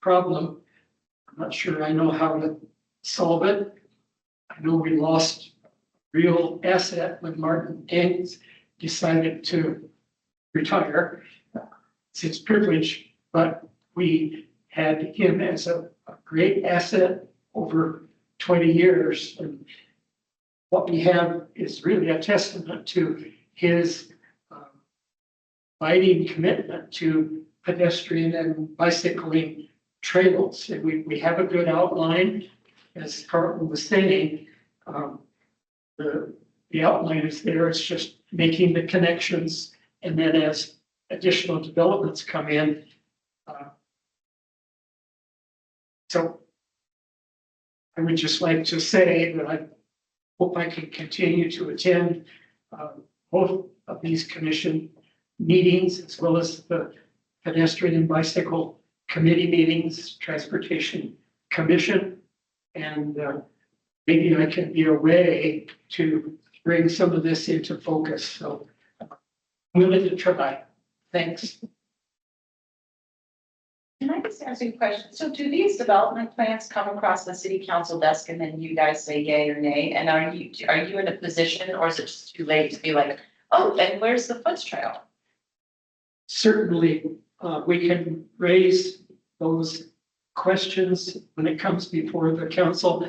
problem. I'm not sure I know how to solve it. I know we lost real asset when Martin Ains decided to retire. It's his privilege, but we had him as a great asset over 20 years. And what we have is really a testament to his abiding commitment to pedestrian and bicycling trails. And we have a good outline, as Carlton was saying. The outline is there, it's just making the connections, and then as additional developments come in. So I would just like to say that I hope I can continue to attend both of these commission meetings, as well as the pedestrian and bicycle committee meetings, transportation commission, and maybe I can be a way to bring some of this into focus. So I'm willing to try. Thanks. Can I just ask you a question? So do these development plans come across the city council desk and then you guys say yay or nay? And are you in a position, or is it just too late to be like, oh, and where's the Foots Trail? Certainly, we can raise those questions when it comes before the council.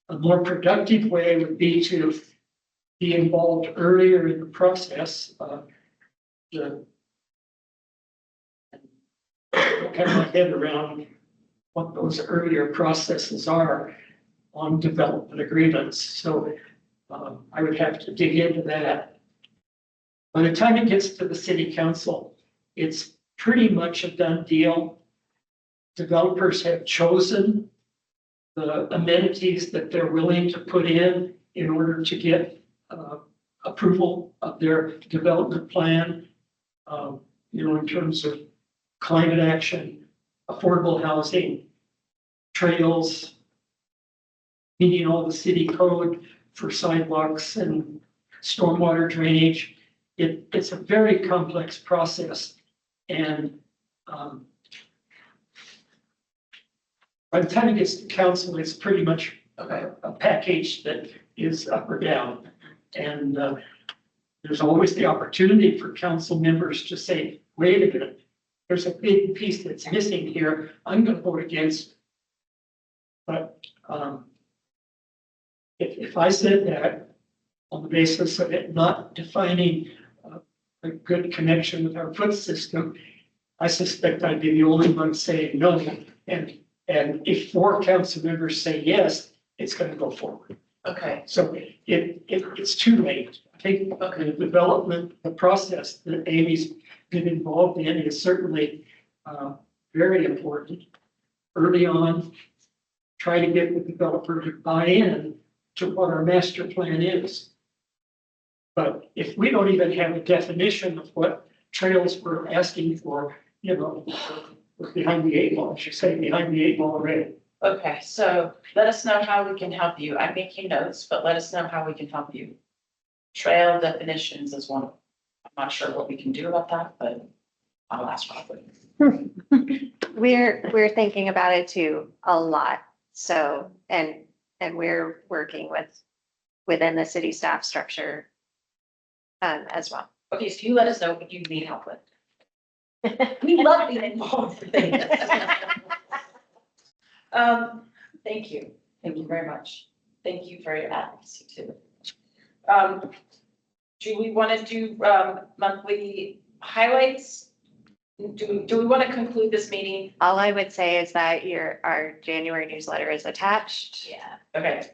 A more productive way would be to be involved earlier in the process. Get my head around what those earlier processes are on development agreements. So I would have to dig into that. By the time it gets to the city council, it's pretty much a done deal. Developers have chosen the amenities that they're willing to put in order to get approval of their development plan. In terms of climate action, affordable housing, trails, meeting all the city code for sidewalks and stormwater drainage. It's a very complex process. And by the time it gets to council, it's pretty much a package that is up or down. And there's always the opportunity for council members to say, wait a minute, there's a big piece that's missing here. I'm going to vote against. But if I said that on the basis of it not defining a good connection with our foot system, I suspect I'd be the only one saying no. And if 4 council members say yes, it's going to go forward. Okay. So it's too late. I think the development, the process that Amy's been involved in is certainly very important. Early on, try to get the developer to buy in to what our master plan is. But if we don't even have a definition of what trails we're asking for, we're behind the 8 ball, I should say, behind the 8 ball already. Okay, so let us know how we can help you. I'm making notes, but let us know how we can help you. Trail definitions is one. I'm not sure what we can do about that, but I'll ask Robert. We're thinking about it too a lot. So, and we're working within the city staff structure as well. Okay, so you let us know what you need help with. We love being involved in things. Thank you. Thank you very much. Thank you for your advocacy too. Do we want to do monthly highlights? Do we want to conclude this meeting? All I would say is that our January newsletter is attached. Yeah. Okay.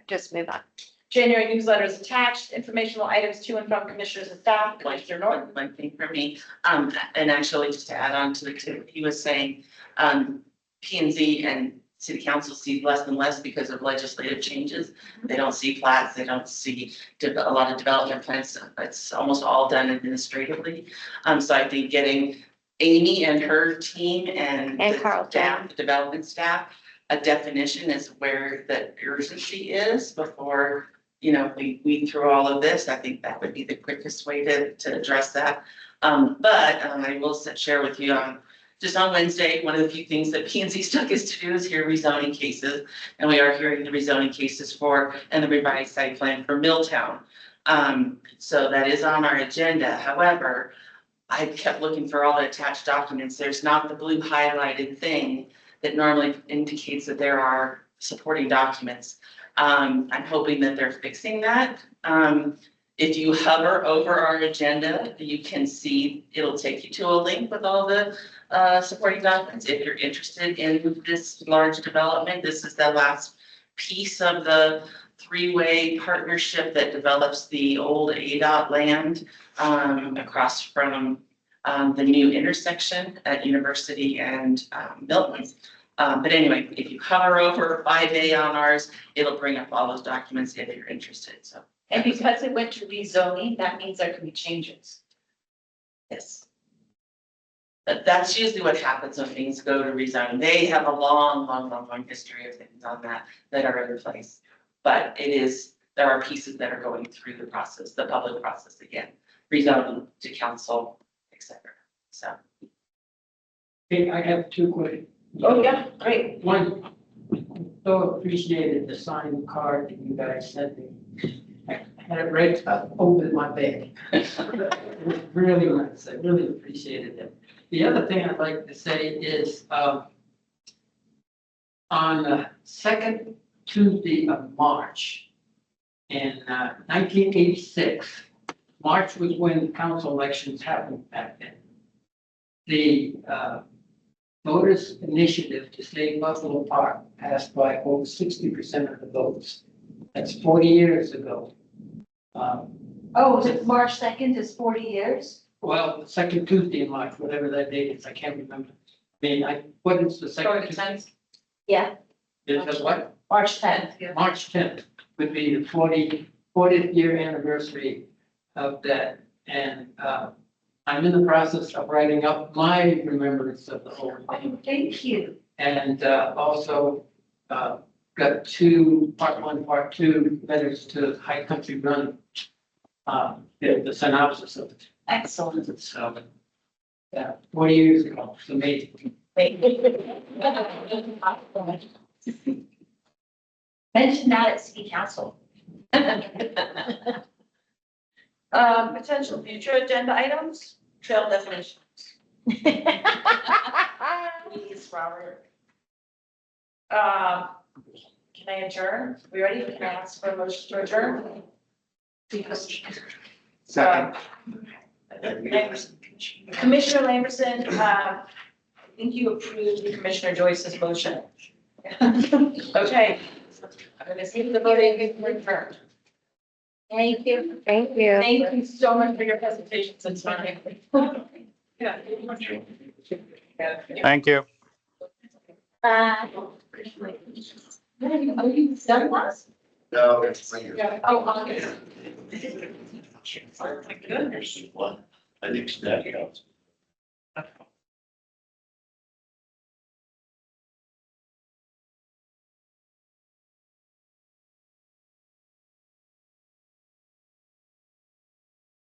Just move on. January newsletter is attached, informational items to and from commissioners and staff. Commissioner Norton. One thing for me, and actually just to add on to what he was saying, P and Z and city council sees less and less because of legislative changes. They don't see plats, they don't see a lot of development plans. It's almost all done administratively. So I think getting Amy and her team and And the Carl staff, the development staff, a definition is where the urgency is before, we weed through all of this. I think that would be the quickest way to address that. But I will share with you just on Wednesday, one of the few things that P and Z stuck us to do is hear rezoning cases. And we are hearing the rezoning cases and the revised site plan for Milltown. So that is on our agenda. However, I kept looking for all the attached documents. There's not the blue highlighted thing that normally indicates that there are supporting documents. I'm hoping that they're fixing that. If you hover over our agenda, you can see, it'll take you to a link with all the supporting documents. If you're interested in this large development, this is the last piece of the three-way partnership that develops the old ADOT land across from the new intersection at University and Milton. But anyway, if you hover over 5A on ours, it'll bring up all those documents if you're interested, so. And because it went to rezoning, that means there can be changes. Yes. But that's usually what happens when things go to rezoning. They have a long history of things on that are in place. But there are pieces that are going through the process, the public process again, rezoning to council, etc. So. Okay, I have two questions. Oh, yeah, great. One, so appreciated the signed card that you guys sent me. I had it right over my bed. It was really nice. I really appreciated it. The other thing I'd like to say is, on the second Tuesday of March in 1986, March was when council elections happened back then. The voters' initiative to save Buffalo Park passed by over 60% of the votes. That's 40 years ago. Oh, is it March 2nd is 40 years? Well, the second Tuesday in March, whatever that date is, I can't remember. I mean, what is the second Tuesday? Yeah, Is it what? March 10th. Yeah. March 10th would be the 40th year anniversary of that. And I'm in the process of writing up my remembrance of the whole thing. oh, thank you. And also got two, part one, part two letters to High Country Run. The synopsis of it. Excellent. So, yeah, 40 years ago, it's amazing. Mention that at city council. Potential future agenda items, trail definitions. Please, Robert. Can I adjourn? We ready? Can I ask for a motion to adjourn? Second. Commissioner Lamberson, I think you approved Commissioner Joyce's motion. Okay. I'm gonna see the voting returned. Thank you. Thank you. Thank you so much for your presentations and time. Yeah. Thank you. Are you done with us? No, it's later. Yeah. Oh, August. Oh my goodness. I think that counts.